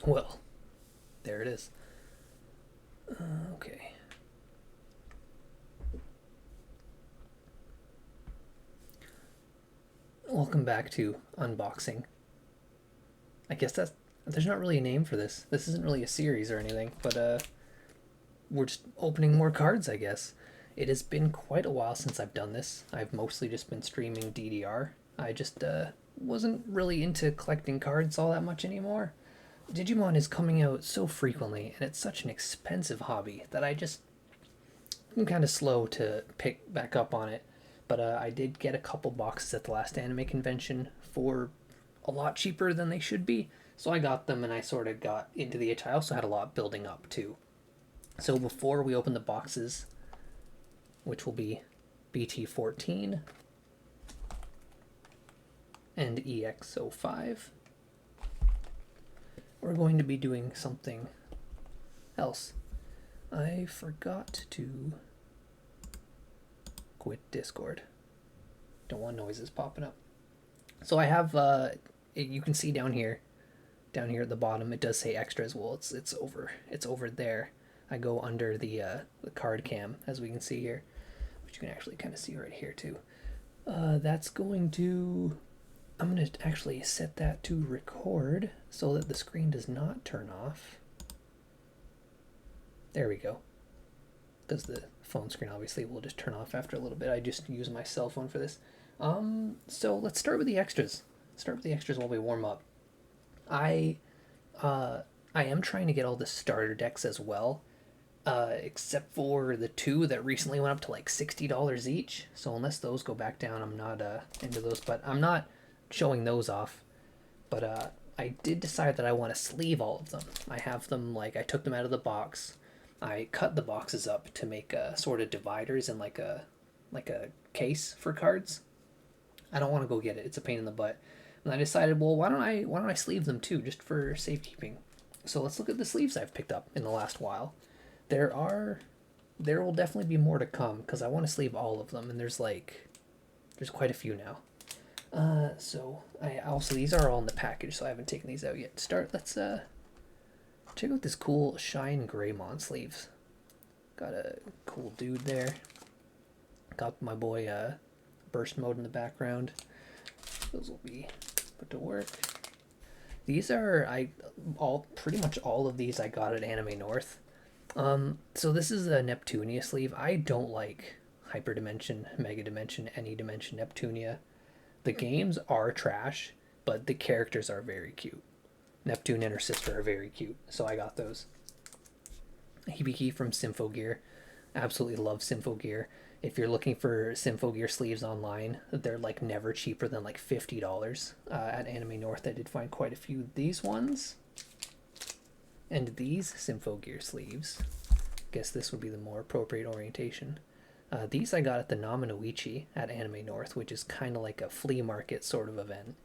Well, there it is. Okay. Welcome back to unboxing. I guess there's not really a name for this. This isn't really a series or anything, but we're just opening more cards, I guess. It has been quite a while since I've done this. I've mostly just been streaming DDR. I just wasn't really into collecting cards all that much anymore. Digimon is coming out so frequently, and it's such an expensive hobby that I'm kind of slow to pick back up on it. But I did get a couple boxes at the last anime convention for a lot cheaper than they should be. So I got them and I sort of got into the itch. I also had a lot building up too. So before we open the boxes, which will be BT14 and EX05, we're going to be doing something else. I forgot to quit Discord. Don't want noises popping up. So I have, you can see down here at the bottom, it does say extras. Well, it's over there. I go under the card cam, as we can see here, which you can actually kind of see right here too. That's going to, I'm going to actually set that to record so that the screen does not turn off. There we go. Because the phone screen obviously will just turn off after a little bit. I just use my cell phone for this. So let's start with the extras. Start with the extras while we warm up. I am trying to get all the starter decks as well, except for the two that recently went up to like $60 each. So unless those go back down, I'm not into those. But I'm not showing those off. But I did decide that I want to sleeve all of them. I have them, like, I took them out of the box. I cut the boxes up to make sort of dividers and like a case for cards. I don't want to go get it. It's a pain in the butt. And I decided, well, why don't I sleeve them too, just for safekeeping. So let's look at the sleeves I've picked up in the last while. There will definitely be more to come because I want to sleeve all of them, and there's quite a few now. So I also, these are all in the package, so I haven't taken these out yet. Let's check out this cool Shine Greymon sleeves. Got a cool dude there. Got my boy Burst Mode in the background. Those will be put to work. These are pretty much all of these I got at Anime North. So this is a Neptunia sleeve. I don't like Hyperdimension, Mega Dimension, Any Dimension, Neptunia. The games are trash, but the characters are very cute. Neptune and her sister are very cute, so I got those. Hibiki from Symphogear. Absolutely love Symphogear. If you're looking for Symphogear sleeves online, they're like never cheaper than like $50. At Anime North, I did find quite a few. These ones and these Symphogear sleeves. Guess this would be the more appropriate orientation. These I got at the Namanoichi at Anime North, which is kind of like a flea market sort of event,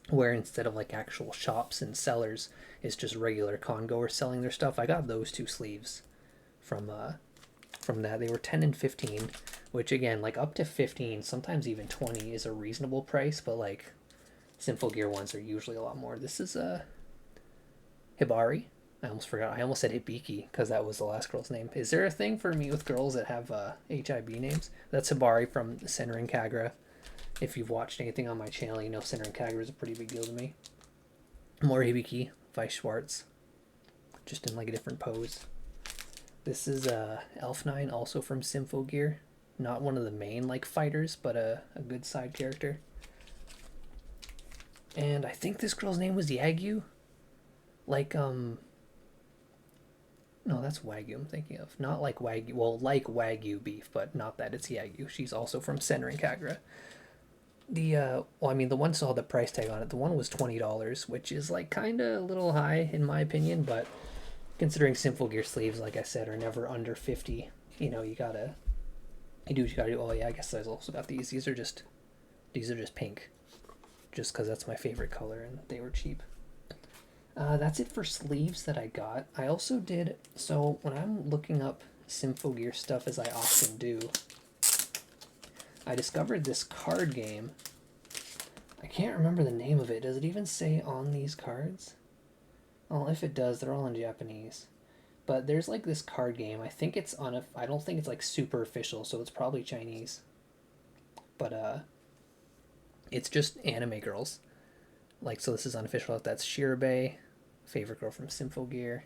where instead of like actual shops and sellers, it's just regular con-goers selling their stuff. I got those two sleeves from that. They were 10 and 15, which again, like up to 15, sometimes even 20 is a reasonable price, but like Symphogear ones are usually a lot more. This is Hibari. I almost forgot. I almost said Hibiki because that was the last girl's name. Is there a thing for me with girls that have HIB names? That's Hibari from Senran Kagura. If you've watched anything on my channel, you know Senran Kagura is a pretty big deal to me. More Hibiki, Vice Schwartz, just in like a different pose. This is Elf9, also from Symphogear. Not one of the main like fighters, but a good side character. And I think this girl's name was Yagyu. Like, no, that's Wagyu I'm thinking of. Not like Wagyu, well, like Wagyu beef, but not that, it's Yagyu. She's also from Senran Kagura. The one saw the price tag on it. The one was $20, which is like kind of a little high in my opinion, but considering Symphogear sleeves, like I said, are never under 50, you know, you do what you gotta do. Oh yeah, I guess I also got these. These are just pink, just because that's my favorite color and they were cheap. That's it for sleeves that I got. I also did, so when I'm looking up Symphogear stuff, as I often do, I discovered this card game. I can't remember the name of it. Does it even say on these cards? Oh, if it does, they're all in Japanese. But there's like this card game. I think it's on a. I don't think it's like super official, so it's probably Chinese. But it's just anime girls. Like, so this is unofficial. That's Shirabe, favorite girl from Symphogear.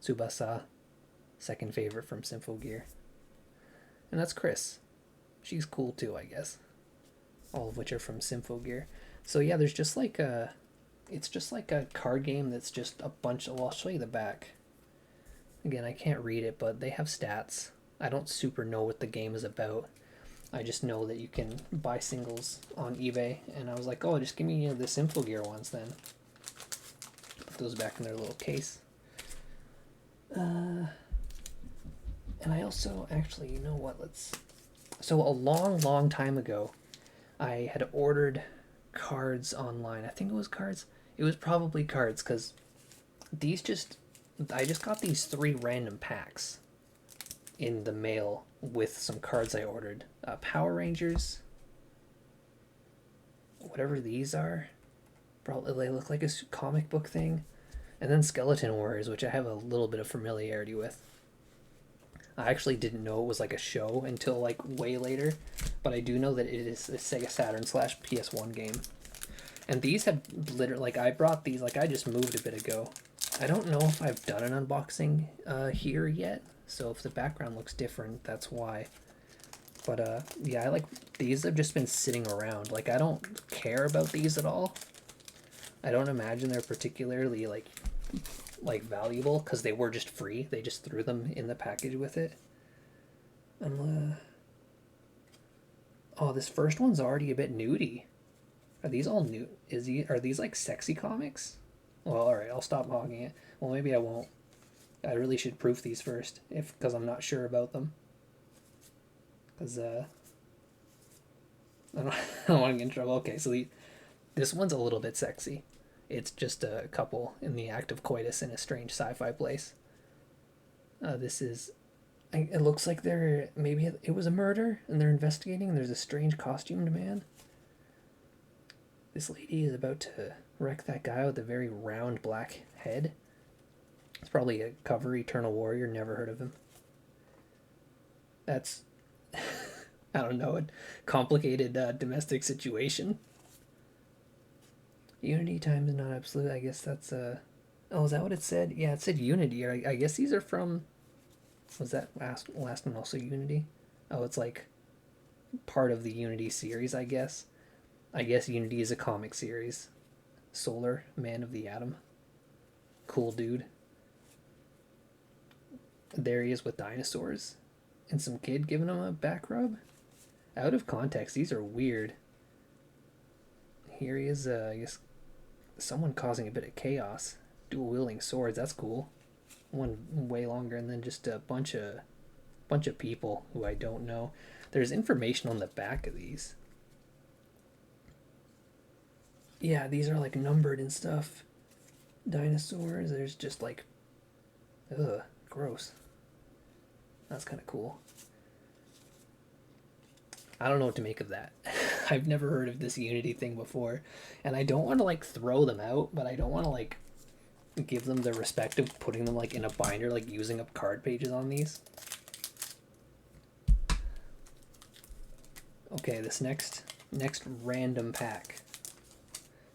Tsubasa, second favorite from Symphogear. And that's Chris. She's cool too, I guess. All of which are from Symphogear. So yeah, there's just like a. It's just like a card game that's just a bunch of. Well, I'll show you the back. Again, I can't read it, but they have stats. I don't super know what the game is about. I just know that you can buy singles on eBay, and I was like, oh, just give me the Symphogear ones then. Put those back in their little case. And I also, actually, you know what, so a long time ago, I had ordered cards online. I think it was cards. It was probably cards, because I just got these 3 random packs in the mail with some cards I ordered. Power Rangers, whatever these are, probably they look like a comic book thing, and then Skeleton Warriors, which I have a little bit of familiarity with. I actually didn't know it was like a show until like way later, but I do know that it is a Sega Saturn / PS1 game. And these have literally, like, I brought these, like, I just moved a bit ago. I don't know if I've done an unboxing here yet, so if the background looks different, that's why. But yeah, I like these. Have just been sitting around. Like, I don't care about these at all. I don't imagine they're particularly like valuable, because they were just free. They just threw them in the package with it. Oh, this first one's already a bit nudie. Are these all new? Are these like sexy comics? Well, alright, I'll stop hogging it. Well, maybe I won't. I really should proof these first, because I'm not sure about them. Because, I don't want to get in trouble. Okay, so this one's a little bit sexy. It's just a couple in the act of coitus in a strange sci-fi place. This is... It looks like maybe it was a murder, and they're investigating, and there's a strange costumed man. This lady is about to wreck that guy with a very round black head. It's probably a cover, Eternal Warrior, never heard of him. That's, I don't know, a complicated domestic situation. Unity times not absolute, I guess that's, oh, is that what it said? Yeah, it said Unity. I guess these are from, was that last one also Unity? Oh, it's like part of the Unity series, I guess. I guess Unity is a comic series. Solar, Man of the Atom. Cool dude. There he is with dinosaurs. And some kid giving him a back rub. Out of context, these are weird. Here he is, I guess, someone causing a bit of chaos. Dual wielding swords, that's cool. One way longer, and then just a bunch of people who I don't know. There's information on the back of these. Yeah, these are like numbered and stuff. Dinosaurs, there's just like, ugh, gross. That's kind of cool. I don't know what to make of that. I've never heard of this Unity thing before, and I don't want to like throw them out, but I don't want to like give them the respect of putting them like in a binder, like using up card pages on these. Okay, this next random pack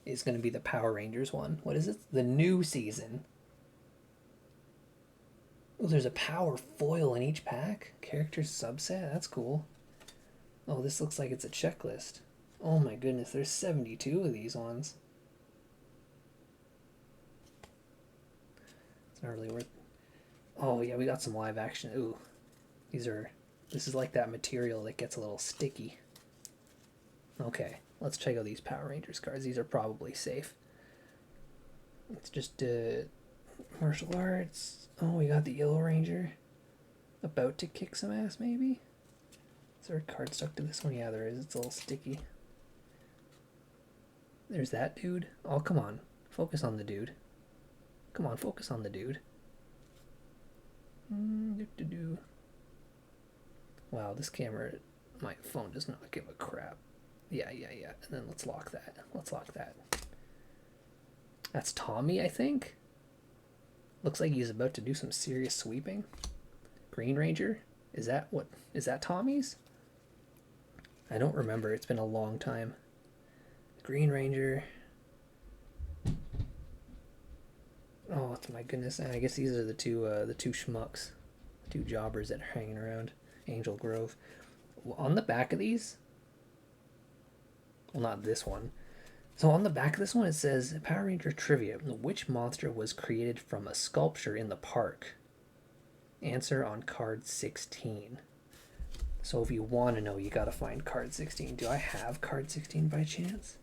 is going to be the Power Rangers one. What is it? The new season. Oh, there's a power foil in each pack. Character subset. That's cool. Oh, this looks like it's a checklist. Oh my goodness, there's 72 of these ones. It's not really worth... Oh yeah, we got some live action. Ooh. This is like that material that gets a little sticky. Okay, let's check out these Power Rangers cards. These are probably safe. It's just martial arts. Oh, we got the Yellow Ranger. About to kick some ass, maybe? Is there a card stuck to this one? Yeah, there is. It's a little sticky. There's that dude. Oh, come on. Focus on the dude. Come on, focus on the dude. Wow, this camera, my phone does not give a crap. Yeah. And then let's lock that. That's Tommy, I think. Looks like he's about to do some serious sweeping. Green Ranger? Is that Tommy's? I don't remember. It's been a long time. Green Ranger. Oh, my goodness. I guess these are the two schmucks. The two jobbers that are hanging around Angel Grove. On the back of these... Well, not this one. So on the back of this one, it says, Power Ranger Trivia. Which monster was created from a sculpture in the park? Answer on card 16. So if you want to know, you got to find card 16. Do I have card 16 by chance?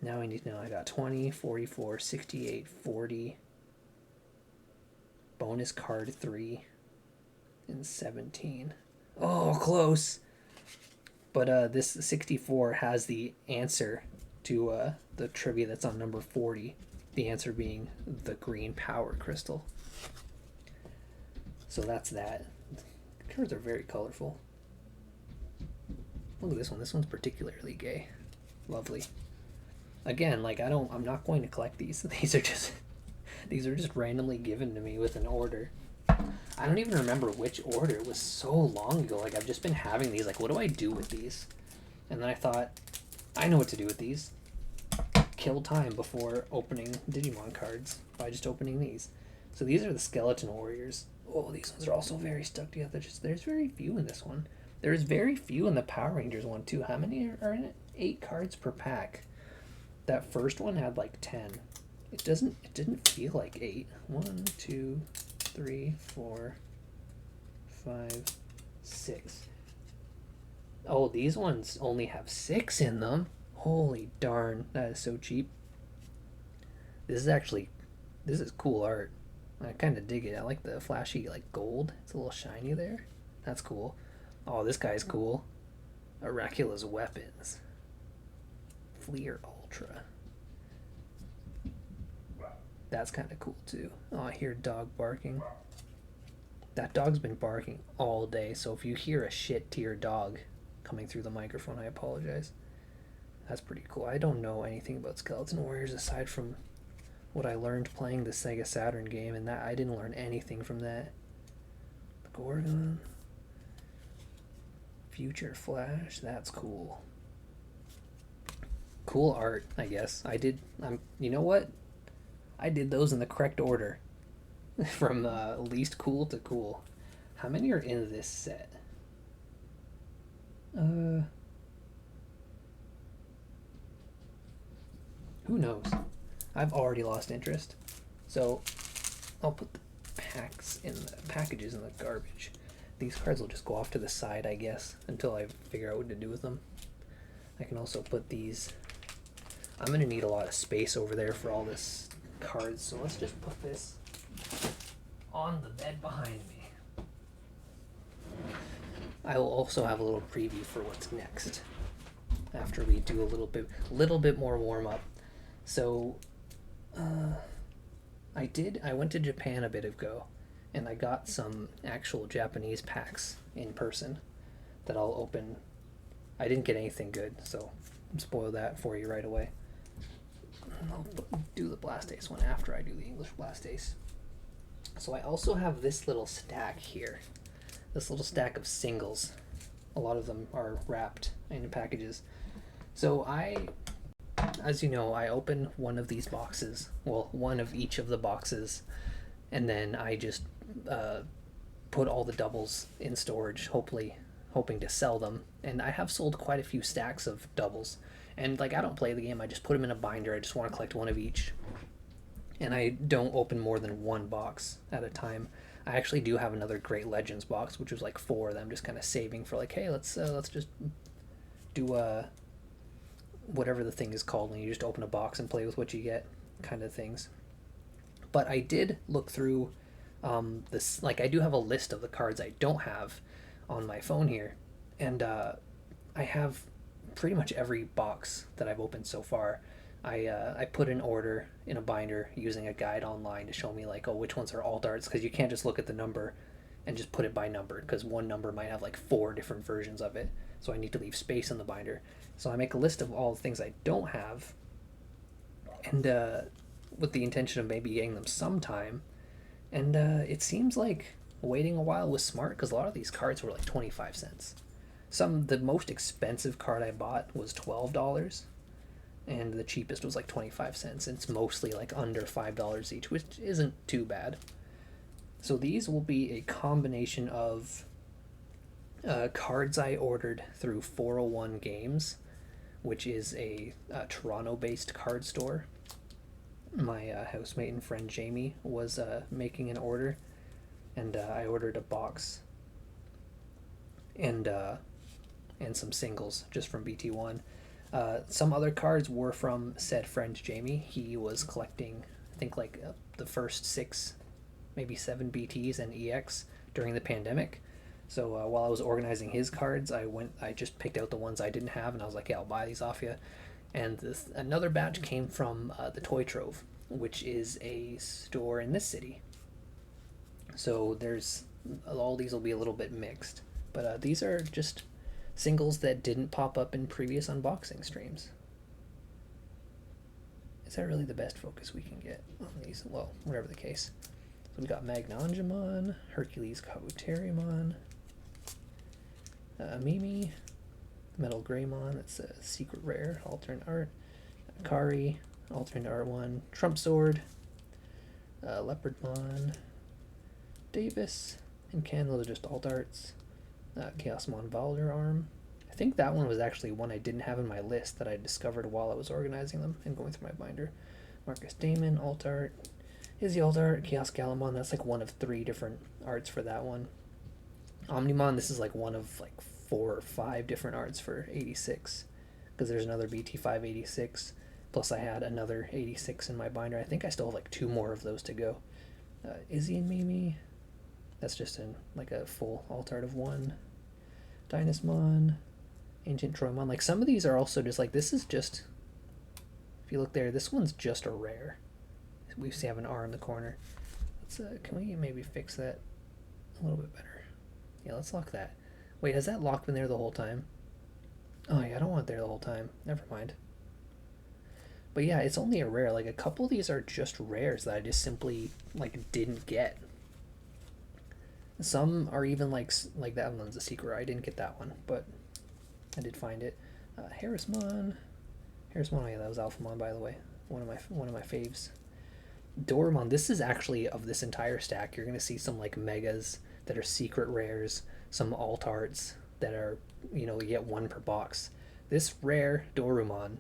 Now I need to know. I got 20, 44, 68, 40. Bonus card 3. And 17. Oh, close. But this 64 has the answer to the trivia that's on number 40. The answer being the green power crystal. So that's that. The cards are very colorful. Look at this one. This one's particularly gay. Lovely. Again, like I'm not going to collect these. These are just randomly given to me with an order. I don't even remember which order. It was so long ago. Like, I've just been having these. Like, what do I do with these? And then I thought, I know what to do with these. Kill time before opening Digimon cards by just opening these. So these are the Skeleton Warriors. Oh, these ones are also very stuck together. There's very few in this one. There's very few in the Power Rangers one, too. How many are in it? 8 cards per pack. That first one had, like, 10. It didn't feel like 8. 1, 2... 3, 4, 5, 6. Oh, these ones only have 6 in them. Holy darn, that is so cheap. This is cool art. I kind of dig it. I like the flashy, like, gold. It's a little shiny there. That's cool. Oh, this guy's cool. Oracula's Weapons. Fleer Ultra. That's kind of cool too. Oh, I hear a dog barking. That dog's been barking all day, so if you hear a shit to your dog coming through the microphone, I apologize. That's pretty cool. I don't know anything about Skeleton Warriors aside from what I learned playing the Sega Saturn game, and that I didn't learn anything from that. The Gorgon. Future Flash, that's cool. Cool art, I guess. You know what? I did those in the correct order. From least cool to cool. How many are in this set? Who knows? I've already lost interest. So I'll put the packages in the garbage. These cards will just go off to the side, I guess, until I figure out what to do with them. I can also put these... I'm going to need a lot of space over there for all this cards, so let's just put this on the bed behind me. I will also have a little preview for what's next after we do a little bit more warm up. So I went to Japan a bit ago, and I got some actual Japanese packs in person that I'll open. I didn't get anything good, so I'll spoil that for you right away. I'll do the Blast Ace one after I do the English Blast Ace. So I also have this little stack here. This little stack of singles. A lot of them are wrapped in packages. So as you know, I open one of these boxes. Well, one of each of the boxes. And then I just put all the doubles in storage, hoping to sell them. And I have sold quite a few stacks of doubles. And, like, I don't play the game. I just put them in a binder. I just want to collect one of each. And I don't open more than one box at a time. I actually do have another Great Legends box, which was, like, 4 that I'm just kind of saving for, like, hey, let's just do whatever the thing is called when you just open a box and play with what you get kind of things. But I did look through this. Like, I do have a list of the cards I don't have on my phone here. And I have pretty much every box that I've opened so far. I put an order in a binder using a guide online to show me, like, oh, which ones are alt arts, because you can't just look at the number and just put it by number, because one number might have like 4 different versions of it, so I need to leave space in the binder. So I make a list of all the things I don't have, and with the intention of maybe getting them sometime. And it seems like waiting a while was smart because a lot of these cards were like 25 cents. The most expensive card I bought was $12, and the cheapest was like 25 cents. And it's mostly like under $5 each, which isn't too bad. So these will be a combination of cards I ordered through 401 Games, which is a Toronto-based card store. My housemate and friend Jamie was making an order, and I ordered a box and some singles just from BT1. Some other cards were from said friend Jamie. He was collecting, I think, like the first 6, maybe 7 BTs and EX during the pandemic. So while I was organizing his cards, I just picked out the ones I didn't have, and I was like, yeah, I'll buy these off you. And another batch came from the Toy Trove, which is a store in this city. So all these will be a little bit mixed. But these are just singles that didn't pop up in previous unboxing streams. Is that really the best focus we can get on these? Well, whatever the case. So we got Magnangemon, Hercules Kabuterimon, Mimi, Metal Greymon, that's a secret rare, alternate art, Kari, alternate art 1, Trump Sword, Leopardmon, Davis, and Ken, those are just alt arts, Chaosmon Valder Arm. I think that one was actually one I didn't have in my list that I discovered while I was organizing them and going through my binder. Marcus Damon, alt art, Izzy alt art, Chaos Galamon, that's like one of 3 different arts for that one. Omnimon, this is like one of like 4 or 5 different arts for 86, because there's another BT586, plus I had another 86 in my binder. I think I still have like 2 more of those to go. Izzy and Mimi, that's just in like a full alt art of 1. Dynasmon, Ancient Troymon, like some of these are also just like, this is just, if you look there, this one's just a rare. We see have an R in the corner. Let's can we maybe fix that a little bit better? Yeah, let's lock that. Wait, has that lock been there the whole time? Oh yeah, I don't want it there the whole time. Never mind. But yeah, it's only a rare. Like a couple of these are just rares that I just simply like didn't get. Some are even like that one's a secret. I didn't get that one, but I did find it. Harrismon, oh yeah, that was Alphamon, by the way. One of my faves. Dormon, this is actually, of this entire stack, you're gonna see some like megas that are secret rares, some alt arts that are, you get 1 per box. This rare Dorumon,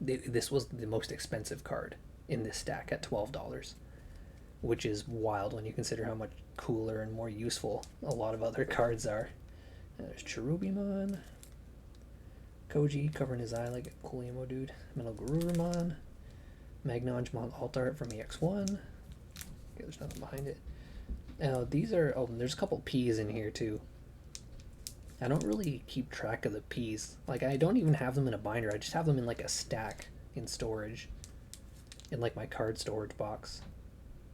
this was the most expensive card in this stack at $12, which is wild when you consider how much cooler and more useful a lot of other cards are. There's Cherubimon, Koji covering his eye like a cool emo dude, Metal Garurumon, Magnangemon alt art from EX1. Okay, there's nothing behind it. These are, there's a couple P's in here too. I don't really keep track of the P's. Like, I don't even have them in a binder. I just have them in like a stack in storage, in like my card storage box.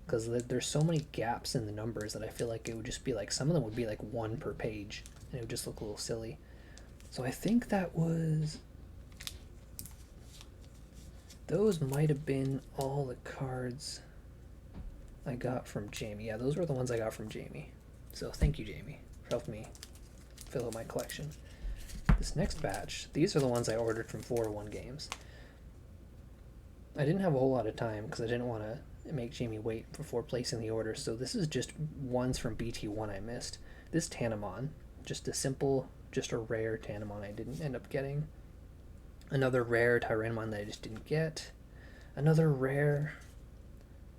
Because there's so many gaps in the numbers that I feel like it would just be like, some of them would be like 1 per page, and it would just look a little silly. So I think those might have been all the cards I got from Jamie. Yeah, those were the ones I got from Jamie. So thank you, Jamie, for helping me fill out my collection. This next batch, these are the ones I ordered from 401 Games. I didn't have a whole lot of time because I didn't want to make Jamie wait before placing the order, so this is just ones from BT1 I missed. This Tanamon, just a rare Tanamon I didn't end up getting. Another rare Tyrannomon that I just didn't get. Another rare.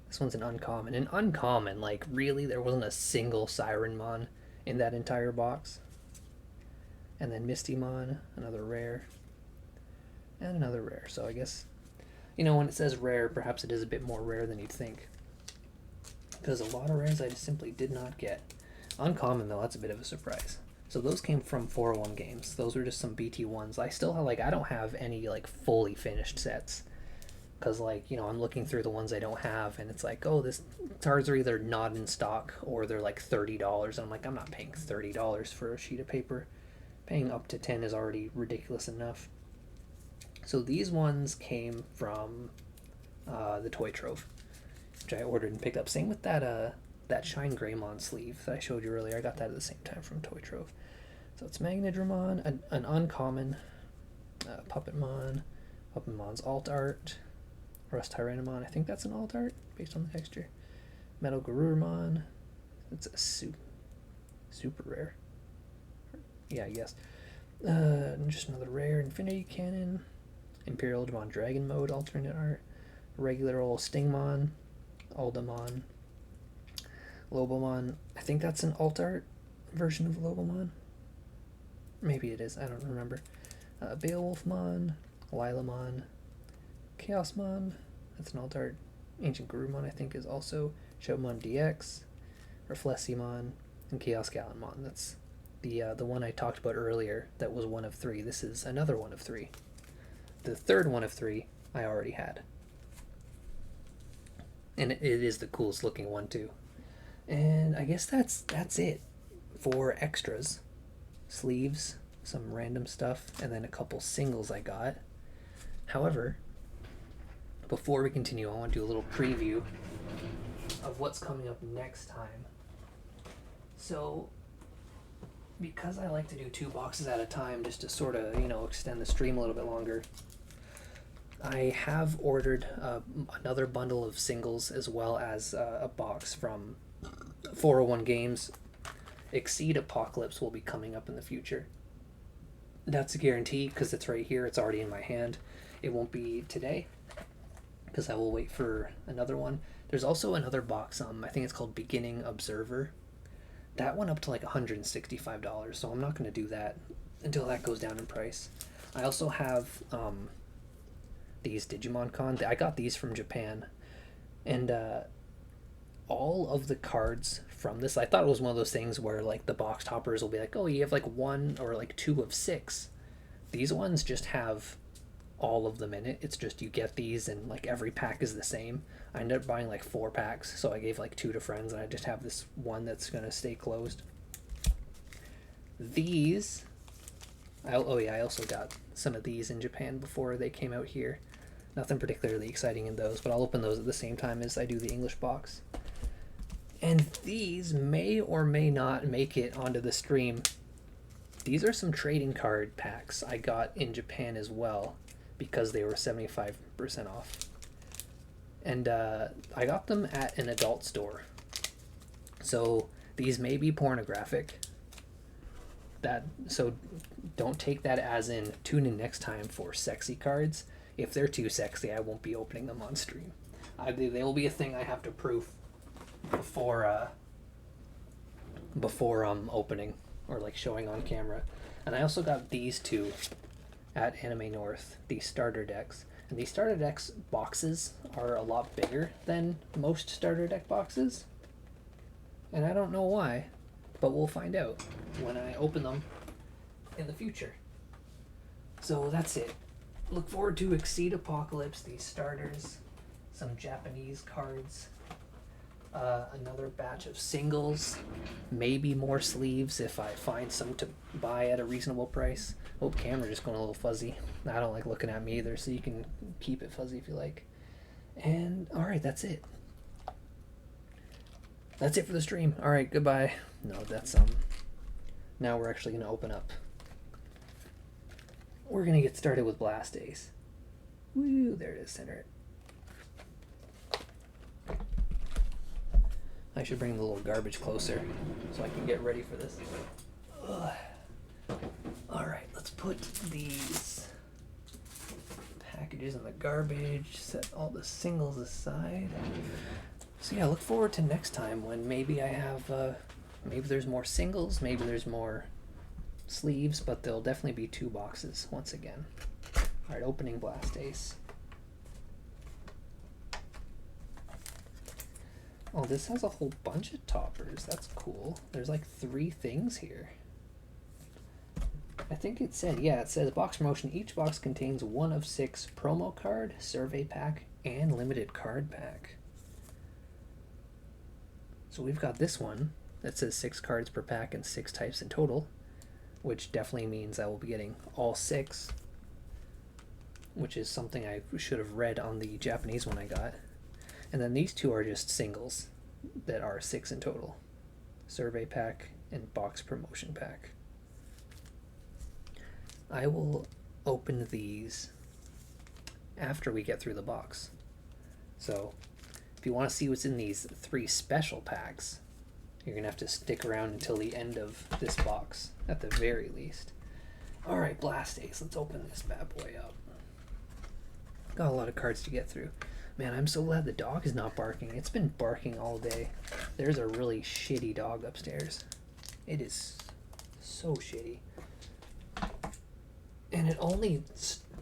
This one's an uncommon. An uncommon, like really, there wasn't a single Sirenmon in that entire box. And then Mistymon, another rare. And another rare. So I guess, when it says rare, perhaps it is a bit more rare than you'd think. Because a lot of rares I just simply did not get. Uncommon, though, that's a bit of a surprise. So those came from 401 Games. Those were just some BT1s. I still have, I don't have any, fully finished sets. Because, I'm looking through the ones I don't have, and it's like, oh, this cards are either not in stock, or they're $30. And I'm like, I'm not paying $30 for a sheet of paper. Paying up to $10 is already ridiculous enough. So these ones came from the Toy Trove, which I ordered and picked up. Same with that Shine Greymon sleeve that I showed you earlier. I got that at the same time from Toy Trove. So it's Magnedramon, an uncommon, Puppetmon, Puppetmon's alt art, Rust Tyrannomon. I think that's an alt art based on the texture. Metal Garurumon. It's a super rare. Yeah, I guess. Just another rare Infinity Cannon. Imperial Digimon Dragon Mode alternate art. Regular old Stingmon. Aldamon. Lobomon. I think that's an alt art version of Lobomon. Maybe it is. I don't remember. Beowulfmon. Lilamon. Chaosmon. That's an alt art. Ancient Garurumon, I think, is also Showmon DX. Refleximon. And Chaos Gallantmon. That's the one I talked about earlier that was one of 3. This is another one of 3. The third one of 3 I already had. And it is the coolest looking one too. And I guess that's it for extras. Sleeves, some random stuff, and then a couple singles I got. However, before we continue, I want to do a little preview of what's coming up next time. So, because I like to do 2 boxes at a time just to sort of, extend the stream a little bit longer, I have ordered another bundle of singles as well as a box from 401 Games. Exceed Apocalypse will be coming up in the future. That's a guarantee because it's right here. It's already in my hand. It won't be today because I will wait for another one. There's also another box. I think it's called Beginning Observer. That went up to like $165, so I'm not going to do that until that goes down in price. I also have these Digimon Con. I got these from Japan, and all of the cards from this, I thought it was one of those things where like the box toppers will be like, oh, you have like 1 or like 2 of 6. These ones just have all of them in it. It's just you get these and like every pack is the same. I ended up buying like 4 packs, so I gave like 2 to friends, and I just have this one that's gonna stay closed. These, I also got some of these in Japan before they came out here. Nothing particularly exciting in those, but I'll open those at the same time as I do the English box. And these may or may not make it onto the stream. These are some trading card packs I got in Japan as well because they were 75% off. And I got them at an adult store. So these may be pornographic. So don't take that as in tune in next time for sexy cards. If they're too sexy, I won't be opening them on stream. They will be a thing I have to proof before opening or like showing on camera. And I also got these 2 at Anime North, these starter decks. And these starter decks boxes are a lot bigger than most starter deck boxes. And I don't know why, but we'll find out when I open them in the future. So that's it. Look forward to Exceed Apocalypse, these starters, some Japanese cards, another batch of singles, maybe more sleeves if I find some to buy at a reasonable price. Oh, camera just going a little fuzzy. I don't like looking at me either, so you can keep it fuzzy if you like. And alright, that's it. That's it for the stream. Alright, goodbye. No, that's now we're actually gonna open up. We're gonna get started with Blast Ace. Woo, there it is, center it. I should bring the little garbage closer so I can get ready for this. Ugh. Alright, let's put these packages in the garbage, set all the singles aside. So yeah, look forward to next time when maybe I have, maybe there's more singles, maybe there's more sleeves, but there'll definitely be 2 boxes once again. Alright, opening Blast Ace. Oh, this has a whole bunch of toppers. That's cool. There's like 3 things here. I think it said, yeah, it says box promotion. Each box contains 1 of 6 promo card, survey pack, and limited card pack. So we've got this one that says 6 cards per pack and 6 types in total, which definitely means I will be getting all 6, which is something I should have read on the Japanese one I got. And then these two are just singles that are 6 in total. Survey pack and box promotion pack. I will open these after we get through the box. So if you want to see what's in these 3 special packs, you're going to have to stick around until the end of this box, at the very least. Alright, Blast Ace, let's open this bad boy up. Got a lot of cards to get through. Man, I'm so glad the dog is not barking. It's been barking all day. There's a really shitty dog upstairs. It is so shitty. And it only,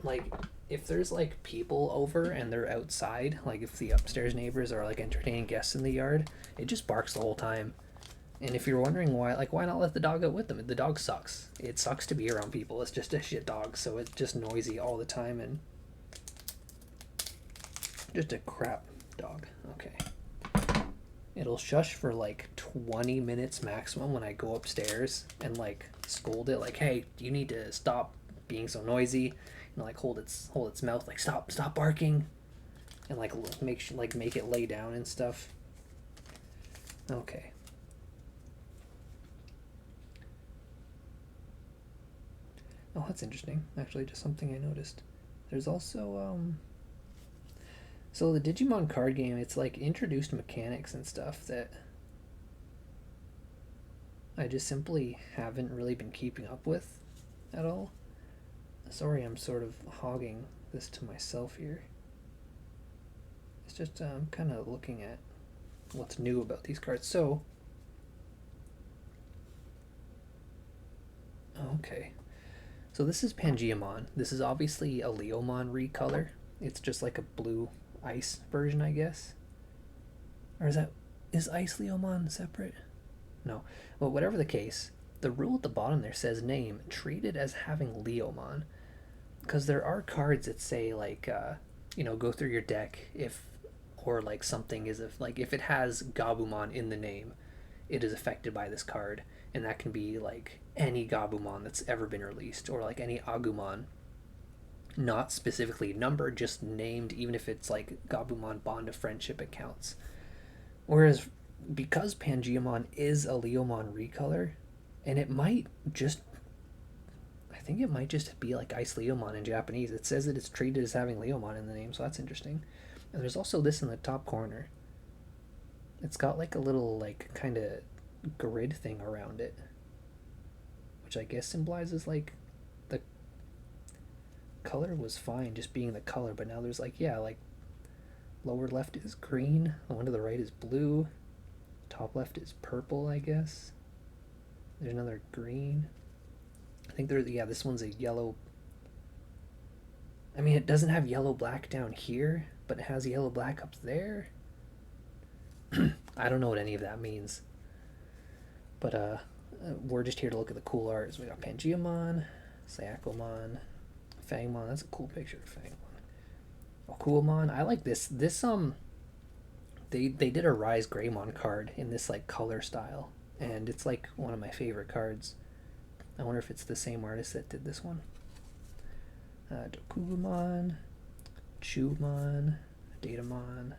like, if there's, like, people over and they're outside, like if the upstairs neighbors are, like, entertaining guests in the yard, it just barks the whole time. And if you're wondering why, like, why not let the dog out with them? The dog sucks. It sucks to be around people. It's just a shit dog, so it's just noisy all the time and just a crap dog. Okay. It'll shush for like 20 minutes maximum when I go upstairs and like scold it, like, hey, you need to stop being so noisy, and like hold its mouth, like stop barking, and like make it lay down and stuff. Okay. Oh, that's interesting. Actually, just something I noticed. There's also so the Digimon card game, it's like introduced mechanics and stuff that I just simply haven't really been keeping up with at all. Sorry, I'm sort of hogging this to myself here. It's just I'm kind of looking at what's new about these cards. So, okay. So this is Pangeamon. This is obviously a Leomon recolor. It's just like a blue ice version, I guess. Or is Ice Leomon separate? No. Well, whatever the case, the rule at the bottom there says name, treated as having Leomon. Because there are cards that say, like, go through your deck if, or like something is, if it has Gabumon in the name, it is affected by this card. And that can be like any Gabumon that's ever been released, or like any Agumon. Not specifically numbered, just named, even if it's like Gabumon Bond of Friendship, it counts. Whereas, because Pangeamon is a Leomon recolor, and it might just, I think it might just be like Ice Leomon in Japanese. It says that it's treated as having Leomon in the name, so that's interesting. And there's also this in the top corner. It's got like a little, like, kind of grid thing around it, which I guess symbolizes like the color was fine just being the color, but now there's like, yeah, like lower left is green, the one to the right is blue, top left is purple, I guess. There's another green. I think there's, yeah, this one's a yellow. I mean, it doesn't have yellow black down here, but it has yellow black up there. I don't know what any of that means. But we're just here to look at the cool art. So we got Pangeamon, Sayakomon, Fangmon. That's a cool picture of Fangmon. Okuamon. I like this. They did a Rise Greymon card in this like color style, and it's like one of my favorite cards. I wonder if it's the same artist that did this one. Dokugumon, Chumon, Datamon,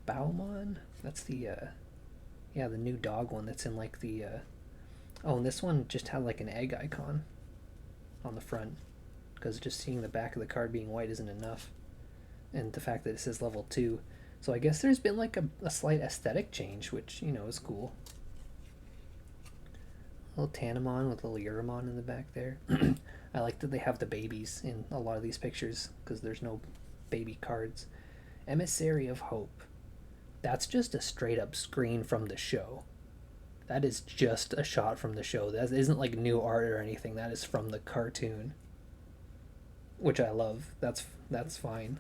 Baomon. That's the the new dog one that's in like the oh, and this one just had like an egg icon on the front, because just seeing the back of the card being white isn't enough, and the fact that it says level 2. So I guess there's been like a slight aesthetic change, which, you know, is cool. A little Tanamon with a little Uramon in the back there. I like that they have the babies in a lot of these pictures, because there's no baby cards. Emissary of Hope. That's just a straight up screen from the show. That is just a shot from the show. That isn't like new art or anything. That is from the cartoon, which I love. That's fine.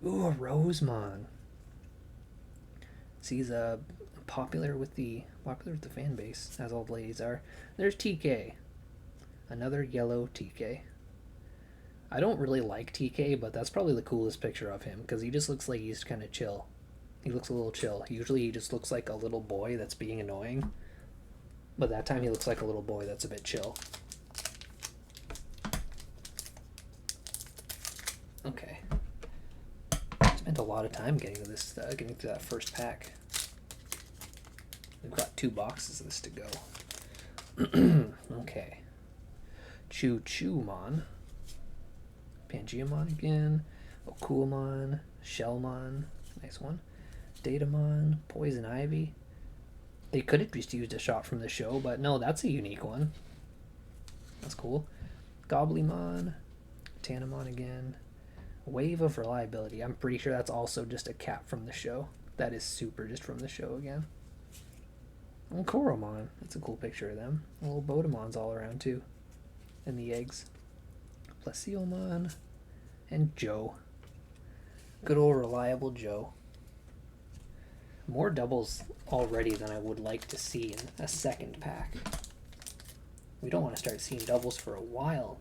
Ooh, a Rosemon. He's popular with the fan base, as all the ladies are. There's TK, another yellow TK. I don't really like TK, but that's probably the coolest picture of him, because he just looks like he's kind of chill. He looks a little chill. Usually he just looks like a little boy that's being annoying, but that time he looks like a little boy that's a bit chill. Okay. Spent spent a lot of time getting to this, getting to that first pack. We've got 2 boxes of this to go. Okay. Choo-Choo-Mon. Pangeamon again. Okuamon. Shellmon. Nice one. Datamon. Poison Ivy. They could have just used a shot from the show, but no, that's a unique one. That's cool. Goblymon. Tanamon again. Wave of Reliability. I'm pretty sure that's also just a cap from the show. That is super just from the show again. And Koromon. That's a cool picture of them. Little Bodemons all around too. And the eggs. Placiomon. And Joe. Good old reliable Joe. More doubles already than I would like to see in a second pack. We don't want to start seeing doubles for a while.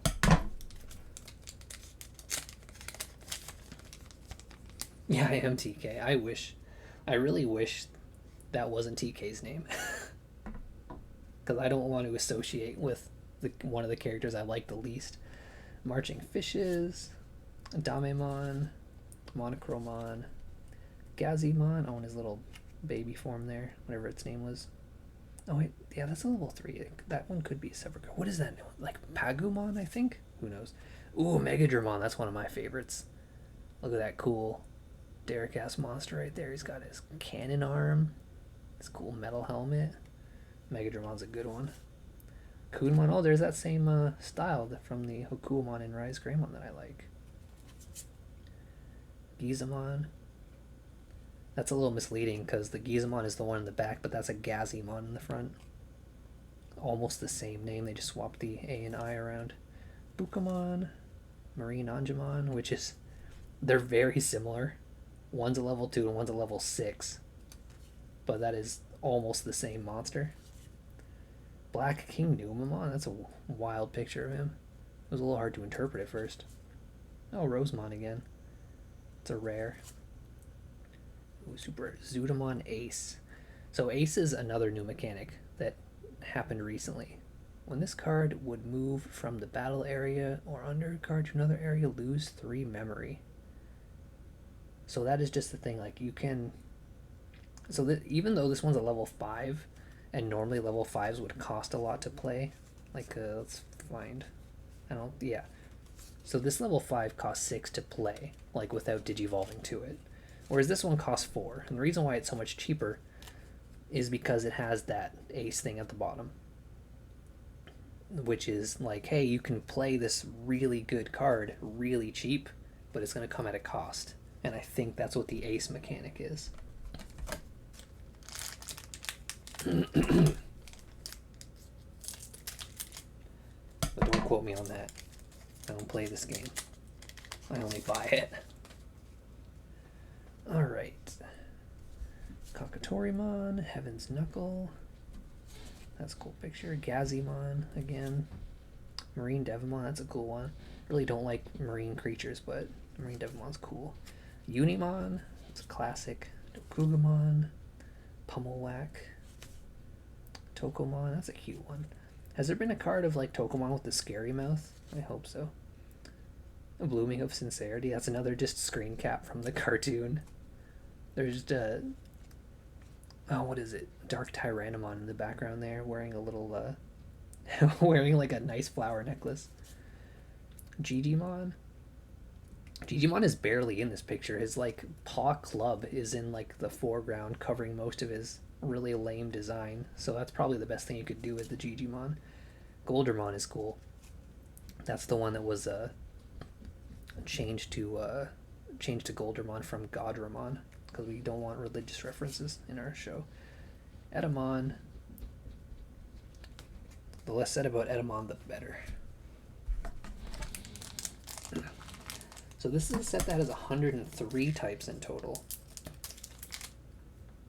Yeah, I am TK. I really wish that wasn't TK's name. Because I don't want to associate with one of the characters I like the least. Marching Fishes, Damemon, Monochromon, Gazimon, oh, and his little baby form there, whatever its name was. Oh wait, yeah, that's a level 3. That one could be a separate card. What is that? Like Pagumon, I think? Who knows? Ooh, Megadramon, that's one of my favorites. Look at that cool Derek-ass monster right there. He's got his cannon arm, his cool metal helmet. Megadramon's a good one. Kunemon, oh, there's that same style from the Hokuamon and Rise Greymon that I like. Gizamon. That's a little misleading because the Gizamon is the one in the back, but that's a Gazimon in the front. Almost the same name, they just swapped the A and I around. Bukamon, Marine Angemon, which is, they're very similar. One's a level 2 and one's a level 6. But that is almost the same monster. Black King Numamon, that's a wild picture of him. It was a little hard to interpret at first. Oh, Rosemon again. It's a rare. Ooh, super Zudamon Ace. So Ace is another new mechanic that happened recently. When this card would move from the battle area or under a card to another area, lose 3 memory. So that is just the thing, like you can... So even though this one's a level 5, and normally level 5s would cost a lot to play, like, let's find... yeah. So this level 5 costs 6 to play, like without digivolving to it. Whereas this one costs 4. And the reason why it's so much cheaper is because it has that ace thing at the bottom. Which is like, hey, you can play this really good card really cheap, but it's going to come at a cost. And I think that's what the ace mechanic is. But don't quote me on that. I don't play this game. I only buy it. Alright. Kakatorimon, Heaven's Knuckle. That's a cool picture. Gazimon again. Marine Devimon, that's a cool one. Really don't like marine creatures, but Marine Devimon's cool. Unimon, it's a classic. Dokugamon, Pummelwhack. Tokomon, that's a cute one. Has there been a card of like Tokomon with the scary mouth? I hope so. A Blooming of Sincerity, that's another just screen cap from the cartoon. There's oh, what is it? Dark Tyrannomon in the background there, wearing a little wearing like a nice flower necklace. Digimon. Digimon is barely in this picture. His like paw club is in like the foreground, covering most of his really lame design. So that's probably the best thing you could do with the Digimon. Goldermon is cool. That's the one that was changed to Goldermon from Godramon, because we don't want religious references in our show. Edamon. The less said about Edamon, the better. So this is a set that has 103 types in total.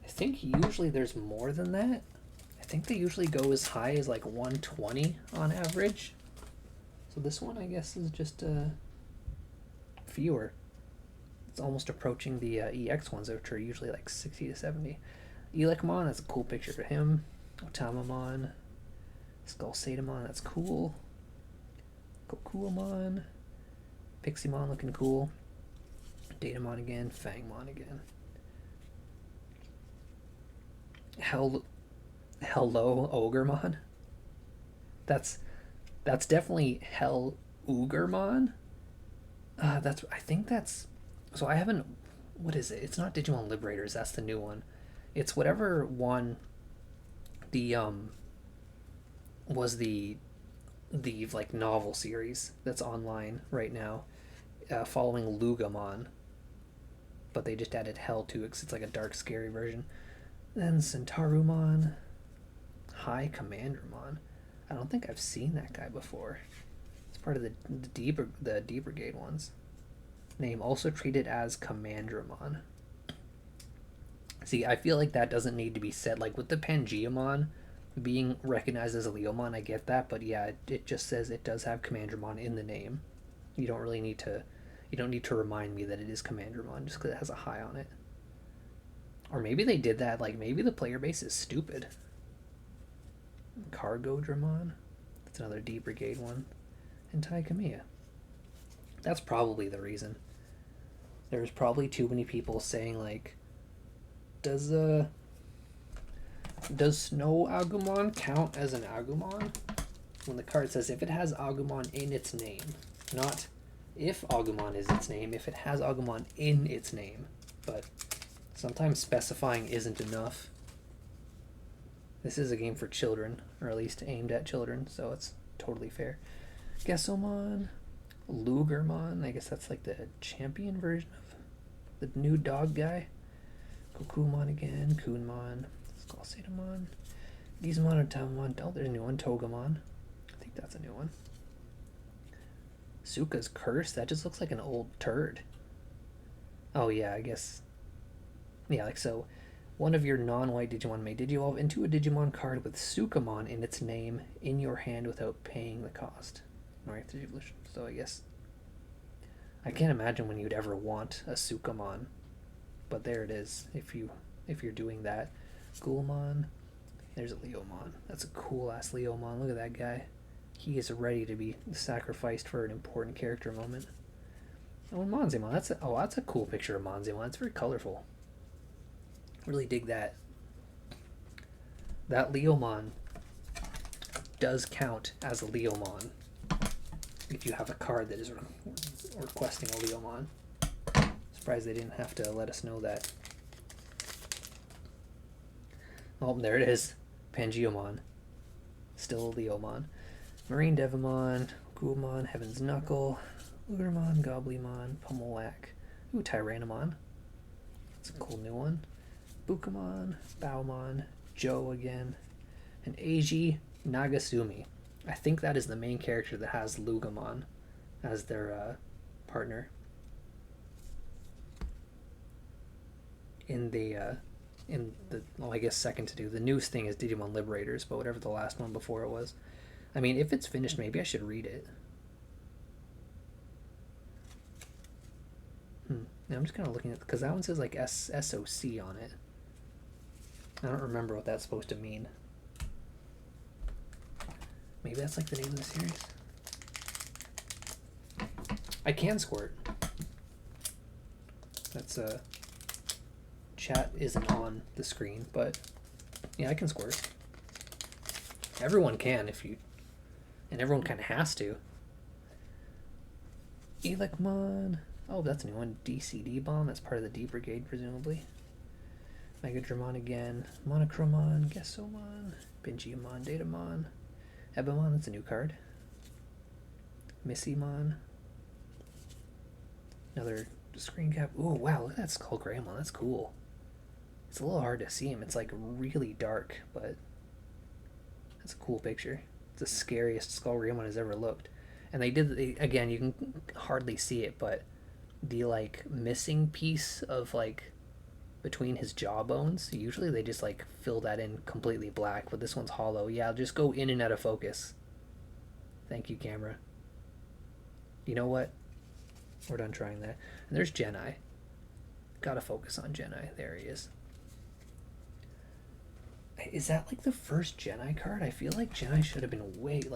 I think usually there's more than that. I think they usually go as high as like 120 on average. So this one, I guess, is just fewer. It's almost approaching the EX ones, which are usually like 60 to 70. Elecmon, that's a cool picture for him. Otamamon. Skullsatamon, that's cool. Kokuamon. Piximon looking cool. Datamon again, Fangmon again. Hello, Ogremon. That's definitely Hell Ugermon. I think that's. So I haven't. What is it? It's not Digimon Liberators. That's the new one. It's whatever one. The was the like novel series that's online right now, following Lugamon. But they just added Hell to it because it's like a dark, scary version. Then Centarumon, High Commandermon. I don't think I've seen that guy before. It's part of the D Brigade ones. Name also treated as Commandramon. See, I feel like that doesn't need to be said. Like with the Pangeamon being recognized as a Leomon, I get that, but yeah, it just says it does have Commandramon in the name. You don't really need to. You don't need to remind me that it is Commandramon just because it has a high on it. Or maybe they did that. Like maybe the player base is stupid. Cargodramon. That's another D Brigade one. And Taikamiya. That's probably the reason. There's probably too many people saying like, does Snow Agumon count as an Agumon? When the card says if it has Agumon in its name. Not if Agumon is its name, if it has Agumon in its name. But sometimes specifying isn't enough. This is a game for children, or at least aimed at children, so it's totally fair. Gesomon, Lugermon, I guess that's like the champion version of the new dog guy. Gokumon again, Kunmon, Skullsatamon, Gizmon or Tamon. Oh, there's a new one, Togemon. I think that's a new one. Suka's Curse, that just looks like an old turd. Oh yeah, I guess. Yeah, like so. One of your non-white Digimon may Digivolve into a Digimon card with Sukamon in its name in your hand without paying the cost. Alright, so I guess I can't imagine when you'd ever want a Sukamon, but there it is. If you're doing that, Ghoulmon, there's a Leomon. That's a cool ass Leomon. Look at that guy. He is ready to be sacrificed for an important character moment. Oh, and Monzemon. That's a cool picture of Monzemon. It's very colorful. Really dig that. That Leomon does count as a Leomon if you have a card that is requesting a Leomon. Surprised they didn't have to let us know that. Oh, there it is. Pangeamon. Still a Leomon. Marine Devimon, Gulmon, Heaven's Knuckle, Lugermon, Goblymon, Pummelwhack. Ooh, Tyrannomon. That's a cool new one. Bukamon, Baumon, Joe again, and Eiji Nagasumi. I think that is the main character that has Lugamon as their partner. In the well, I guess second to do. The newest thing is Digimon Liberators, but whatever the last one before it was. I mean, if it's finished, maybe I should read it. Now I'm just kind of looking at, because that one says like SOC on it. I don't remember what that's supposed to mean. Maybe that's like the name of the series. I can squirt. That's chat isn't on the screen, but yeah, I can squirt. Everyone can if you, and everyone kind of has to. Elecmon. Oh, that's a new one. DCD Bomb. That's part of the D Brigade, presumably. Megadramon again. Monochromon. Gesomon. Pangeamon. Datamon. Ebamon. That's a new card. Missymon. Another screen cap. Ooh, wow. Look at that Skull Greymon. That's cool. It's a little hard to see him. It's like really dark, but that's a cool picture. It's the scariest Skull Greymon has ever looked. And again, you can hardly see it, but the like missing piece of like between his jawbones, usually they just like fill that in completely black, but this one's hollow. Yeah, just go in and out of focus. Thank you, camera. You know what? We're done trying that. And there's Genai. Gotta focus on Genai. There he is. Is that like the first Genai card? I feel like Genai should have been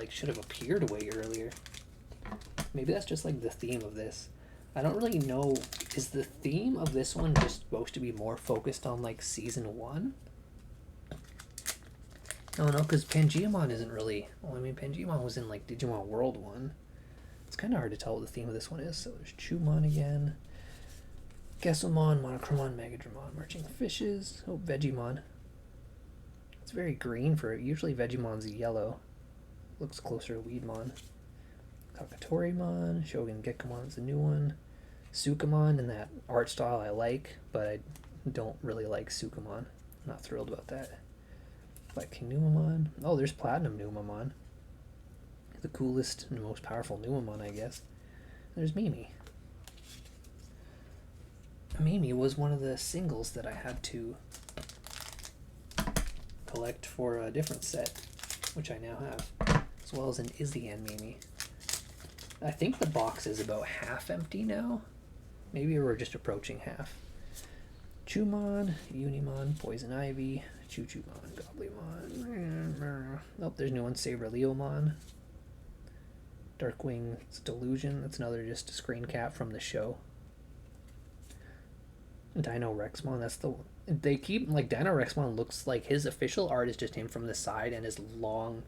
should have appeared way earlier. Maybe that's just like the theme of this. I don't really know Is the theme of this one just supposed to be more focused on like season 1? Oh no, because Pangeamon isn't really. Well, I mean, Pangeamon was in like Digimon World 1. It's kind of hard to tell what the theme of this one is. So there's Chumon again. Gesselmon, Monochromon, Megadramon, Marching Fishes. Oh, Vegemon. It's very green for it. Usually Vegemon's yellow. Looks closer to Weedmon. Kakatorimon, Shogun Gekkomon is a new one. Sukamon in that art style I like, but I don't really like Sukamon. I'm not thrilled about that. Like King Numamon. Oh, there's Platinum Numamon. The coolest and most powerful Numamon, I guess. There's Mimi. Mimi was one of the singles that I had to collect for a different set, which I now have, as well as an Izzy and Mimi. I think the box is about half empty now. Maybe we're just approaching half. Chumon, Unimon, Poison Ivy, Chuchumon, Goblymon. Oh, there's new one, Saber Leomon. Darkwing's Delusion, that's another just a screen cap from the show. Dino Rexmon, that's the one. They keep, like, Dino Rexmon looks like his official art is just him from the side and his long,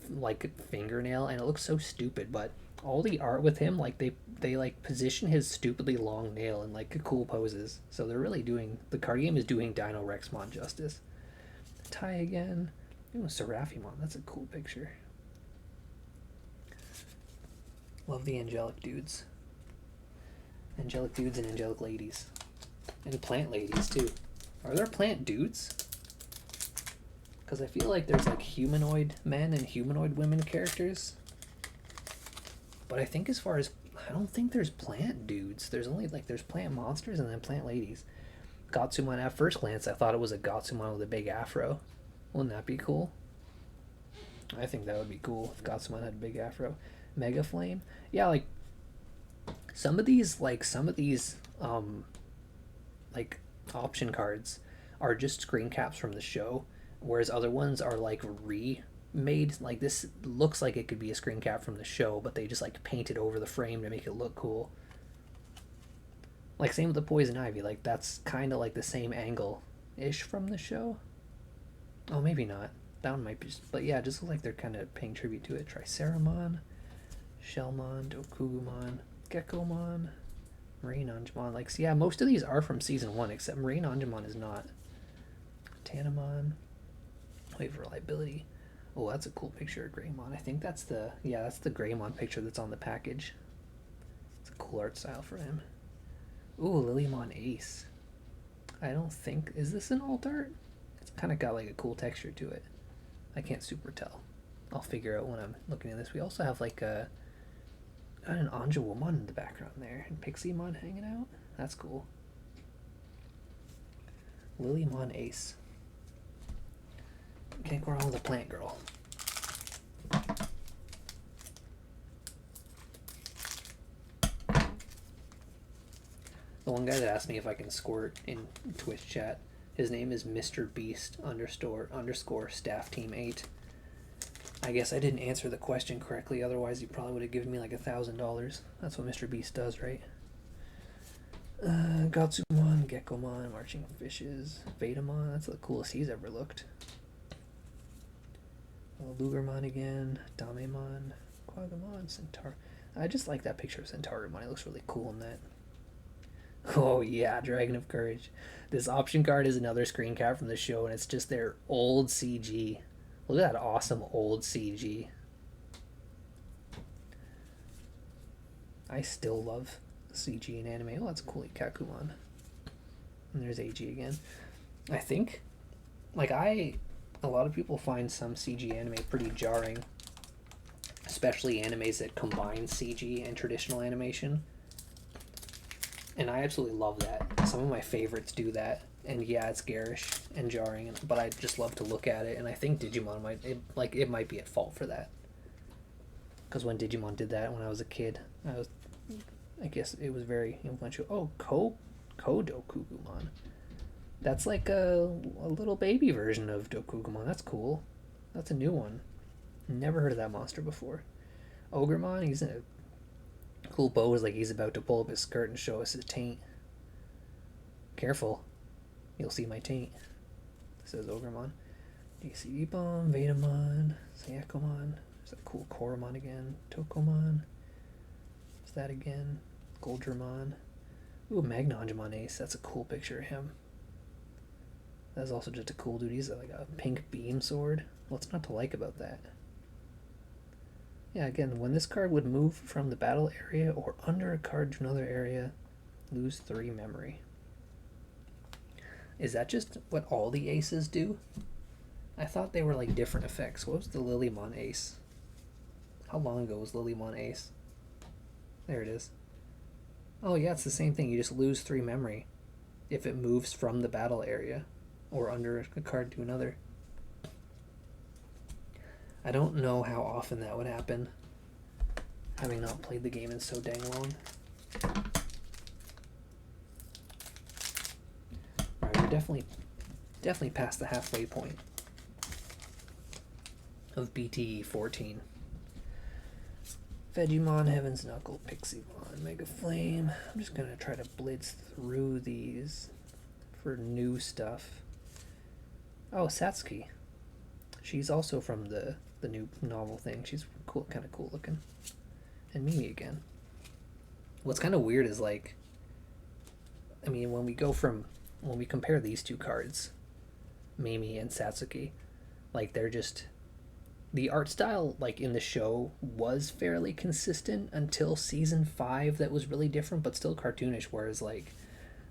like, fingernail, and it looks so stupid, but all the art with him, like, they like position his stupidly long nail in like cool poses, so they're really doing, the card game is doing Dino Rexmon justice. Tai again. Ooh, Seraphimon, that's a cool picture. Love the angelic dudes. Angelic dudes and angelic ladies. And plant ladies too. Are there plant dudes? Because I feel like there's like humanoid men and humanoid women characters. But I think as far as, I don't think there's plant dudes. There's only like, there's plant monsters and then plant ladies. Gotsumon, at first glance, I thought it was a Gotsumon with a big afro. Wouldn't that be cool? I think that would be cool if Gotsumon had a big afro. Mega Flame? Yeah, like, some of these, like option cards are just screen caps from the show, whereas other ones are like remade. Like, this looks like it could be a screen cap from the show, but they just like painted over the frame to make it look cool. Like, same with the Poison Ivy, like that's kind of like the same angle ish from the show. Oh, maybe not, that one might be just, but yeah, just look like they're kind of paying tribute to it. Triceramon, Shellmon, Dokugumon, Gekkomon, Marine Angemon. Like, so yeah, most of these are from season 1, except Marine Angemon is not. Tanamon. Wait for reliability. Oh, that's a cool picture of Greymon. I think that's the, yeah, that's the Greymon picture that's on the package. It's a cool art style for him. Ooh, Lilymon Ace. I don't think, is this an alt art? It's kind of got like a cool texture to it. I can't super tell. I'll figure out when I'm looking at this. We also have like a, got an Anjouamon in the background there, and Pixiemon hanging out. That's cool. Lilymon Ace. Can't go wrong with a plant girl. The one guy that asked me if I can squirt in Twitch chat, his name is Mr. Beast underscore staff team 8. I guess I didn't answer the question correctly, otherwise he probably would have given me like $1,000. That's what Mr. Beast does, right? Gotsumon, Gekkomon, Marching Fishes, Vetamon, that's the coolest he's ever looked. Lugermon again, Damemon, Quagamon, Centaur. I just like that picture of Centaurumon, it looks really cool in that. Oh yeah, Dragon of Courage. This option card is another screen cap from the show, and it's just their old CG. Look at that awesome old CG. I still love CG in anime. Oh, that's cool, Kakumon. And there's AG again. I think, like, a lot of people find some CG anime pretty jarring, especially animes that combine CG and traditional animation. And I absolutely love that. Some of my favorites do that. And yeah, it's garish and jarring, but I just love to look at it. And I think Digimon it might be at fault for that. Because when Digimon did that when I was a kid, I guess it was very influential. Oh, Kodokugumon. That's like a little baby version of Dokugumon. That's cool. That's a new one. Never heard of that monster before. Ogremon, he's a cool pose, like he's about to pull up his skirt and show us his taint. Careful, you'll see my taint, says Ogremon. DCD Bomb, Vetamon, Sayakomon. There's a cool Koromon again. Tokomon. What's that again? Goldramon. Ooh, Magnangemon Ace. That's a cool picture of him. That's also just a cool dude. He's like a pink beam sword. What's not to like about that? Yeah, again, when this card would move from the battle area or under a card to another area, lose 3 memory. Is that just what all the aces do? I thought they were like different effects. What was the Lilymon Ace? How long ago was Lilymon Ace? There it is. Oh yeah, it's the same thing. You just lose 3 memory if it moves from the battle area or under a card to another. I don't know how often that would happen, having not played the game in so dang long. Alright, we're definitely past the halfway point of BT14. Vegemon, Heaven's Knuckle, Piximon, Mega Flame. I'm just gonna try to blitz through these for new stuff. Oh, Satsuki. She's also from the new novel thing. She's cool, kind of cool looking. And Mimi again. What's kind of weird is like, I mean, when we compare these two cards, Mimi and Satsuki, like they're just, the art style like in the show was fairly consistent until season 5. That was really different, but still cartoonish. Whereas like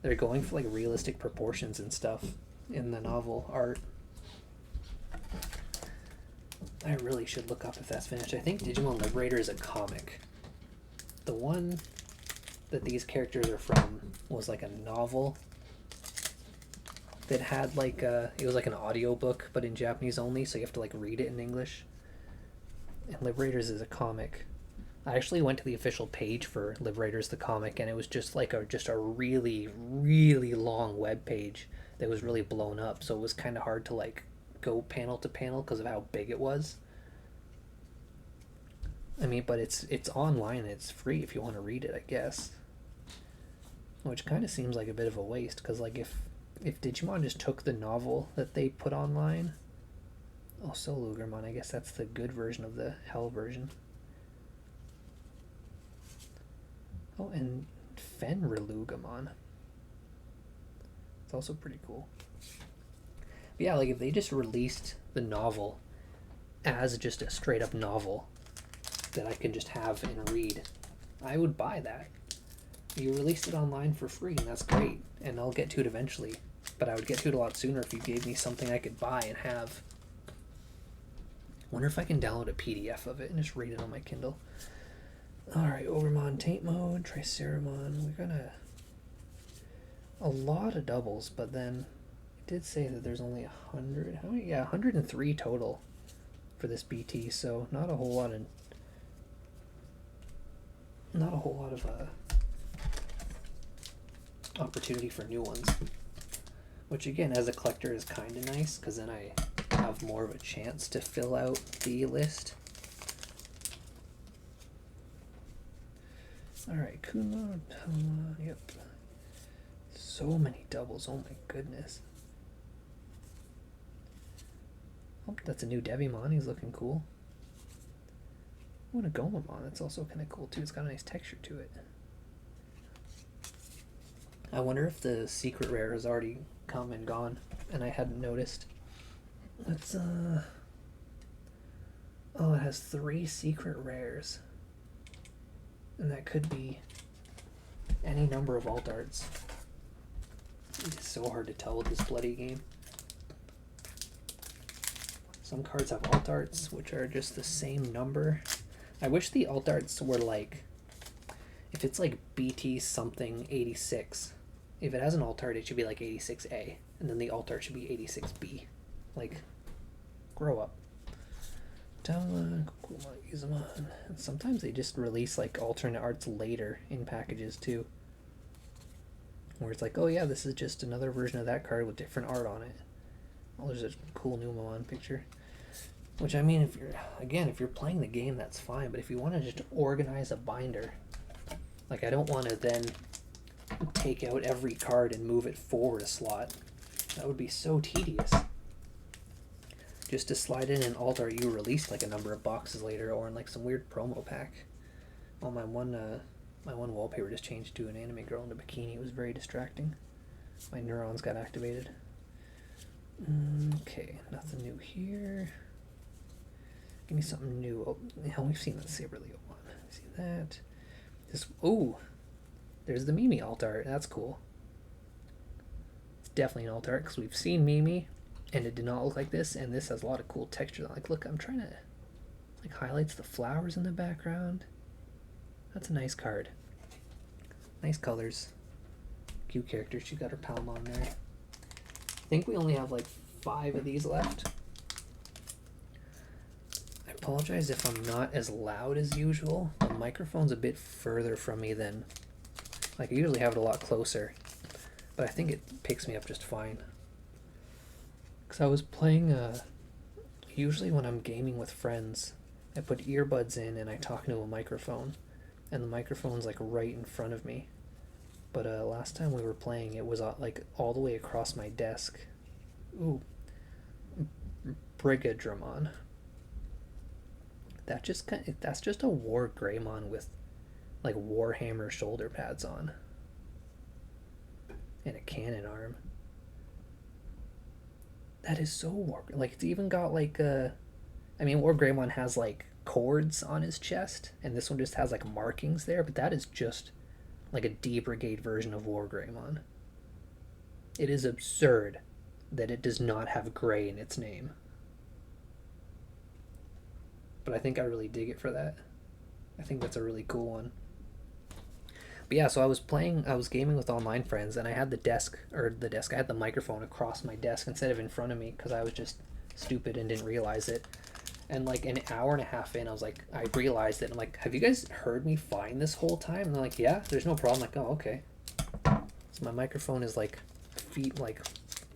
they're going for like realistic proportions and stuff in the novel art. I really should look up if that's finished. I think Digimon Liberator is a comic. The one that these characters are from was like a novel that had like it was like an audiobook but in Japanese only, so you have to like read it in English. And Liberators is a comic. I actually went to the official page for Liberators the comic, and it was just like a really, really long web page that was really blown up, so it was kind of hard to like go panel to panel because of how big it was. I mean, but it's online and it's free if you want to read it, I guess. Which kind of seems like a bit of a waste, because like if Digimon just took the novel that they put online, oh, Solugermon, I guess that's the good version of the Hell version. Oh, and Fenrilugamon. It's also pretty cool. But yeah, like if they just released the novel as just a straight up novel that I can just have and read, I would buy that. You released it online for free, and that's great, and I'll get to it eventually, but I would get to it a lot sooner if you gave me something I could buy and have. Wonder if I can download a PDF of it and just read it on my Kindle. Alright, Overmon Taint Mode, Triceramon. We're gonna a lot of doubles, but then it did say that there's only 100. How many? Yeah, 103 total for this BT, so not a whole lot of opportunity for new ones, which again as a collector is kind of nice, because then I have more of a chance to fill out the list. Alright, Kuma, Pella, yep. So many doubles, oh my goodness. Oh, that's a new Devimon, he's looking cool. Oh, and a Gomamon, that's also kind of cool too, it's got a nice texture to it. I wonder if the secret rare has already come and gone and I hadn't noticed. Let's oh, it has 3 secret rares. And that could be any number of alt arts. It's so hard to tell with this bloody game. Some cards have alt arts, which are just the same number. I wish the alt arts were like, if it's like BT something 86, if it has an alt art, it should be like 86A, and then the alt art should be 86B. Like, grow up. Download, Izamon. And sometimes they just release like alternate arts later in packages too, where it's like, oh yeah, this is just another version of that card with different art on it. Oh, there's a cool new Numamon picture. Which, I mean, if you're playing the game, that's fine, but if you want to just organize a binder Like, I don't want to then take out every card and move it forward a slot. That would be so tedious. Just to slide in an alt art you released like a number of boxes later, or in like some weird promo pack. Oh, my one wallpaper just changed to an anime girl in a bikini. It was very distracting. My neurons got activated. Okay, nothing new here. Give me something new. Oh, yeah, we've seen the Saber Leo one. See that? This. Oh, there's the Mimi alt art. That's cool. It's definitely an alt art because we've seen Mimi, and it did not look like this. And this has a lot of cool texture. Like, look, I'm trying to like highlights the flowers in the background. That's a nice card. Nice colors. Cute characters. She got her Palmon there. I think we only have like 5 of these left. I apologize if I'm not as loud as usual. The microphone's a bit further from me than... Like, I usually have it a lot closer. But I think it picks me up just fine. Because I was playing... usually when I'm gaming with friends, I put earbuds in and I talk into a microphone. And the microphone's like right in front of me. But last time we were playing, it was like all the way across my desk. Ooh, Brigadramon. That's just a War Greymon with like Warhammer shoulder pads on and a cannon arm. That is so War. Like, it's even got like I mean, War Greymon has like cords on his chest, and this one just has like markings there. But that is just like a D Brigade version of War Greymon. It is absurd that it does not have gray in its name. But I think I really dig it for that. I think that's a really cool one. But yeah, so I was gaming with online friends, and I had I had the microphone across my desk instead of in front of me, because I was just stupid and didn't realize it. And like an hour and a half in, I realized it. I'm like, have you guys heard me fine this whole time? And they're like, yeah, there's no problem. I'm like, oh, okay. So my microphone is like feet like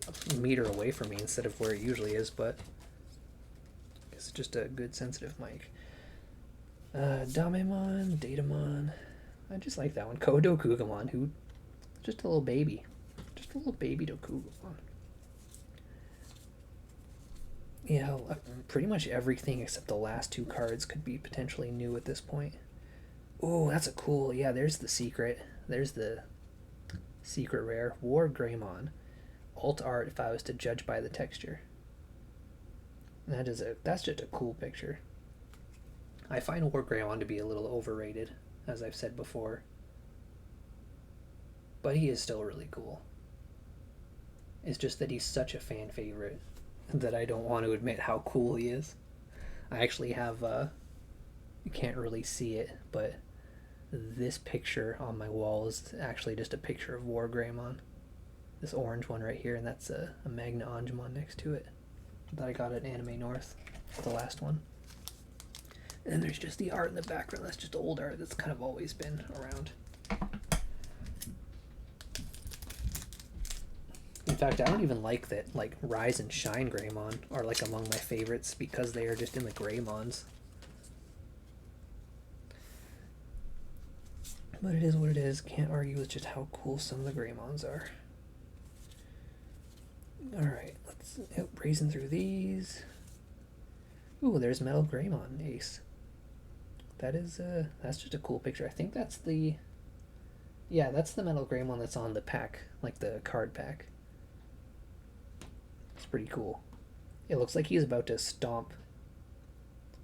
a meter away from me instead of where it usually is, but it's just a good sensitive mic. Damemon, Datamon. I just like that one. Kodokugamon, who just a little baby. Just a little baby Dokugamon. Yeah, pretty much everything except the last 2 cards could be potentially new at this point. Oh, that's a cool... Yeah, there's the secret. There's the secret rare. War Greymon. Alt art if I was to judge by the texture. That's just a cool picture. I find War Greymon to be a little overrated, as I've said before. But he is still really cool. It's just that he's such a fan favorite that I don't want to admit how cool he is. I actually have, you can't really see it, but this picture on my wall is actually just a picture of War Greymon. This orange one right here, and that's a Magna Angemon next to it that I got at Anime North, the last one. And then there's just the art in the background. That's just old art that's kind of always been around. In fact, I don't even like that like Rise and Shine Greymon are like among my favorites because they are just in the Greymons. But it is what it is. Can't argue with just how cool some of the Greymons are. Alright, let's racing through these. Ooh, there's Metal Greymon Ace. That is that's just a cool picture. I think that's the... Yeah, that's the Metal Greymon that's on the pack, like the card pack. It's pretty cool. It looks like he's about to stomp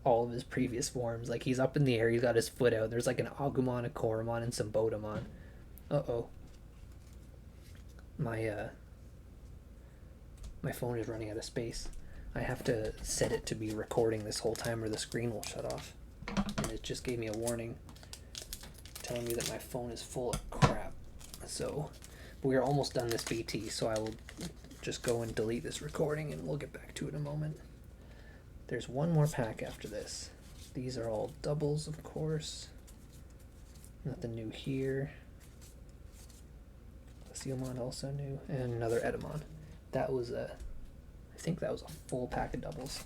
all of his previous forms. Like, he's up in the air, he's got his foot out. There's like an Agumon, a Koromon, and some Bodamon. Uh-oh. My phone is running out of space. I have to set it to be recording this whole time or the screen will shut off. And it just gave me a warning telling me that my phone is full of crap. So, we are almost done this BT, so I will just go and delete this recording and we'll get back to it in a moment. There's one more pack after this. These are all doubles, of course. Nothing new here. Coliseum also new. And another Edamon. That was I think that was a full pack of doubles.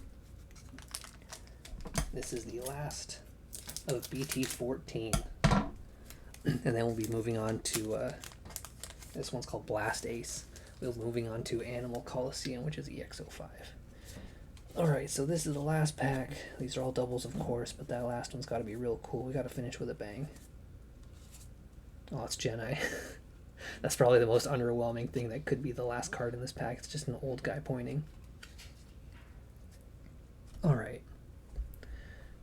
This is the last of BT14. And then we'll be moving on to, this one's called Blast Ace. We'll be moving on to Animal Coliseum, which is EX05. Alright, so this is the last pack. These are all doubles, of course, but that last one's got to be real cool. We got to finish with a bang. Oh, it's Jedi. That's probably the most underwhelming thing that could be the last card in this pack. It's just an old guy pointing. Alright.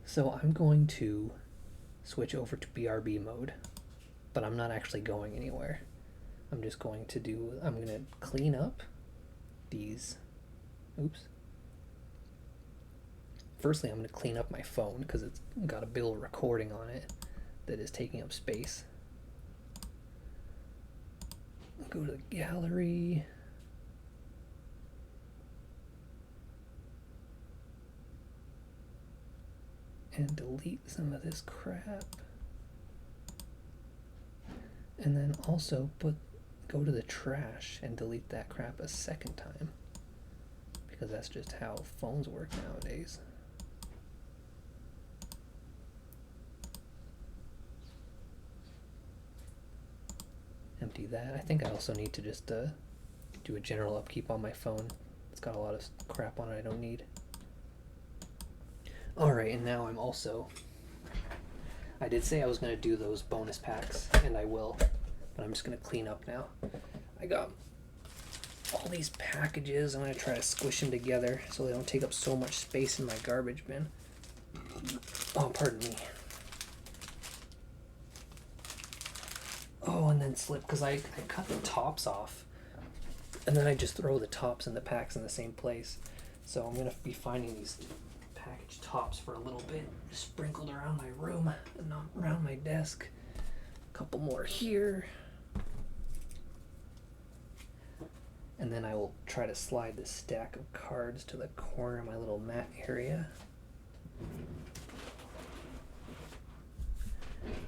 So I'm going to switch over to BRB mode, but I'm not actually going anywhere. I'm just going to I'm going to clean up these. Oops. Firstly, I'm going to clean up my phone because it's got a big old recording on it that is taking up space. Go to the gallery. And delete some of this crap. And then also go to the trash and delete that crap a second time. Because that's just how phones work nowadays. Empty that. I think I also need to just do a general upkeep on my phone. It's got a lot of crap on it I don't need. Alright, and now I did say I was going to do those bonus packs, and I will, but I'm just going to clean up now. I got all these packages. I'm going to try to squish them together so they don't take up so much space in my garbage bin. Oh, pardon me. Oh, and then slip, because I cut the tops off, and then I just throw the tops and the packs in the same place. So I'm going to be finding these package tops for a little bit, sprinkled around my room and not around my desk. A couple more here. And then I will try to slide this stack of cards to the corner of my little mat area.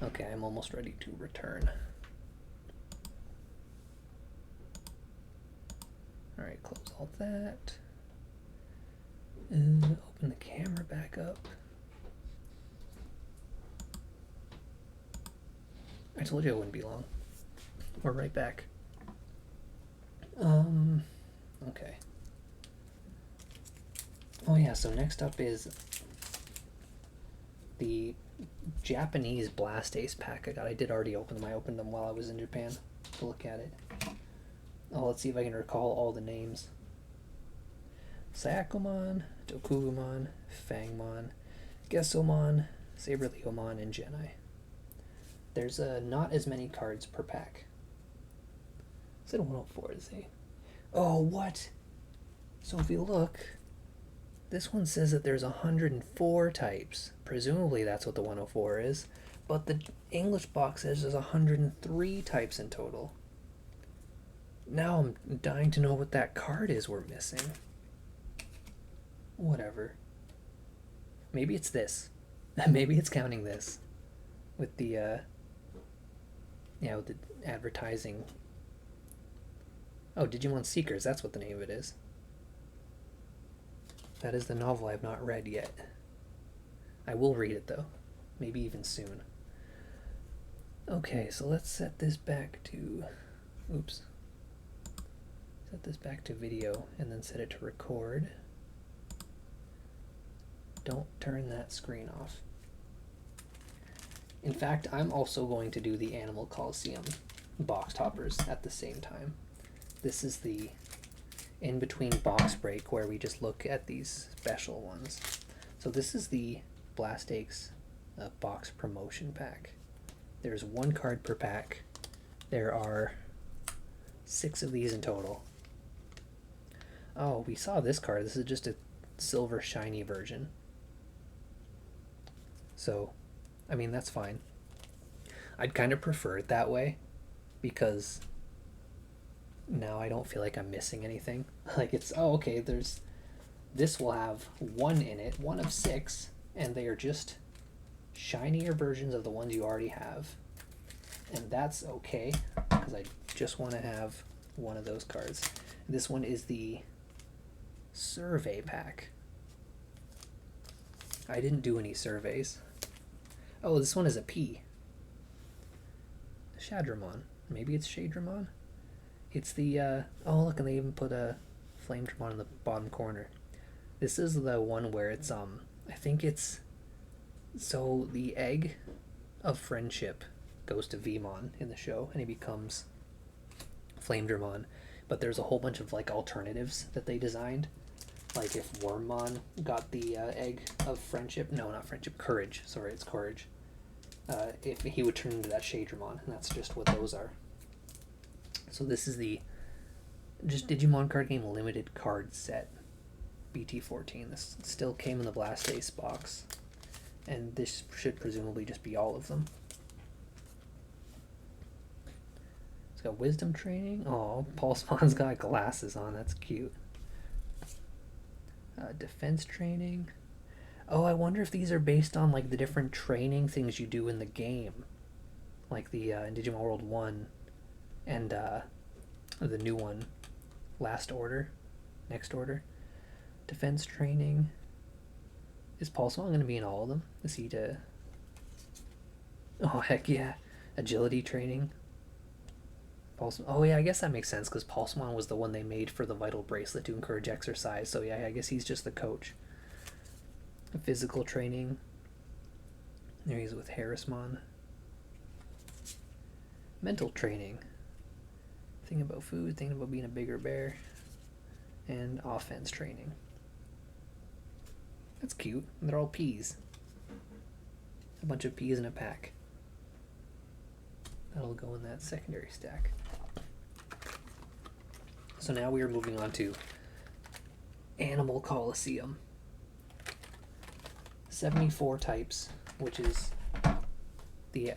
Okay, I'm almost ready to return. Alright, close all that. And open the camera back up. I told you it wouldn't be long. We're right back. Okay. Oh yeah, so next up is the Japanese Blast Ace pack I got. I did already open them. I opened them while I was in Japan to look at it. Oh, let's see if I can recall all the names. Sayakomon, Dokugumon, Fangmon, Gesomon, Saberleomon, and Genai. There's not as many cards per pack. Is it 104 to say? Oh, what? So if you look, this one says that there's 104 types. Presumably that's what the 104 is. But the English box says there's 103 types in total. Now I'm dying to know what that card is we're missing. Whatever. Maybe it's this. Maybe it's counting this. With the, with the advertising. Oh, Digimon Seekers, that's what the name of it is. That is the novel I have not read yet. I will read it, though. Maybe even soon. Okay, so let's set this back to... Oops. Set this back to video, and then set it to record. Don't turn that screen off. In fact, I'm also going to do the Animal Coliseum box toppers at the same time. This is the in-between box break where we just look at these special ones. So this is the Blast Ace box promotion pack. There's one card per pack. There are 6 of these in total. Oh, we saw this card. This is just a silver shiny version. So, I mean, that's fine. I'd kind of prefer it that way because now I don't feel like I'm missing anything. Like it's, oh, okay, this will have 1 in it, 1 of 6, and they are just shinier versions of the ones you already have. And that's okay, because I just want to have 1 of those cards. This one is the survey pack. I didn't do any surveys. Oh, this one is a P. Shadramon. Maybe it's Shadramon? It's the, oh look, and they even put a Flamedramon in the bottom corner. This is the one where it's, I think it's, so the egg of friendship goes to Vmon in the show, and he becomes Flamedramon. But there's a whole bunch of, like, alternatives that they designed. Like, if Wormmon got the egg of friendship, no, not friendship, courage, sorry, it's courage. If he would turn into that Shadramon, and that's just what those are. So this is the just Digimon card game limited card set, BT14. This still came in the Blast Ace box, and this should presumably just be all of them. It's got wisdom training. Oh, Pulsemon's got glasses on, that's cute. Defense training. Oh, I wonder if these are based on, like, the different training things you do in the game. Like the in Digimon World 1 and the new one, Next Order. Defense training. Is Pulsemon going to be in all of them? Is he to... Oh, heck yeah. Agility training. Oh yeah, I guess that makes sense, because Pulsemon was the one they made for the Vital Bracelet to encourage exercise, so yeah, I guess he's just the coach. Physical training. There he's with Harrismon. Mental training. Thinking about food, thinking about being a bigger bear. And offense training. That's cute. They're all peas. A bunch of peas in a pack. That'll go in that secondary stack. So now we are moving on to Animal Coliseum. 74 types, which is a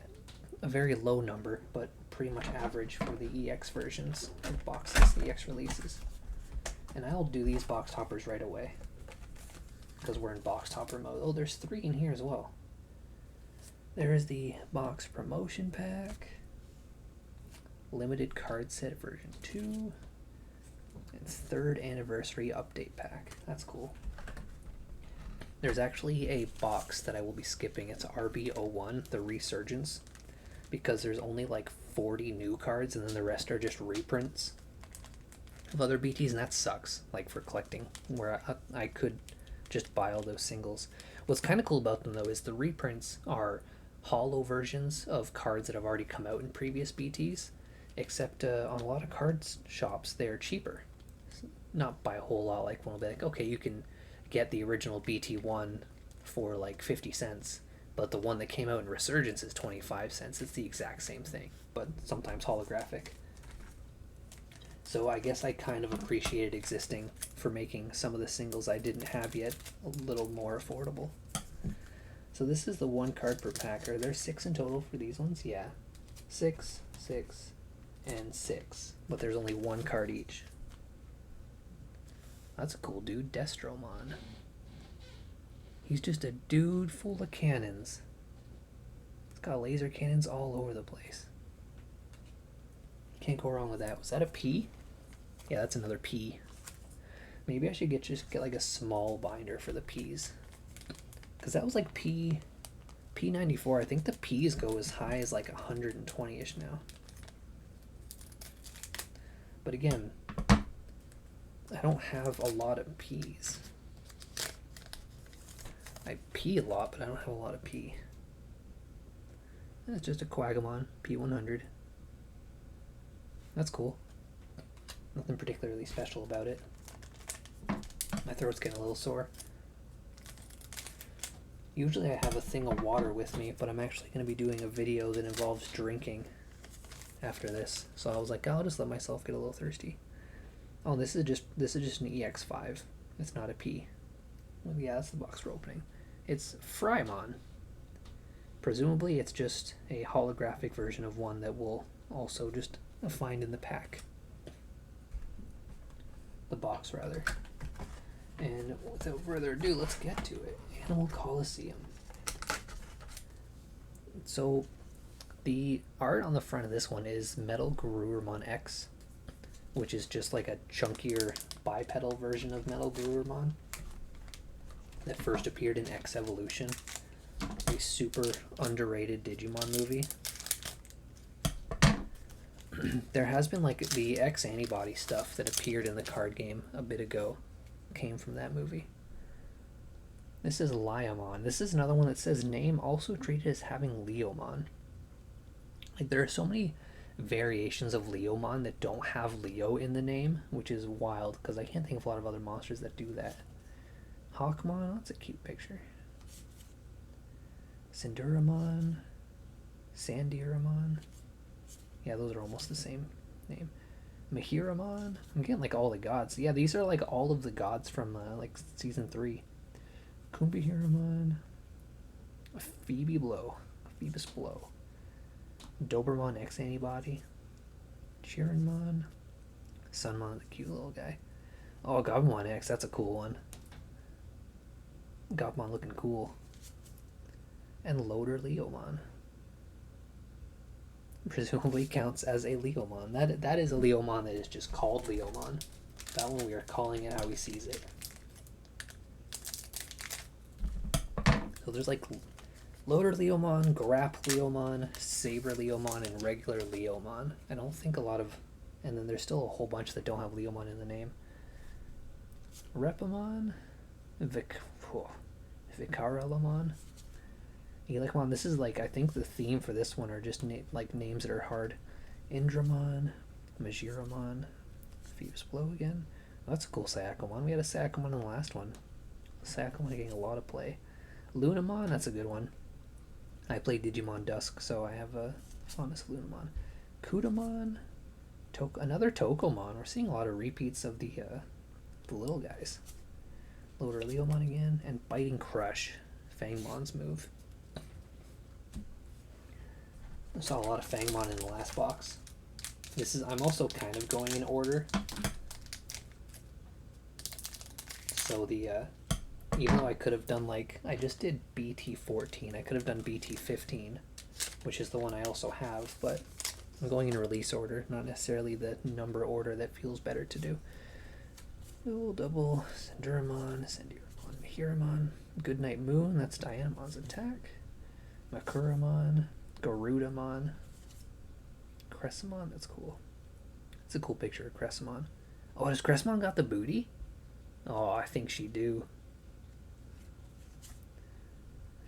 very low number, but pretty much average for the EX versions of boxes, the EX releases. And I'll do these box toppers right away, because we're in box topper mode. Oh, there's 3 in here as well. There is the box promotion pack, limited card set version 2, and 3rd anniversary update pack. That's cool. There's actually a box that I will be skipping. It's RB01, the Resurgence, because there's only like 40 new cards, and then the rest are just reprints of other BTs, and that sucks, like, for collecting, where I could just buy all those singles. What's kind of cool about them, though, is the reprints are hollow versions of cards that have already come out in previous BTs, except on a lot of cards shops, they're cheaper. Not by a whole lot. Like, one will be like, okay, you can get the original BT1 for like 50 cents, but the one that came out in Resurgence is 25 cents. It's the exact same thing, but sometimes holographic. So I guess I kind of appreciated existing for making some of the singles I didn't have yet a little more affordable. So this is the 1 card per pack. Are there 6 in total for these ones? Yeah. 6, 6, and 6. But there's only 1 card each. That's a cool dude, Destromon. He's just a dude full of cannons. It's got laser cannons all over the place. Can't go wrong with that. Was that a P? Yeah, that's another P. Maybe I should just get like a small binder for the Ps. Because that was like P94. I think the Ps go as high as like 120-ish now. But again, I don't have a lot of Ps. I P a lot, but I don't have a lot of P. It's just a Quagamon, P100. That's cool. Nothing particularly special about it. My throat's getting a little sore. Usually I have a thing of water with me, but I'm actually going to be doing a video that involves drinking after this. So I was like, I'll just let myself get a little thirsty. Oh, this is just an EX5. It's not a P. Well, yeah, that's the box we're opening. It's Frymon. Presumably it's just a holographic version of one that we'll also just find in the pack. The box, rather. And without further ado, let's get to it. Animal Coliseum. So, the art on the front of this one is Metal Garurumon X, which is just like a chunkier bipedal version of Metal Garurumon that first appeared in X Evolution, a super underrated Digimon movie. there has been like the X antibody stuff that appeared in the card game a bit ago came from that movie. This is Liamon. This is another one that says name also treated as having Leomon. Like there are so many variations of Leomon that don't have Leo in the name, which is wild because I can't think of a lot of other monsters that do that. Hawkmon, that's a cute picture. Cinduramon, Sandiramon. Yeah, those are almost the same name. Mahiramon. I'm getting like all the gods. Yeah, these are like all of the gods from like season 3. Kumbihiramon. Phoebe Blow. Phoebus Blow. Dobermon X Antibody. Chirinmon. Sunmon, the cute little guy. Oh, Gabumon X, that's a cool one. Gabumon looking cool. And Loader Leomon. Presumably counts as a Leomon. That is a Leomon that is just called Leomon. That one we are calling it how he sees it. So there's like Loader Leomon, Grap Leomon, Saber Leomon, and regular Leomon. I don't think a lot of... And then there's still a whole bunch that don't have Leomon in the name. Repamon, Vicarellamon, Elecmon. This is like, I think the theme for this one are just like names that are hard. Indramon, Majiramon, Phoebus Blow again. Oh, that's a cool Sayakomon. We had a Sayakomon in the last one. Sayakomon getting a lot of play. Lunamon, that's a good one. I played Digimon Dusk, so I have a fondness of Lunamon. Kudamon, another Tokomon. We're seeing a lot of repeats of the little guys. Loader Leomon again, and Biting Crush, Fangmon's move. I saw a lot of Fangmon in the last box. I'm also kind of going in order. So even though I could have done I just did BT14, I could have done BT15, which is the one I also have, but I'm going in release order, not necessarily the number order that feels better to do. Double, Senduramon, Mahiramon, Goodnight Moon, that's Dianamon's attack. Makuramon, Garudamon, Cressamon, that's cool. That's a cool picture of Cressamon. Oh, has Cressamon got the booty? Oh, I think she do.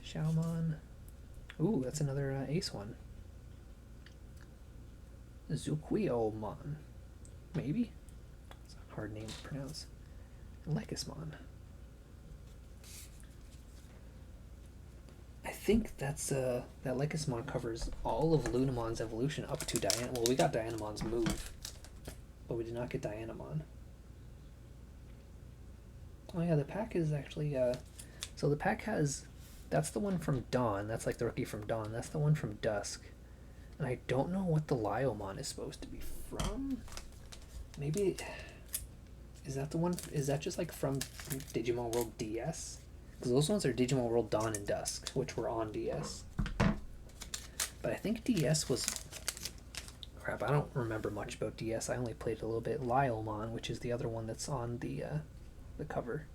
Xiaomon. Ooh, that's another ace one. Zuquiomon. Maybe? It's a hard name to pronounce. Lekismon. I think that's that Lekismon covers all of Lunamon's evolution up to Diana. Well, we got Dianamon's move, but we did not get Dianamon. Oh yeah, the pack is actually so the pack has, that's the one from Dawn. That's like the rookie from Dawn. That's the one from Dusk. And I don't know what the Liomon is supposed to be from. Maybe, is that the one, is that just like from Digimon World DS? Because those ones are Digimon World Dawn and Dusk, which were on DS. But I think DS was, crap, I don't remember much about DS. I only played a little bit. Liomon, which is the other one that's on the cover.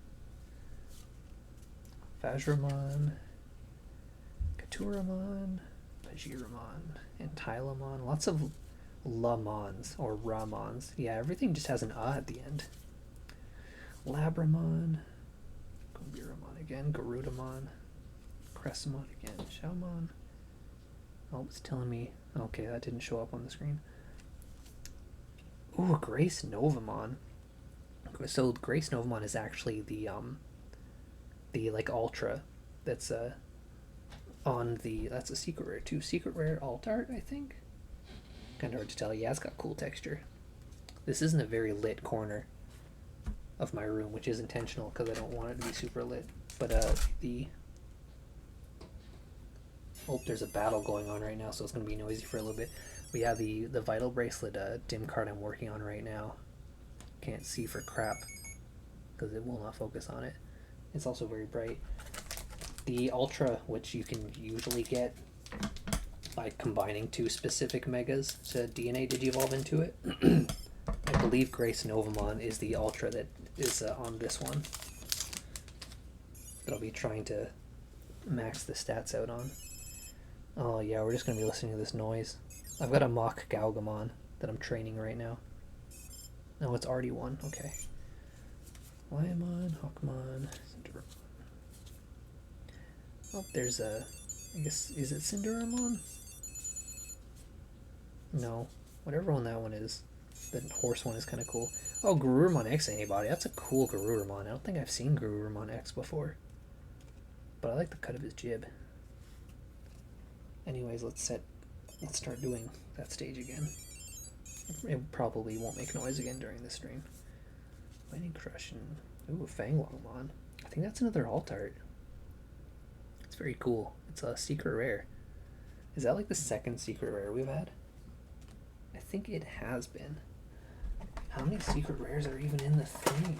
Vajramon, Katuramon, Pajiramon, and Tylamon. Lots of Lamons, or Ramons. Yeah, everything just has an at the end. Labramon, Gombiramon again, Garudamon, Cressamon again, Xiaomon. Oh, it's telling me, okay, that didn't show up on the screen. Ooh, Grace Novamon. So Grace Novamon is actually the like ultra that's on the, that's a secret rare too. Secret rare alt art, I think. Kind of hard to tell. Yeah, it's got cool texture. This isn't a very lit corner of my room, which is intentional because I don't want it to be super lit. But there's a battle going on right now, so it's gonna be noisy for a little bit. We have the Vital Bracelet dim card I'm working on right now. Can't see for crap because it will not focus on it. It's also very bright. The Ultra, which you can usually get by combining two specific megas to DNA Digivolve into it. I believe Grace Novamon is the Ultra that is on this one that I'll be trying to max the stats out on. Oh yeah, we're just going to be listening to this noise. I've got a mock Galgamon that I'm training right now. No, it's already one. Okay. Liamon, Hawkmon, Cinderamon. Oh, there's a... I guess, is it Cinderamon? No. Whatever one that one is. The horse one is kind of cool. Oh, Garurumon X Antibody. That's a cool Garurumon. I don't think I've seen Garurumon X before. But I like the cut of his jib. Anyways, let's start doing that stage again. It probably won't make noise again during the stream. Lightning Crush and... Ooh, Fanglongmon. I think that's another alt art. It's very cool. It's a secret rare. Is that like the second secret rare we've had? I think it has been. How many secret rares are even in the thing?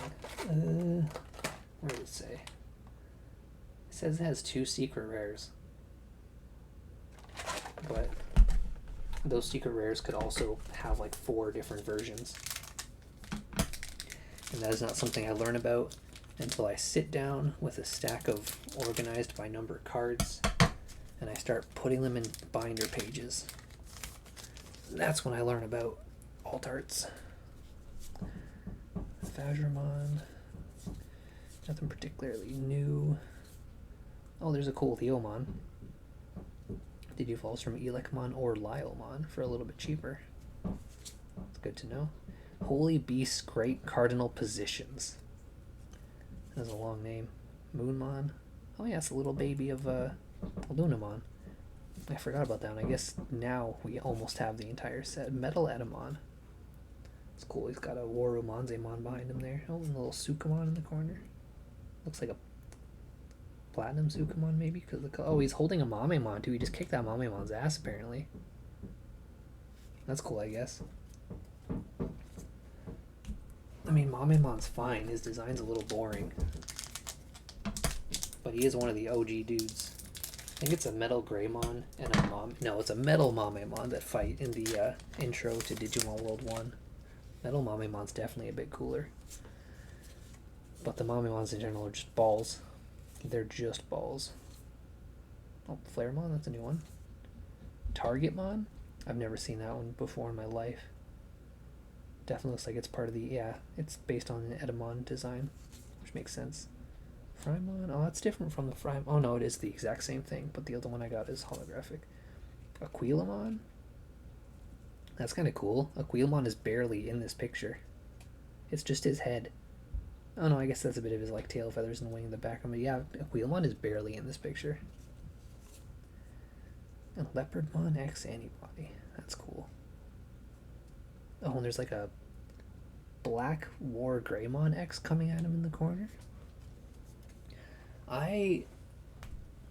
Where does it say? It says it has 2 secret rares. But those secret rares could also have like 4 different versions. And that is not something I learn about until I sit down with a stack of organized by number cards and I start putting them in binder pages. That's when I learn about alt arts. Fajramon. Nothing particularly new. Oh, there's a cool Theomon. Did evolve from Elecmon or Lylemon for a little bit cheaper. It's good to know. Holy Beast's Great Cardinal Positions. That's a long name. Moonmon. Oh yeah, it's a little baby of Lunamon. I forgot about that one. I guess now we almost have the entire set. Metal Edamon. It's cool. He's got a Warumanzemon behind him there. Oh, and a little Sukamon in the corner. Looks like a Platinum Sukamon maybe? Cause oh, he's holding a Mamemon too. He just kicked that Mamemon's ass apparently. That's cool, I guess. I mean, Mamemon's fine. His design's a little boring. But he is one of the OG dudes. I think it's a Metal Greymon and a No, it's a Metal Mamemon that fight in the intro to Digimon World 1. Metal Mamemon's definitely a bit cooler. But the Mamemons in general are just balls. They're just balls. Oh, Flaremon, that's a new one. Targetmon? I've never seen that one before in my life. Definitely looks like it's part of the... Yeah, it's based on an Edamon design, which makes sense. Frymon? Oh, that's different from the Frymon. Oh, no, it is the exact same thing, but the other one I got is holographic. Aquilamon? That's kind of cool. Aquilamon is barely in this picture. It's just his head. Oh, no, I guess that's a bit of his, like, tail feathers and wing in the background, but yeah, Aquilamon is barely in this picture. And Leopardmon X Antibody. That's cool. Oh, and there's like a Black War Greymon X coming at him in the corner. I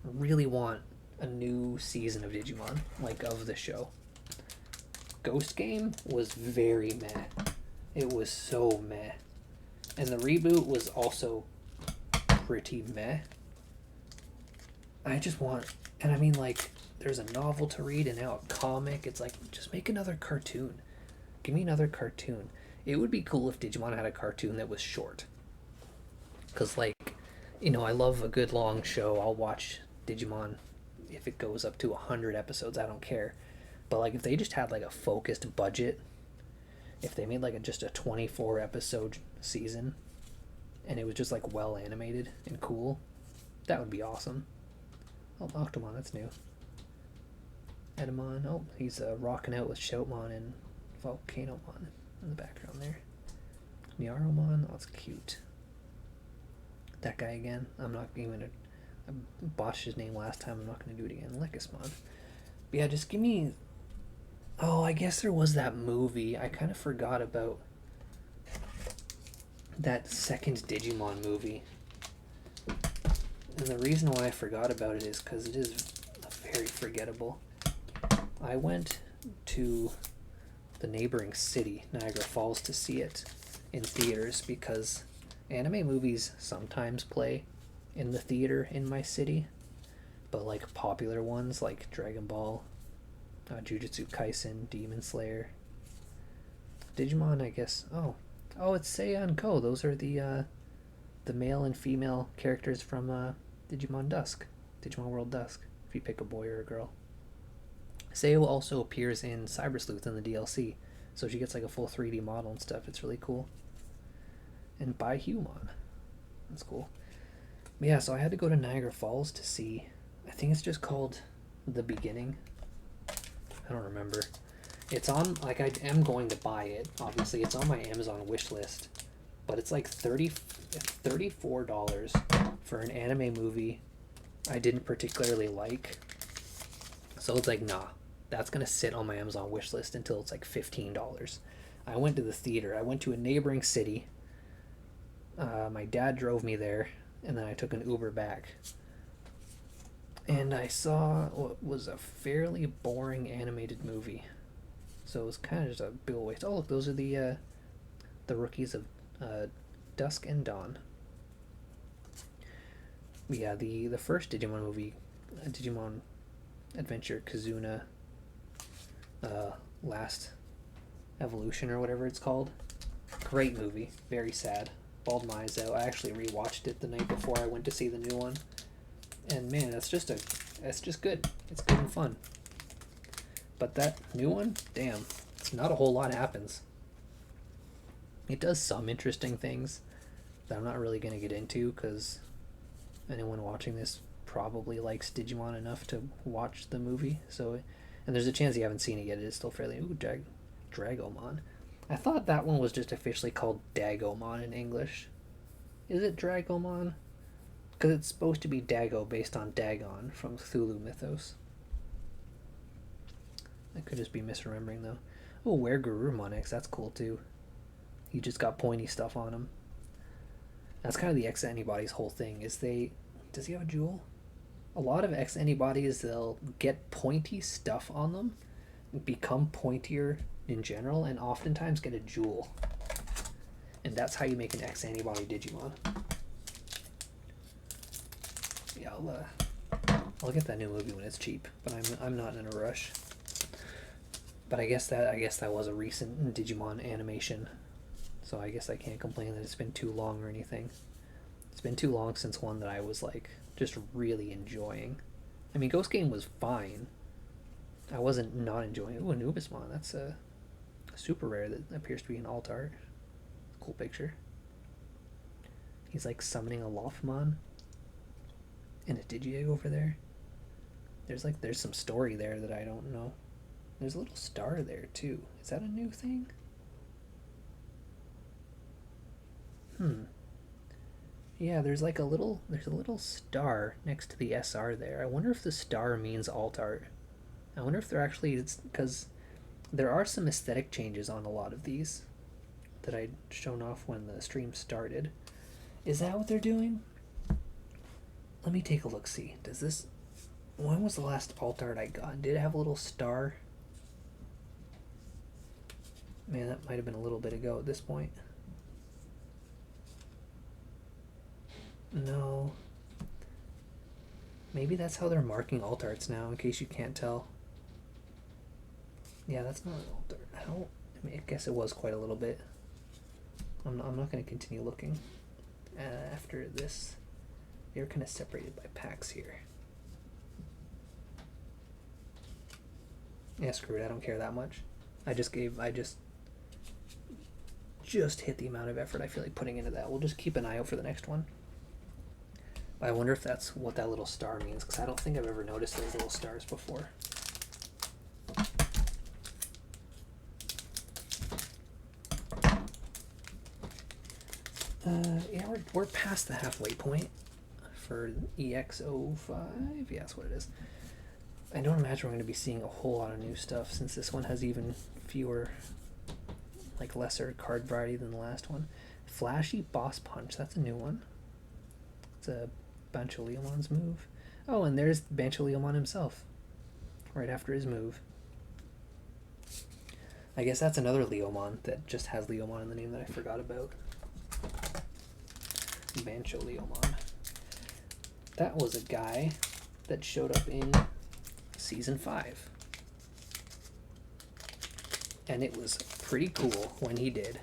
really want a new season of Digimon, like of the show. Ghost Game was very meh. It was so meh. And the reboot was also pretty meh. I just want... And I mean, like, there's a novel to read and now a comic. It's like, just make another cartoon. Give me another cartoon. It would be cool if Digimon had a cartoon that was short. Because, like, you know, I love a good long show. I'll watch Digimon if it goes up to 100 episodes. I don't care. But, like, if they just had, like, a focused budget, if they made, like, just a 24-episode season, and it was just, like, well animated and cool, that would be awesome. Oh, Octomon, that's new. Edamon, oh, he's rocking out with Shoutmon and Volcanomon in the background there. Miaromon, oh, it's cute. That guy again. I'm not even gonna... I botched his name last time. I'm not gonna do it again. Lekismon. But yeah, just give me... Oh, I guess there was that movie. I kind of forgot about that second Digimon movie. And the reason why I forgot about it is because it is very forgettable. I went to the neighboring city, Niagara Falls, to see it in theaters because anime movies sometimes play in the theater in my city, but like popular ones like Dragon Ball, Jujutsu Kaisen, Demon Slayer, Digimon, I guess. Oh, it's Seiya and Ko. Those are the male and female characters from Digimon Dusk, Digimon World Dusk. If you pick a boy or a girl. Seiya also appears in Cyber Sleuth in the DLC, So she gets like a full 3D model and stuff. It's really cool. And by Human. That's cool. But yeah, so I had to go to Niagara Falls to see, I think it's just called The Beginning. I don't remember. It's on, like, I am going to buy it. Obviously, it's on my Amazon wish list. But it's like $34 for an anime movie I didn't particularly like. So it's like, nah, that's going to sit on my Amazon wish list until it's like $15. I went to the theater. I went to a neighboring city. My dad drove me there, and then I took an Uber back. And I saw what was a fairly boring animated movie. So it was kind of just a big waste. Oh, look, those are the rookies of Dusk and Dawn. Yeah, the first Digimon movie, Digimon Adventure Kizuna Last Evolution or whatever it's called. Great movie, very sad. Bawled my eyes out. I actually rewatched it the night before I went to see the new one. And man, that's just good. It's good and fun. But that new one, damn, not a whole lot happens. It does some interesting things that I'm not really going to get into because anyone watching this probably likes Digimon enough to watch the movie. So, and there's a chance you haven't seen it yet. It is still fairly Dragomon. I thought that one was just officially called Dagomon in English. Is it Dragomon? Because it's supposed to be Dago based on Dagon from Cthulhu mythos. I could just be misremembering though. Oh, Wergurumon X, that's cool too. He just got pointy stuff on him. That's kind of the X-Anybody's whole thing, is does he have a jewel? A lot of X-Anybodies, they'll get pointy stuff on them, become pointier in general, and oftentimes get a jewel. And that's how you make an X-Anybody Digimon. Yeah, I'll get that new movie when it's cheap, but I'm not in a rush. But I guess that was a recent Digimon animation. So I guess I can't complain that it's been too long or anything. It's been too long since one that I was like just really enjoying. I mean, Ghost Game was fine. I wasn't not enjoying it. Ooh, Anubismon, that's a super rare that appears to be an alt art. Cool picture. He's like summoning a Lofmon and a Digiegg over there. There's some story there that I don't know. There's a little star there too. Is that a new thing? Yeah, there's a little star next to the SR there. I wonder if the star means alt art. I wonder if they're actually, it's because there are some aesthetic changes on a lot of these that I'd shown off when the stream started. Is that what they're doing? Let me take a look, see. When was the last alt art I got? Did it have a little star? Man, that might have been a little bit ago at this point. No. Maybe that's how they're marking alt arts now, in case you can't tell. Yeah, that's not an alt art. I guess it was quite a little bit. I'm not going to continue looking after this. They're kind of separated by packs here. Yeah, screw it. I don't care that much. I just hit the amount of effort I feel like putting into that. We'll just keep an eye out for the next one. But I wonder if that's what that little star means, because I don't think I've ever noticed those little stars before. Yeah, we're past the halfway point for EX05. Yeah, that's what it is. I don't imagine we're going to be seeing a whole lot of new stuff, since this one has even fewer, like lesser card variety than the last one. Flashy Boss Punch, that's a new one. It's a Bancholeomon's move. Oh, and there's Bancholeomon himself, right after his move. I guess that's another Leomon that just has Leomon in the name that I forgot about. Bancholeomon. That was a guy that showed up in Season 5. And it was pretty cool when he did.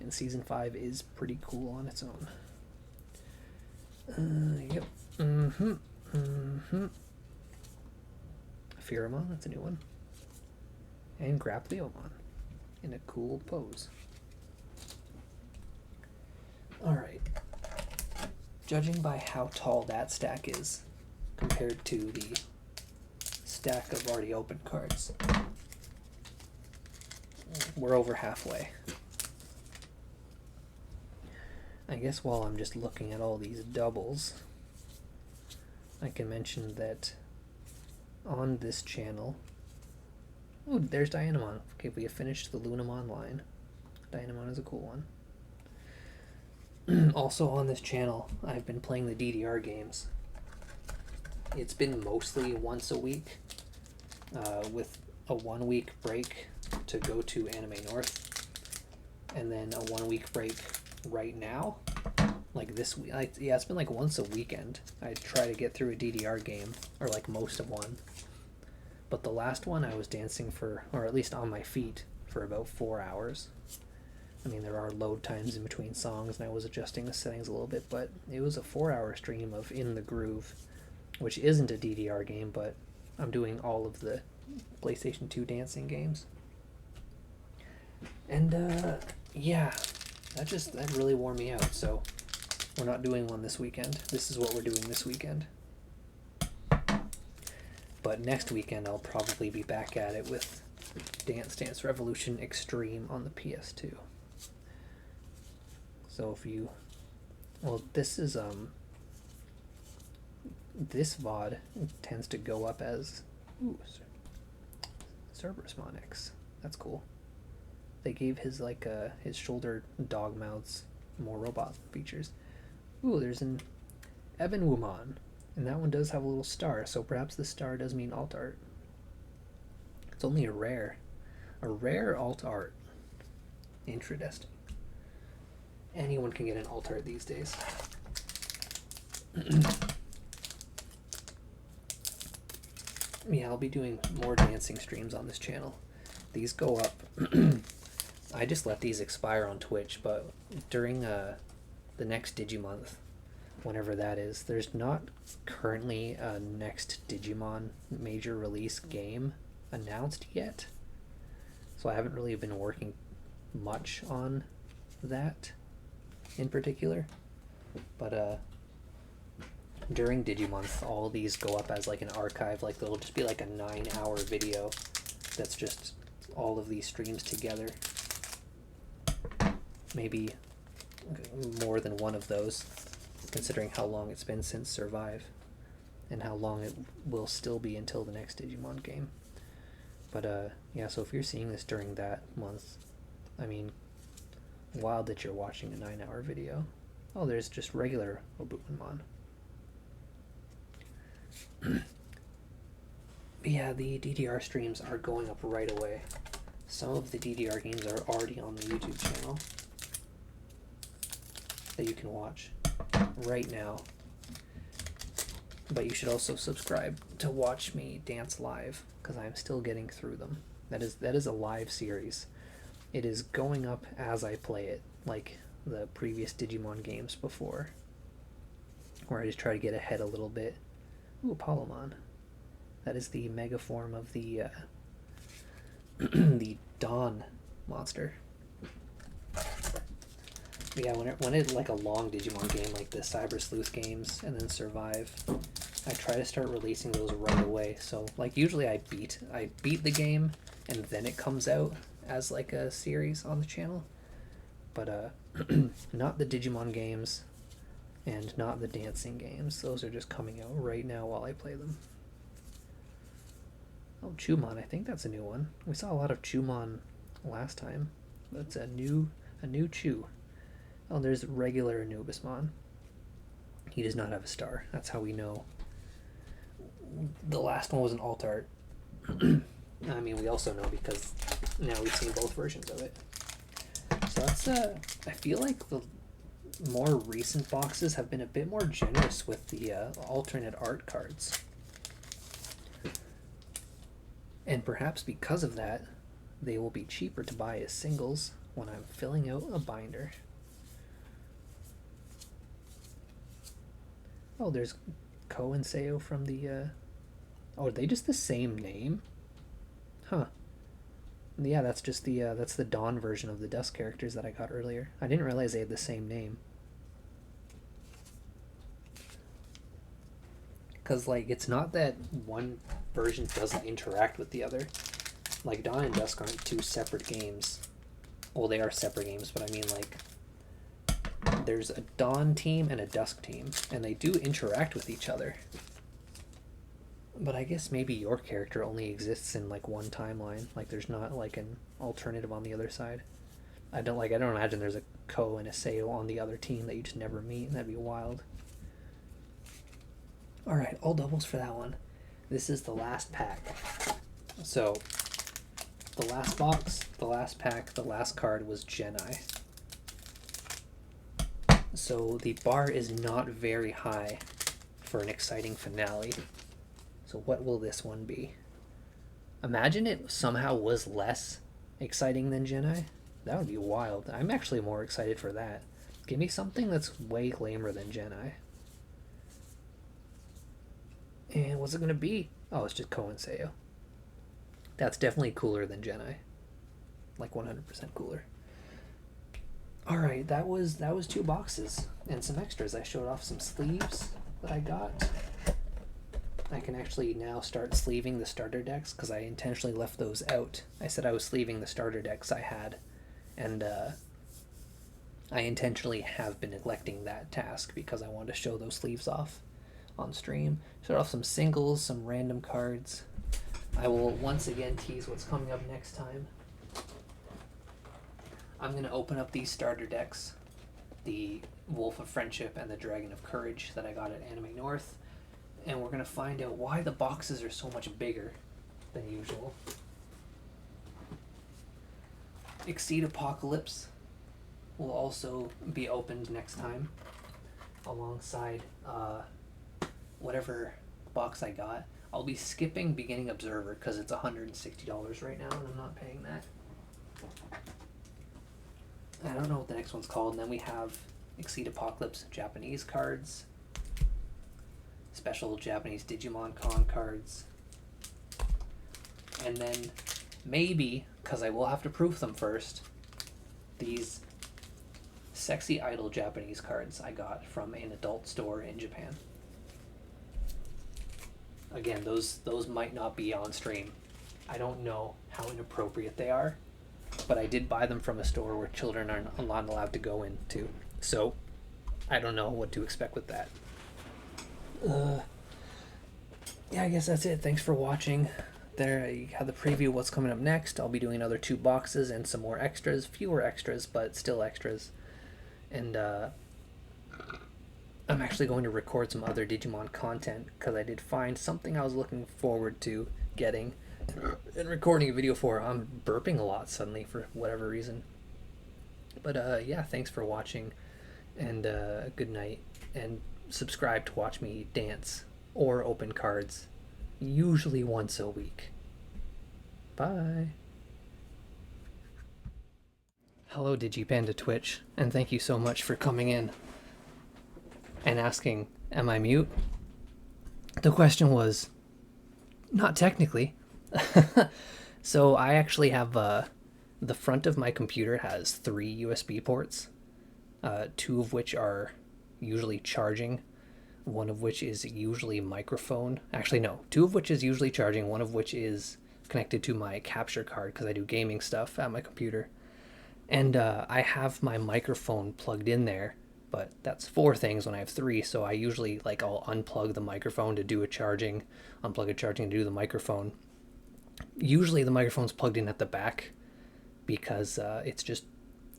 And Season 5 is pretty cool on its own. Yep. Pheramon, that's a new one. and Grapleomon in a cool pose. Alright. Judging by how tall that stack is compared to the stack of already opened cards, we're over halfway. I guess while I'm just looking at all these doubles, I can mention that on this channel... Oh, there's Dynamon. Okay, we have finished the Lunamon line. Dynamon is a cool one. Also on this channel, I've been playing the DDR games. It's been mostly once a week, with a 1 week break to go to Anime North, and then a 1 week break right now. Like this week, yeah, it's been like once a weekend. I try to get through a DDR game, or like most of one. But the last one I was dancing for, or at least on my feet, for about 4 hours. I mean, there are load times in between songs, and I was adjusting the settings a little bit, but it was a 4-hour stream of In the Groove, which isn't a DDR game, but I'm doing all of the PlayStation 2 dancing games. And, yeah, that really wore me out, so we're not doing one this weekend. This is what we're doing this weekend. But next weekend I'll probably be back at it with Dance Dance Revolution Extreme on the PS2. So if you... Well, this is, this VOD tends to go up as... Ooh, Cerberus Monix. That's cool. They gave his, like, his shoulder dog mouths more robot features. Ooh, there's an Evan Wumon. And that one does have a little star, so perhaps the star does mean alt art. It's only a rare alt art. Interesting. Anyone can get an alt art these days. Yeah, I'll be doing more dancing streams on this channel. These go up. I just let these expire on Twitch, but during the next Digimonth, whenever that is, there's not currently a next Digimon major release game announced yet. So I haven't really been working much on that in particular. But during Digimonth, all these go up as like an archive. Like there'll just be like a 9-hour video that's just all of these streams together. Maybe more than one of those, considering how long it's been since Survive and how long it will still be until the next Digimon game. But yeah, so if you're seeing this during that month, I mean, wild that you're watching a 9-hour video. Oh, there's just regular Obumanmon. Yeah, the DDR streams are going up right away. Some of the DDR games are already on the YouTube channel that you can watch right now. But you should also subscribe to watch me dance live, because I'm still getting through them. That is a live series. It is going up as I play it, like the previous Digimon games before, where I just try to get ahead a little bit. Ooh, Apollomon. That is the mega form of the the Dawn monster. But yeah, when it like a long Digimon game like the Cyber Sleuth games and then Survive, I try to start releasing those right away. So like usually I beat the game and then it comes out as like a series on the channel. But not the Digimon games and not the dancing games. Those are just coming out right now while I play them. Oh, Chumon, I think that's a new one. We saw a lot of Chumon last time. That's a new Chew. Oh, there's regular Anubismon. He does not have a star. That's how we know. The last one was an alt art. I mean, we also know because now we've seen both versions of it. So that's, I feel like the more recent boxes have been a bit more generous with the alternate art cards. And perhaps because of that, they will be cheaper to buy as singles when I'm filling out a binder. Oh, there's Ko and Seo from the, oh, are they just the same name? Huh. Yeah, that's just that's the Dawn version of the Dusk characters that I got earlier. I didn't realize they had the same name. Because, like, it's not that one version doesn't interact with the other. Like, Dawn and Dusk aren't two separate games. Well, they are separate games, but I mean, like, there's a Dawn team and a Dusk team, and they do interact with each other. But I guess maybe your character only exists in, like, one timeline. Like, there's not, like, an alternative on the other side. I don't imagine there's a Ko and a Seo on the other team that you just never meet, and that'd be wild. Alright, all doubles for that one. This is the last pack. So, the last box, the last pack, the last card was Genai. So the bar is not very high for an exciting finale. So what will this one be? Imagine it somehow was less exciting than Genai. That would be wild. I'm actually more excited for that. Give me something that's way lamer than Genai. And what's it going to be? Oh, it's just Ko and Seo. That's definitely cooler than Genai. Like 100% cooler. Alright, that was 2 boxes and some extras. I showed off some sleeves that I got. I can actually now start sleeving the starter decks because I intentionally left those out. I said I was sleeving the starter decks I had, and I intentionally have been neglecting that task because I wanted to show those sleeves off on stream. Showed off some singles, some random cards. I will once again tease what's coming up next time. I'm going to open up these starter decks, the Wolf of Friendship and the Dragon of Courage that I got at Anime North, and we're going to find out why the boxes are so much bigger than usual. Exceed Apocalypse will also be opened next time, alongside whatever box I got. I'll be skipping Beginning Observer because it's $160 right now, and I'm not paying that. I don't know what the next one's called. And then we have Exceed Apocalypse Japanese cards, special Japanese Digimon Con cards, and then maybe, because I will have to proof them first, these Sexy Idol Japanese cards I got from an adult store in Japan. Again, those might not be on stream. I don't know how inappropriate they are, but I did buy them from a store where children are not allowed to go into. So, I don't know what to expect with that. Yeah, I guess that's it. Thanks for watching. There you have the preview of what's coming up next. I'll be doing another 2 boxes and some more extras. Fewer extras, but still extras. And I'm actually going to record some other Digimon content because I did find something I was looking forward to getting and recording a video for. I'm burping a lot suddenly for whatever reason. But yeah, thanks for watching, and good night, and subscribe to watch me dance or open cards, usually once a week. Bye. Hello DigiPanda Twitch, and thank you so much for coming in and asking, am I mute? The question was, not technically. So I actually have, the front of my computer has 3 USB ports, 2 of which are usually charging, one of which is usually microphone. Actually, no, 2 of which is usually charging, one of which is connected to my capture card because I do gaming stuff at my computer. And I have my microphone plugged in there, but that's 4 things when I have 3, so I usually, like, I'll unplug the microphone to do a charging, unplug a charging to do the microphone. Usually the microphone's plugged in at the back because it's just,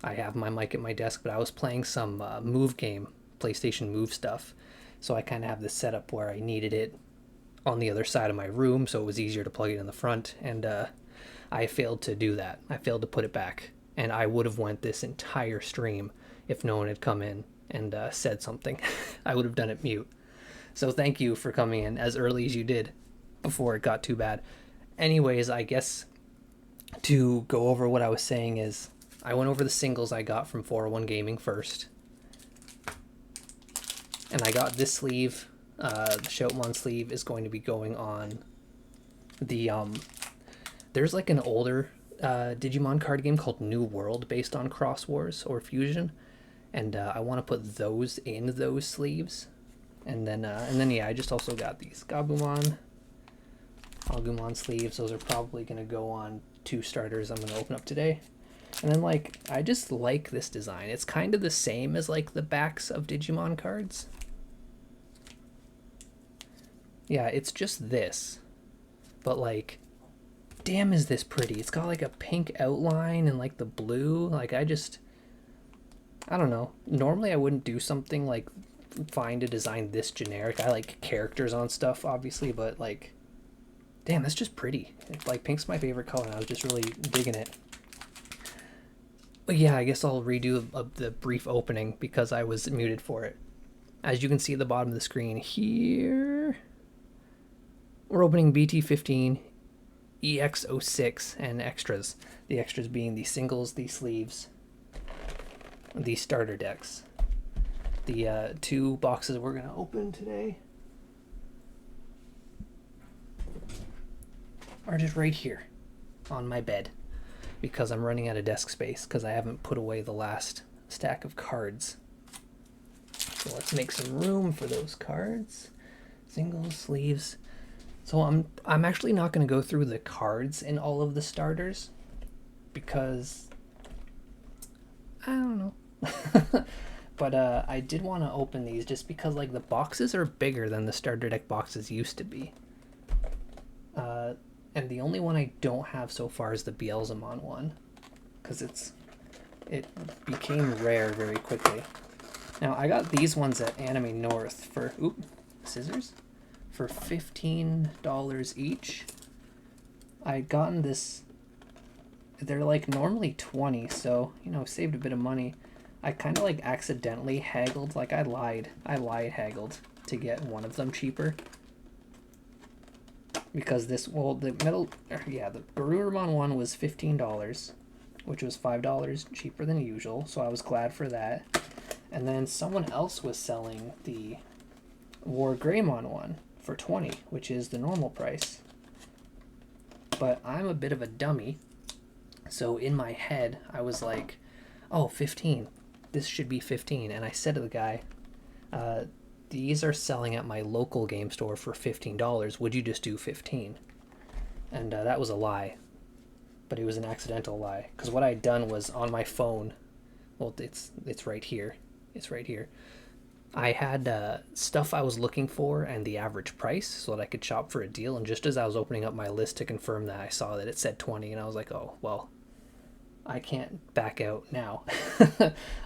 I have my mic at my desk, but I was playing some Move game, PlayStation Move stuff, so I kind of have this setup where I needed it on the other side of my room, so it was easier to plug it in the front, and I failed to do that. I failed to put it back, and I would have went this entire stream if no one had come in and said something. I would have done it mute. So thank you for coming in as early as you did before it got too bad. Anyways, I guess to go over what I was saying is I went over the singles I got from 401 Gaming first. And I got this sleeve. The Shoutmon sleeve is going to be going on the there's like an older Digimon card game called New World based on Cross Wars or Fusion, and I want to put those in those sleeves, and then yeah, I just also got these Agumon sleeves. Those are probably gonna go on 2 starters I'm gonna open up today. And then like I just like this design. It's kind of the same as like the backs of Digimon cards. Yeah, it's just this, but like, damn, is this pretty. It's got like a pink outline and like the blue. Like I don't know. Normally I wouldn't do something like find a design this generic. I like characters on stuff obviously, but like, damn, that's just pretty. Like pink's my favorite color and I was just really digging it. But yeah, I guess I'll redo the brief opening because I was muted for it. As you can see at the bottom of the screen here, we're opening BT14 EX06 and extras. The extras being the singles, the sleeves, the starter decks. The 2 boxes we're going to open today are just right here on my bed because I'm running out of desk space because I haven't put away the last stack of cards. So let's make some room for those cards. Singles, sleeves. So I'm actually not going to go through the cards in all of the starters because I don't know. But I did want to open these just because like the boxes are bigger than the starter deck boxes used to be. And the only one I don't have so far is the Beelzemon one because it became rare very quickly. Now I got these ones at Anime North for scissors for $15 each. I gotten this. They're like normally 20, so you know, saved a bit of money. I kind of like accidentally haggled, like I lied haggled to get one of them cheaper. Because the Garurumon one was $15, which was $5 cheaper than usual, so I was glad for that. And then someone else was selling the War Greymon one for $20, which is the normal price. But I'm a bit of a dummy, so in my head I was like, oh, 15. This should be 15. And I said to the guy, these are selling at my local game store for $15. Would you just do 15? And that was a lie. But it was an accidental lie. Because what I'd done was on my phone, well, it's right here. It's right here. I had stuff I was looking for and the average price so that I could shop for a deal. And just as I was opening up my list to confirm that, I saw that it said 20. And I was like, oh, well, I can't back out now.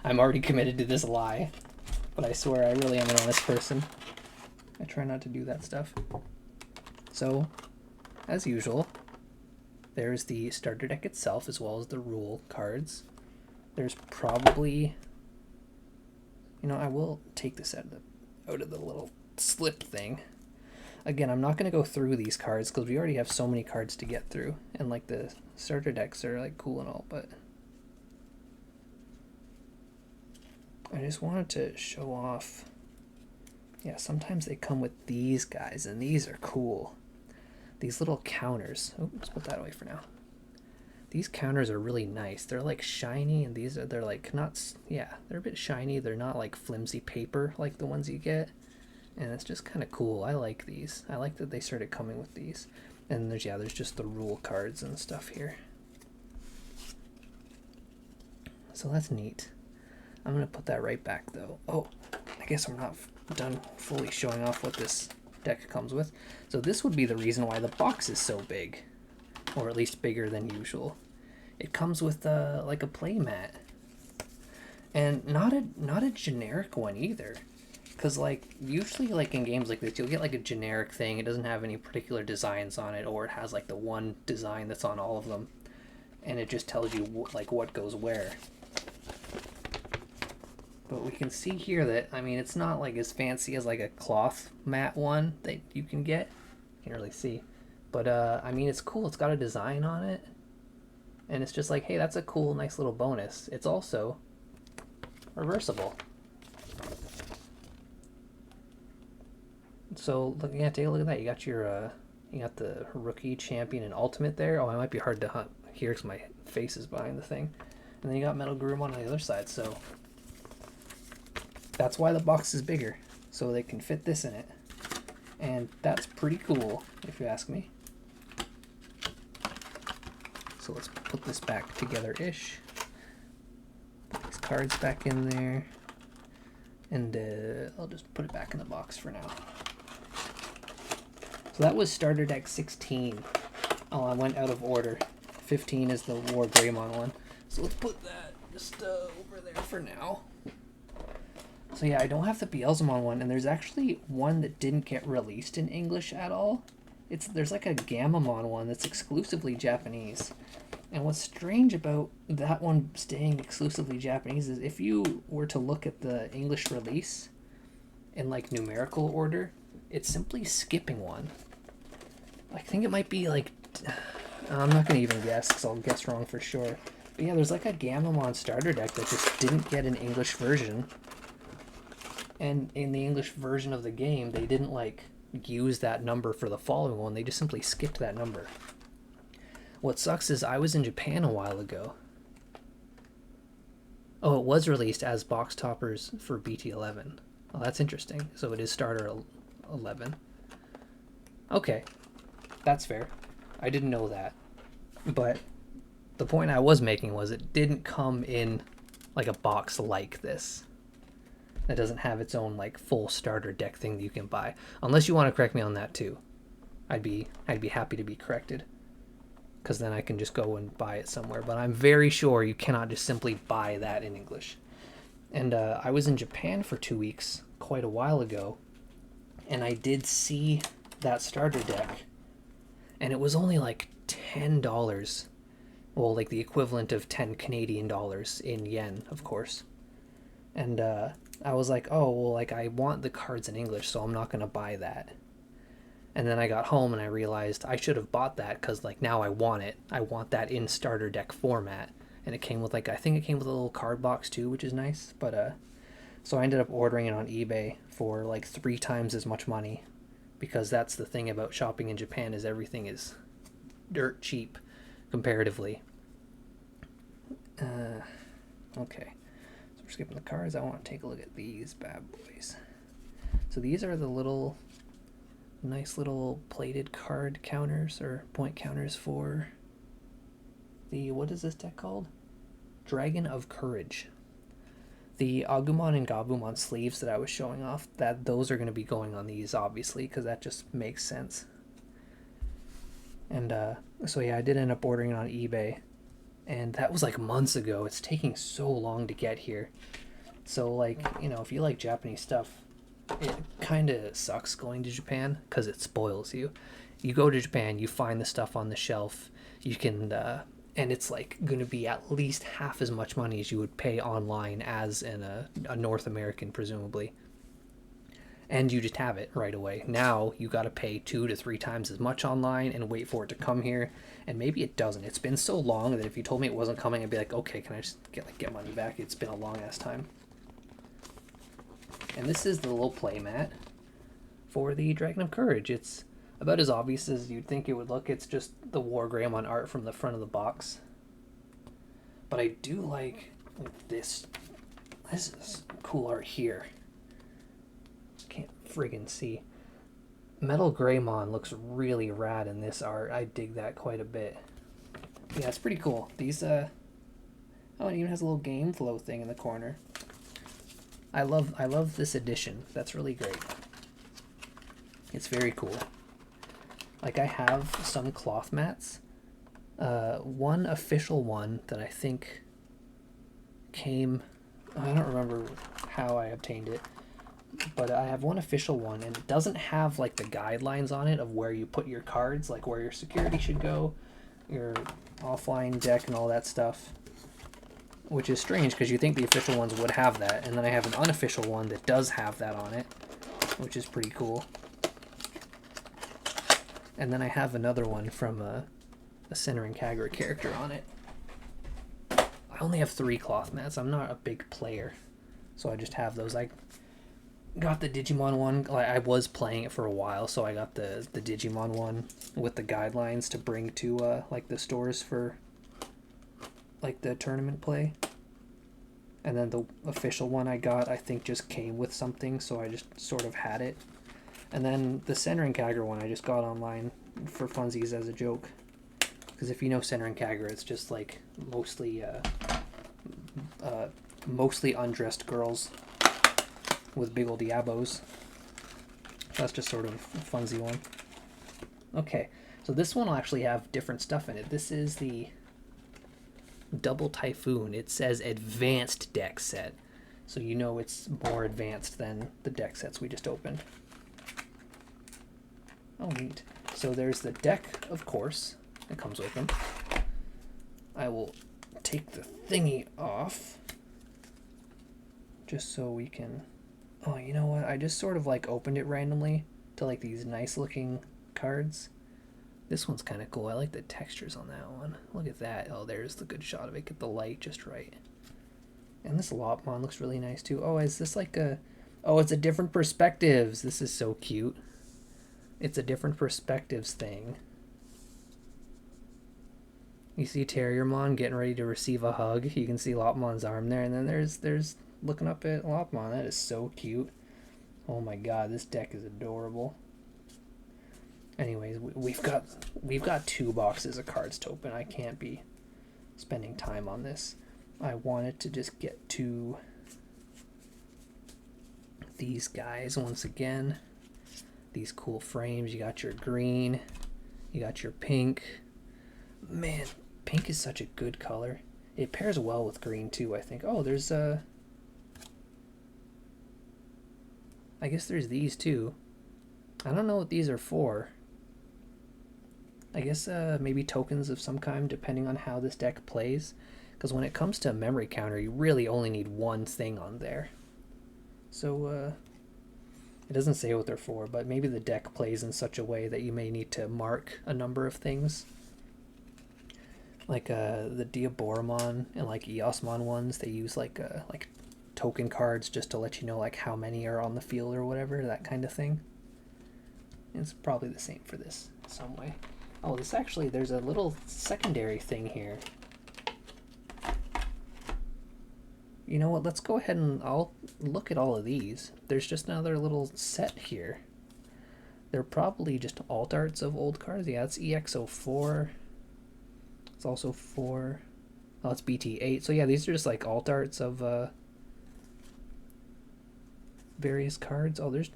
I'm already committed to this lie. But I swear I really am an honest person. I try not to do that stuff. So, as usual, there's the starter deck itself as well as the rule cards. There's probably, you know, I will take this out of the little slip thing. Again, I'm not going to go through these cards because we already have so many cards to get through. And like the starter decks are like cool and all, but I just wanted to show off. Yeah, sometimes they come with these guys, and these are cool. These little counters. Oh, let's put that away for now. These counters are really nice. They're like shiny, and they're like not. Yeah, they're a bit shiny. They're not like flimsy paper like the ones you get, and it's just kind of cool. I like these. I like that they started coming with these. And there's just the rule cards and stuff here. So that's neat. I'm going to put that right back, though. Oh, I guess I'm not done fully showing off what this deck comes with. So this would be the reason why the box is so big, or at least bigger than usual. It comes with like a play mat, and not a generic one either. Because like usually like in games like this, you'll get like a generic thing. It doesn't have any particular designs on it, or it has like the one design that's on all of them, and it just tells you what goes where. But we can see here that, I mean, it's not like as fancy as like a cloth mat one that you can get. Can't really see. But, I mean, it's cool. It's got a design on it. And it's just like, hey, that's a cool, nice little bonus. It's also reversible. So, take a look at that. You got your, you got the rookie, champion, and ultimate there. Oh, it might be hard to here because my face is behind the thing. And then you got Metal Groom on the other side, so that's why the box is bigger, so they can fit this in it. And that's pretty cool, if you ask me. So let's put this back together-ish. Put these cards back in there. And I'll just put it back in the box for now. So that was starter deck 16. Oh, I went out of order. 15 is the War Greymon one. So let's put that just over there for now. So yeah, I don't have the Beelzemon one, and there's actually one that didn't get released in English at all. There's like a Gamamon one that's exclusively Japanese. And what's strange about that one staying exclusively Japanese is if you were to look at the English release in like numerical order, it's simply skipping one. I think it might be like, I'm not going to even guess because I'll guess wrong for sure. But yeah, there's like a Gamamon starter deck that just didn't get an English version. And in the English version of the game, they didn't like use that number for the following one. They just simply skipped that number. What sucks is I was in Japan a while ago. Oh, it was released as box toppers for BT11. Oh, that's interesting. So it is starter 11. Okay, that's fair. I didn't know that. But the point I was making was it didn't come in like a box like this. That doesn't have its own like full starter deck thing that you can buy. Unless you want to correct me on that too. I'd be happy to be corrected. Because then I can just go and buy it somewhere. But I'm very sure you cannot just simply buy that in English. And I was in Japan for 2 weeks quite a while ago. And I did see that starter deck. And it was only like $10. Well, like the equivalent of 10 Canadian dollars in yen, of course. And I was like, oh, well, like I want the cards in English, so I'm not going to buy that. And then I got home and I realized I should have bought that because like now I want it. I want that in starter deck format. And it came with like, I think it came with a little card box too, which is nice. But so I ended up ordering it on eBay for like 3 times as much money, because that's the thing about shopping in Japan is everything is dirt cheap comparatively. Okay, so we're skipping the cards. I want to take a look at these bad boys. So these are the little nice little plated card counters or point counters for the, what is this deck called? Dragon of Courage. The Agumon and Gabumon sleeves that I was showing off, that those are going to be going on these obviously because that just makes sense. And so yeah, I did end up ordering it on eBay, and that was like months ago. It's taking so long to get here. So like, you know, if you like Japanese stuff, it kind of sucks going to Japan because it spoils you. You go to Japan, you find the stuff on the shelf, you can, and it's like going to be at least half as much money as you would pay online as in a North American, presumably. And you just have it right away. Now you got to pay 2 to 3 times as much online and wait for it to come here. And maybe it doesn't. It's been so long that if you told me it wasn't coming, I'd be like, okay, can I just get money back? It's been a long ass time. And this is the little play mat for the Dragon of Courage. It's about as obvious as you'd think it would look. It's just the War Greymon art from the front of the box. But I do like this. This is cool art here. Can't friggin' see. Metal Greymon looks really rad in this art. I dig that quite a bit. Yeah, it's pretty cool. These, oh, it even has a little game flow thing in the corner. I love this edition. That's really great. It's very cool. Like, I have some cloth mats. One official one that I think came, I don't remember how I obtained it, but I have one official one, and it doesn't have like the guidelines on it of where you put your cards, like where your security should go, your offline deck and all that stuff. Which is strange because you think the official ones would have that, and then I have an unofficial one that does have that on it, which is pretty cool. And then I have another one from a Senran Kagura character on it. I only have 3 cloth mats. I'm not a big player, so I just have those. I got the Digimon one. I was playing it for a while, so I got the Digimon one with the guidelines to bring to like the stores for like the tournament play. And then the official one I got, I think, just came with something, so I just sort of had it. And then the Senran and Kagura one I just got online for funsies as a joke. Because if you know Senran and Kagura, it's just like mostly undressed girls with big old yabos. That's just sort of a funsy one. Okay, so this one will actually have different stuff in it. This is the Double Typhoon. It says Advanced Deck Set. So you know it's more advanced than the deck sets we just opened. Oh, neat. So there's the deck, of course, that comes with them. I will take the thingy off just so we can... Oh, you know what? I just sort of like opened it randomly to like these nice looking cards. This one's kind of cool. I like the textures on that one. Look at that. Oh, there's the good shot of it. Get the light just right. And this Lopmon looks really nice too. Oh, is this like a... Oh, it's a different perspectives. This is so cute. It's a different perspectives thing. You see Terriermon getting ready to receive a hug. You can see Lopmon's arm there, and then there's looking up at Lopmon. That is so cute. Oh my god, this deck is adorable. Anyways, we've got 2 boxes of cards to open. I can't be spending time on this. I wanted to just get to these guys once again. These cool frames. You got your green, you got your pink. Man, pink is such a good color. It pairs well with green too, I think. Oh, there's I guess there's these too. I don't know what these are for. I guess maybe tokens of some kind, depending on how this deck plays. Because when it comes to a memory counter, you really only need one thing on there. So, it doesn't say what they're for, but maybe the deck plays in such a way that you may need to mark a number of things. Like the Diaboromon and like Eosmon ones, they use like token cards just to let you know like how many are on the field or whatever, that kind of thing. And it's probably the same for this in some way. Oh, this actually, there's a little secondary thing here. You know what, let's go ahead and I'll look at all of these. There's just another little set here. They're probably just alt arts of old cards. Yeah, it's EX04. It's also 4. Oh, it's BT8. So yeah, these are just like alt arts of various cards. Oh, there's...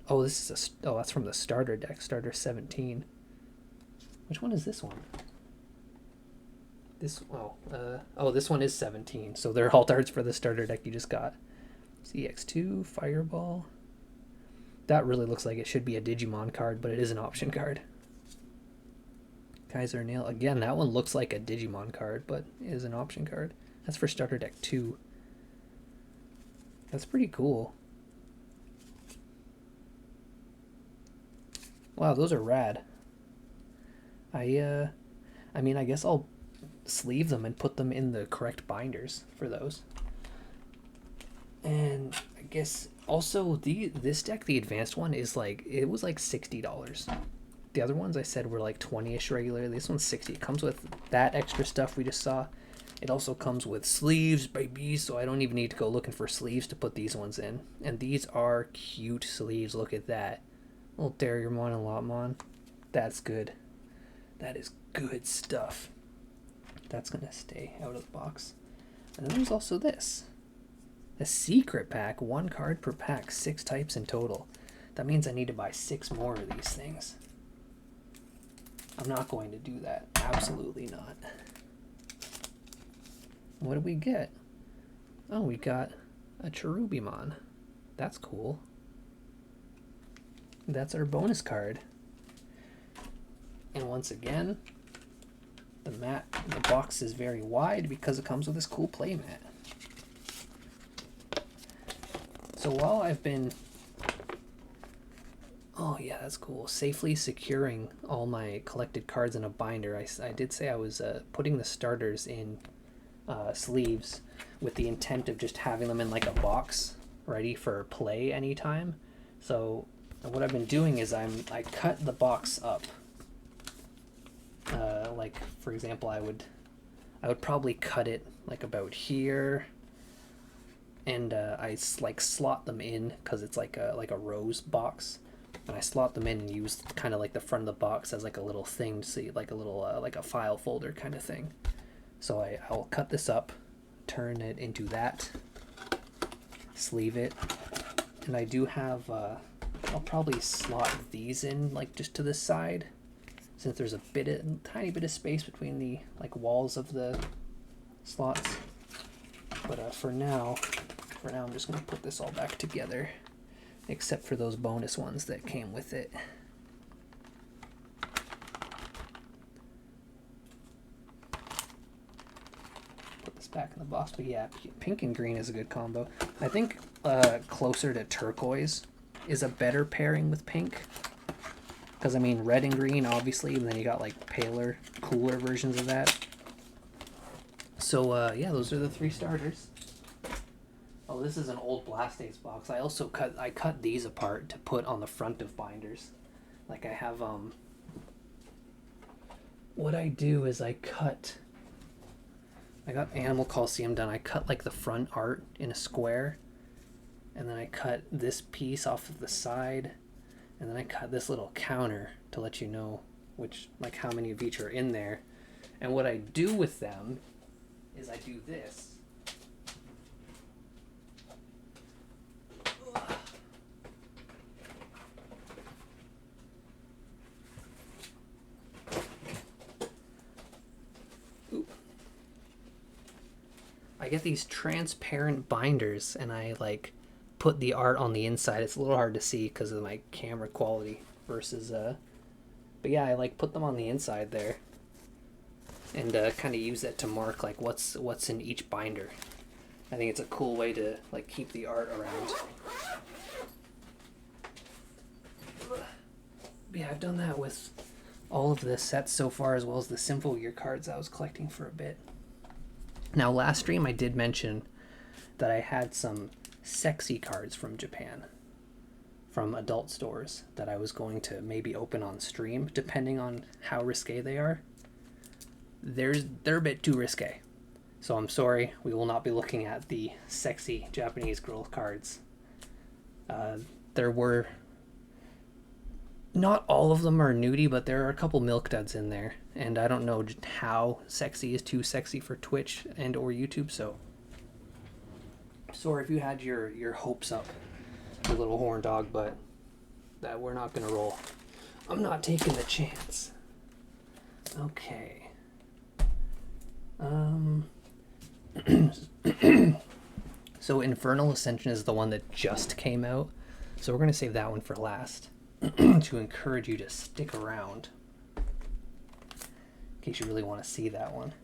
Oh, this is a... Oh, that's from the starter deck. Starter 17. Which one is this one? This... Oh, this one is 17. So they're alt arts for the starter deck you just got. CX2, Fireball. That really looks like it should be a Digimon card, but it is an option card. Kaiser Nail. Again, that one looks like a Digimon card, but it is an option card. That's for starter deck 2. That's pretty cool. Wow, those are rad. I mean, I guess I'll sleeve them and put them in the correct binders for those. And I guess also this deck, the advanced one, is like, it was like $60. The other ones I said were like 20-ish regular. This one's 60. It comes with that extra stuff we just saw. It also comes with sleeves, baby, so I don't even need to go looking for sleeves to put these ones in. And these are cute sleeves. Look at that. Little Terriermon and Lopmon. That's good. That is good stuff. That's going to stay out of the box. And then there's also this. A secret pack. 1 card per pack. 6 types in total. That means I need to buy 6 more of these things. I'm not going to do that. Absolutely not. What did we get? Oh, we got a Cherubimon. That's cool. That's our bonus card. And once again, the box is very wide because it comes with this cool play mat. So while I've been... Oh yeah, that's cool. Safely securing all my collected cards in a binder. I did say I was putting the starters in sleeves with the intent of just having them in like a box ready for play anytime. So what I've been doing is I cut the box up. Like for example, I would probably cut it like about here, and I like slot them in because it's like a rose box, and I slot them in and use kind of like the front of the box as like a little thing to see, like a little like a file folder kind of thing. So I'll cut this up, turn it into that, sleeve it, and I do have I'll probably slot these in like just to the side, since there's a tiny bit of space between the like walls of the slots. But for now I'm just gonna put this all back together, except for those bonus ones that came with it. Put this back in the box. But yeah, pink and green is a good combo. I think closer to turquoise is a better pairing with pink, because I mean red and green obviously, and then you got like paler, cooler versions of that. So yeah, those are the 3 starters. Oh, this is an old Blast Ace box. I also cut these apart to put on the front of binders. Like I have what I do is I got Animal Coliseum done. I cut like the front art in a square, and then I cut this piece off of the side, and then I cut this little counter to let you know like how many of each are in there. And what I do with them is I do this. I get these transparent binders, and I like put the art on the inside. It's a little hard to see because of my camera quality versus but yeah, I like put them on the inside there, and kind of use that to mark like what's in each binder. I think it's a cool way to like keep the art around. But yeah, I've done that with all of the sets so far, as well as the Simple Year cards I was collecting for a bit. Now, last stream I did mention that I had some sexy cards from Japan, from adult stores, that I was going to maybe open on stream, depending on how risque they are. They're a bit too risque, so I'm sorry, we will not be looking at the sexy Japanese girl cards. There were... Not all of them are nudie, but there are a couple milk duds in there, and I don't know just how sexy is too sexy for Twitch and or YouTube, so sorry if you had your hopes up, you little horn dog, but that we're not gonna roll. I'm not taking the chance. Okay. So Infernal Ascension is the one that just came out, so we're gonna save that one for last. To encourage you to stick around in case you really want to see that one.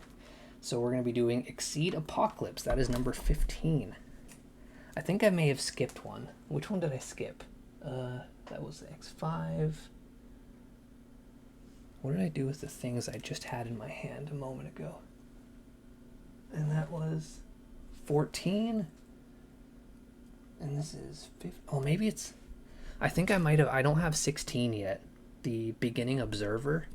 So we're going to be doing Exceed Apocalypse. That is number 15. I think I may have skipped one. Which one did I skip? That was the X5. What did I do with the things I just had in my hand a moment ago? And that was 14. And this is 15. Oh, maybe it's... I think I might have... I don't have 16 yet. The Beginning Observer.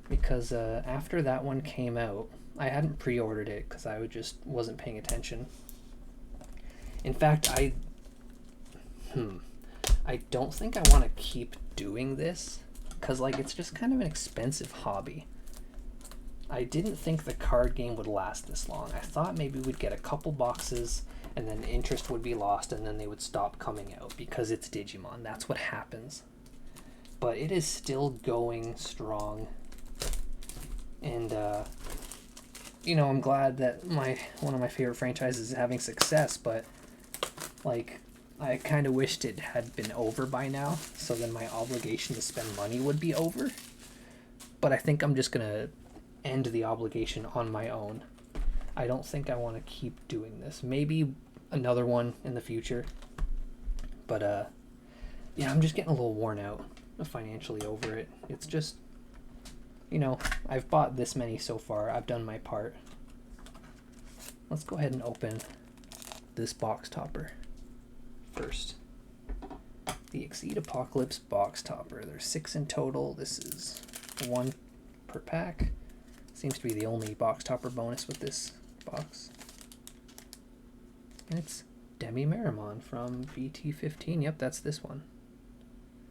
Because after that one came out, I hadn't pre-ordered it because I just wasn't paying attention. In fact, I don't think I want to keep doing this because like it's just kind of an expensive hobby. I didn't think the card game would last this long. I thought maybe we'd get a couple boxes and then interest would be lost and then they would stop coming out because it's Digimon. That's what happens. But it is still going strong. And, you know, I'm glad that one of my favorite franchises is having success, but, like, I kind of wished it had been over by now, so then my obligation to spend money would be over. But I think I'm just going to end the obligation on my own. I don't think I want to keep doing this. Maybe another one in the future. But, yeah, I'm just getting a little worn out financially over it. It's just, you know, I've bought this many so far. I've done my part. Let's go ahead and open this box topper first. The Exceed Apocalypse box topper. There's 6 in total. This is 1 per pack. Seems to be the only box topper bonus with this box. And it's Demi-Meramon from BT14. Yep, that's this one.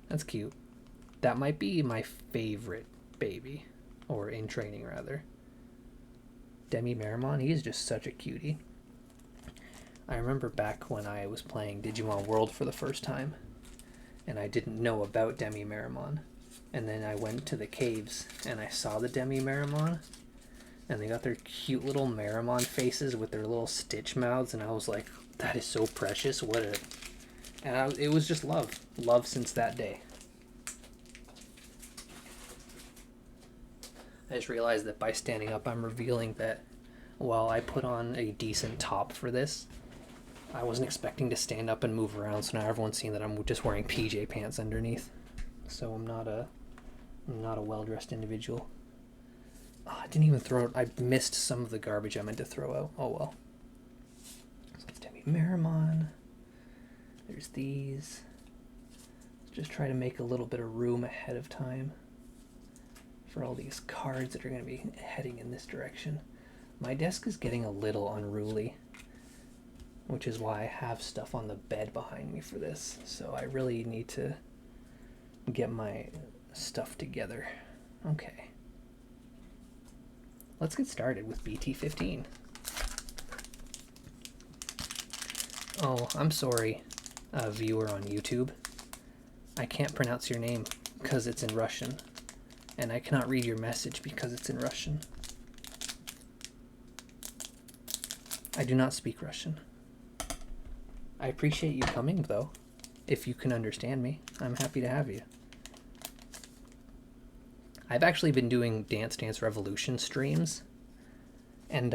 That's cute. That might be my favorite baby. Or in training, rather. Demi-Meramon, he is just such a cutie. I remember back when I was playing Digimon World for the first time, and I didn't know about Demi-Meramon. And then I went to the caves, and I saw the Demi-Meramon, and they got their cute little Meramon faces with their little stitch mouths, and I was like, that is so precious. It was just love. Love since that day. I just realized that by standing up, I'm revealing that while I put on a decent top for this, I wasn't expecting to stand up and move around, so now everyone's seeing that I'm just wearing PJ pants underneath. So I'm not a well-dressed individual. Oh, I didn't even throw it. I missed some of the garbage I meant to throw out. Oh well. So it's Demi-Meramon. There's these. Let's just try to make a little bit of room ahead of time for all these cards that are going to be heading in this direction. My desk is getting a little unruly, which is why I have stuff on the bed behind me for this. So I really need to get my stuff together. Okay. Let's get started with BT15. Oh, I'm sorry, viewer on YouTube. I can't pronounce your name because it's in Russian, and I cannot read your message because it's in Russian. I do not speak Russian. I appreciate you coming, though. If you can understand me, I'm happy to have you. I've actually been doing Dance Dance Revolution streams, and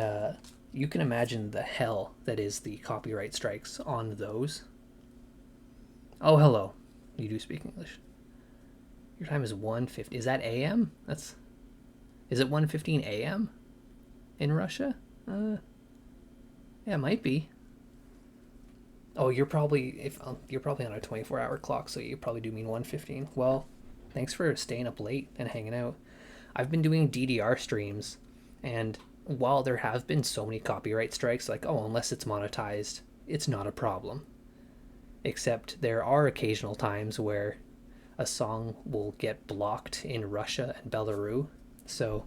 you can imagine the hell that is the copyright strikes on those. Oh, hello. You do speak English. Your time is 1:50. Is that AM? Is it 1:15 AM in Russia? Yeah, it might be. Oh, you're probably on a 24-hour clock, so you probably do mean 1:15. Well, thanks for staying up late and hanging out. I've been doing DDR streams, and while there have been so many copyright strikes, like, oh, unless it's monetized, it's not a problem. Except there are occasional times where a song will get blocked in Russia and Belarus. So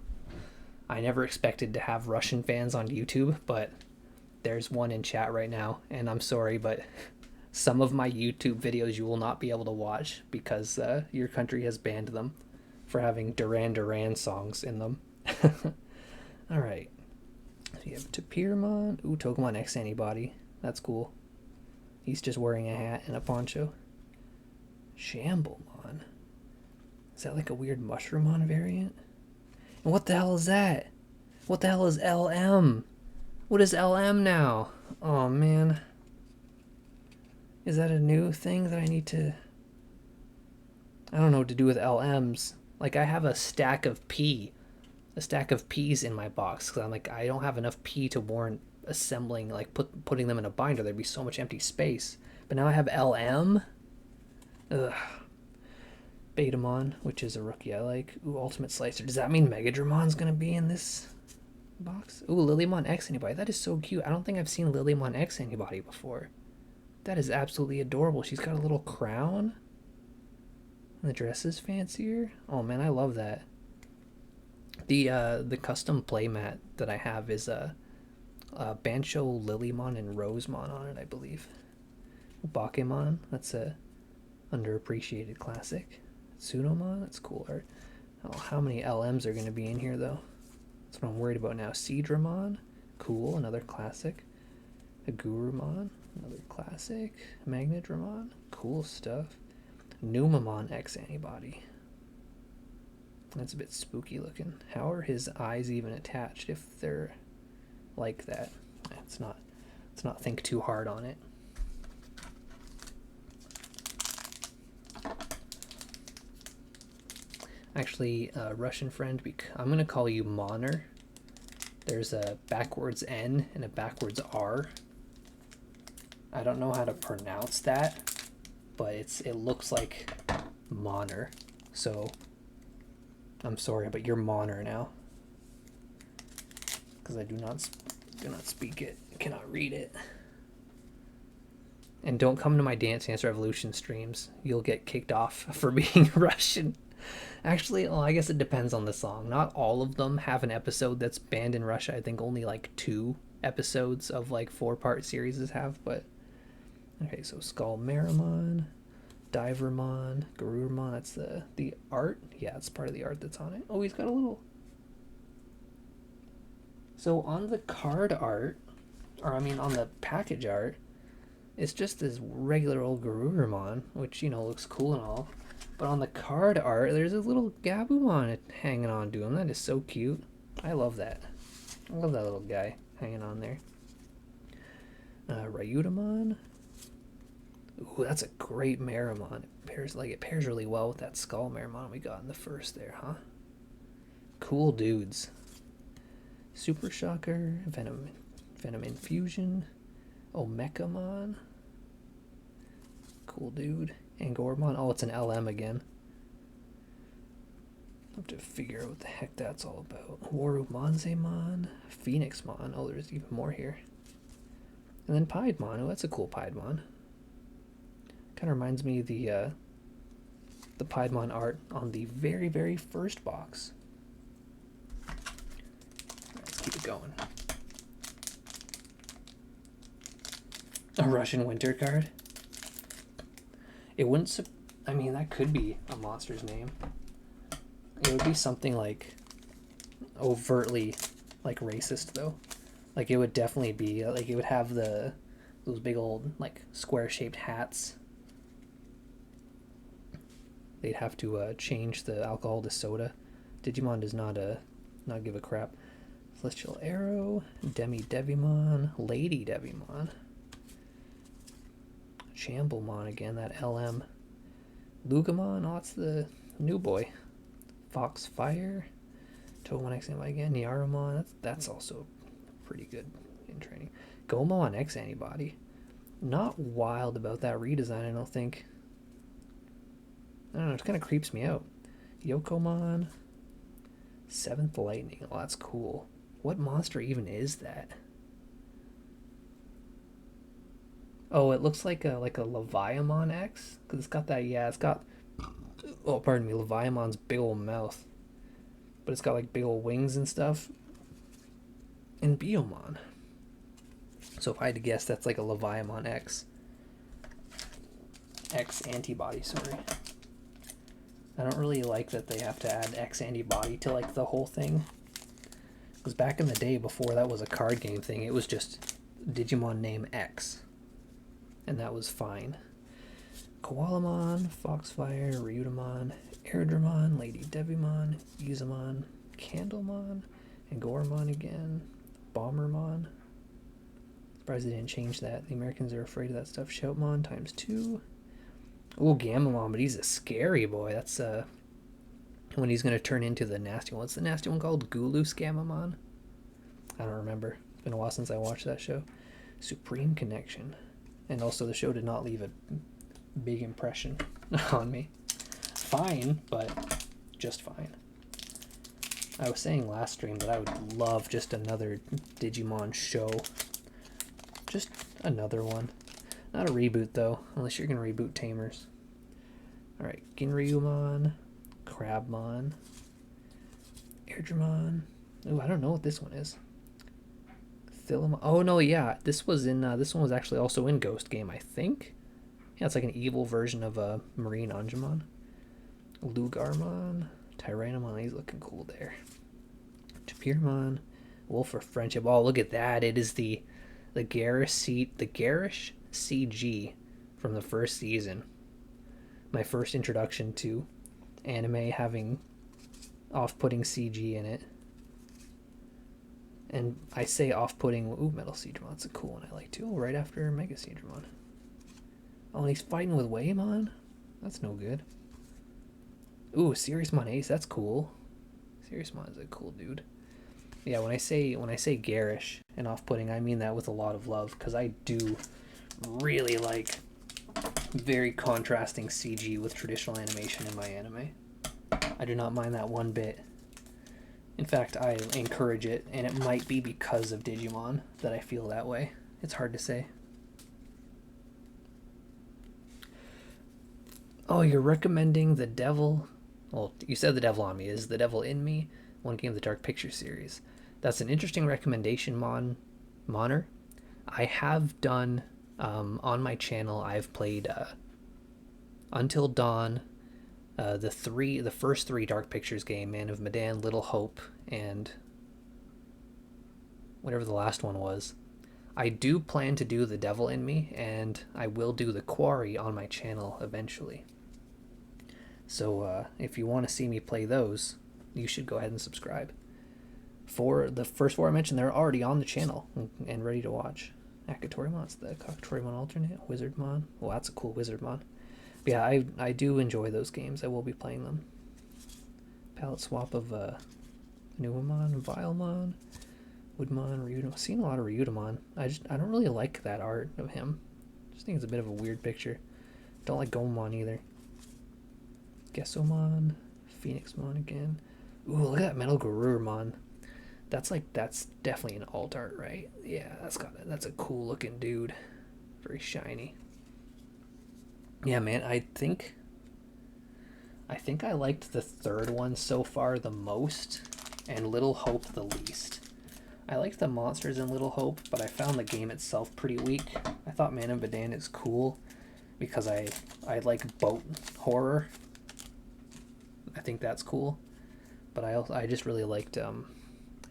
I never expected to have Russian fans on YouTube, but there's one in chat right now, and I'm sorry, but some of my YouTube videos you will not be able to watch because your country has banned them for having Duran Duran songs in them. Alright. So you have Tapirmon. Ooh, Togemon X Antibody. That's cool. He's just wearing a hat and a poncho. Shamblemon. Is that like a weird Mushroomon variant? And what the hell is that? What the hell is LM? What is LM now? Oh, man. Is that a new thing that I need to... I don't know what to do with LMs. Like, I have a stack of P. A stack of P's in my box. Because I'm like, I don't have enough P to warrant assembling, like, putting them in a binder. There'd be so much empty space. But now I have LM? Ugh. Betamon, which is a rookie I like. Ooh, Ultimate Slicer. Does that mean Megadramon's gonna be in this box? Ooh, Lilymon X Antibody. That is so cute. I don't think I've seen Lilymon X Antibody before. That is absolutely adorable. She's got a little crown. And the dress is fancier. Oh man, I love that. The custom playmat that I have is a Bancho, Lilymon, and Rosemon on it, I believe. Bakemon, that's a underappreciated classic. Tsunomon, that's cool art. Oh, how many LMs are going to be in here, though? That's what I'm worried about now. Seadramon, cool, another classic. Agurumon, another classic. Magnadramon, cool stuff. Numamon X Antibody. That's a bit spooky looking. How are his eyes even attached if they're like that? Let's not think too hard on it. Actually, Russian friend, I'm going to call you Moner. There's a backwards N and a backwards R. I don't know how to pronounce that, but it looks like Moner. So, I'm sorry, but you're Moner now. because I do not speak it, cannot read it. And don't come to my Dance Dance Revolution streams. You'll get kicked off for being Russian. Actually, well, I guess it depends on the song. Not all of them have an episode that's banned in Russia. I think only like 2 episodes of like 4-part series have, but... Okay, so Skull Meramon, Divermon, Garurumon, that's the art? Yeah, it's part of the art that's on it. Oh, he's got a little... So on the card art, or I mean on the package art, it's just this regular old Garurumon, which, you know, looks cool and all. But on the card art, there's a little Gabumon hanging on to him. That is so cute. I love that. I love that little guy hanging on there. Ryutamon. Ooh, that's a great Meramon. It pairs really well with that Skull Meramon we got in the first there, huh? Cool dudes. Super Shocker, Venom Infusion, Omekamon. Cool dude. Angormon. Oh, it's an LM again. I'll have to figure out what the heck that's all about. Warumanzemon, Phoenixmon. Oh, there's even more here. And then Piedmon. Oh, that's a cool Piedmon. Kind of reminds me of the Piedmon art on the very, very first box. Let's keep it going. A Russian winter card? It wouldn't... I mean, that could be a monster's name. It would be something like overtly like racist, though. Like, it would definitely be like it would have those big old like square-shaped hats. They'd have to change the alcohol to soda. Digimon does not give a crap. Celestial Arrow, Devimon, Lady Devimon, Shamblemon again, that LM. Lugamon, oh, it's the new boy. Foxfire, Toemon XMI again, Nyarumon, that's also pretty good in training. Gomon X Antibody. Not wild about that redesign, I don't think. I don't know, it kind of creeps me out. Yokomon, Seventh Lightning, oh, that's cool. What monster even is that? Oh, it looks like a Leviamon X, because it's got that, yeah, it's got, oh, pardon me, Leviamon's big old mouth, but it's got like big old wings and stuff. And Biomon. So if I had to guess, that's like a Leviamon X antibody, sorry. I don't really like that they have to add X antibody to like the whole thing. Because back in the day, before that was a card game thing, it was just Digimon name X. And that was fine. Koalamon, Foxfire, Ryutamon, Airdramon, Lady Devimon, Izamon, Candlemon, Angormon again, Bombermon. Surprised they didn't change that. The Americans are afraid of that stuff. Shoutmon ×2. Ooh, Gamamon, but he's a scary boy. That's when he's going to turn into the nasty one. What's the nasty one called? Gulus Gamamon? I don't remember. It's been a while since I watched that show. Supreme Connection. And also the show did not leave a big impression on me. Fine, but just fine. I was saying last stream that I would love just another Digimon show. Just another one. Not a reboot, though, unless you're going to reboot Tamers. Alright, Ginryumon, Crabmon, Airdramon. Ooh, I don't know what this one is. Thilamon. Oh, no, yeah. This was in, this one was actually also in Ghost Game, I think. Yeah, it's like an evil version of a Marine Angemon. Lugarmon, Tyrannomon, he's looking cool there. Tapirmon, Wolf for Friendship. Oh, look at that. It is the Garish CG from the first season. My first introduction to anime having off-putting CG in it. And I say off-putting, ooh, Metal Seedramon, that's a cool one I like too. Right after Mega Seedramon. Oh, and he's fighting with Waymon? That's no good. Ooh, Seriousmon Ace, that's cool. Seriousmon is a cool dude. Yeah, when I say garish and off-putting, I mean that with a lot of love, because I do really like very contrasting CG with traditional animation in my anime. I do not mind that one bit. In fact, I encourage it, and it might be because of Digimon that I feel that way. It's hard to say. Oh, you're recommending The Devil... Well, you said The Devil on Me. Is The Devil in Me one game of the Dark Picture series? That's an interesting recommendation, Moner. I have done, on my channel, I've played Until Dawn, the first three Dark Pictures game, Man of Medan, Little Hope, and whatever the last one was. I do plan to do The Devil in Me, and I will do The Quarry on my channel eventually. So if you want to see me play those, you should go ahead and subscribe. For the first four I mentioned, they're already on the channel and ready to watch. Akatorimon's the Akatoriman alternate. Wizardmon. Well, that's a cool Wizardmon. But yeah, I do enjoy those games. I will be playing them. Palette swap of Nuamon, Vilemon, Woodmon, Ryudamon. I've seen a lot of Ryudamon. I don't really like that art of him. Just think it's a bit of a weird picture. Don't like Gomon either. Gesomon, Phoenixmon again. Ooh, look at that Metal Garurumon. That's definitely an alt art, right? Yeah, that's a cool looking dude. Very shiny. Yeah, man, I think I liked the third one so far the most, and Little Hope the least. I liked the monsters in Little Hope, but I found the game itself pretty weak. I thought Man of Medan is cool because I like boat horror. I think that's cool. But I just really liked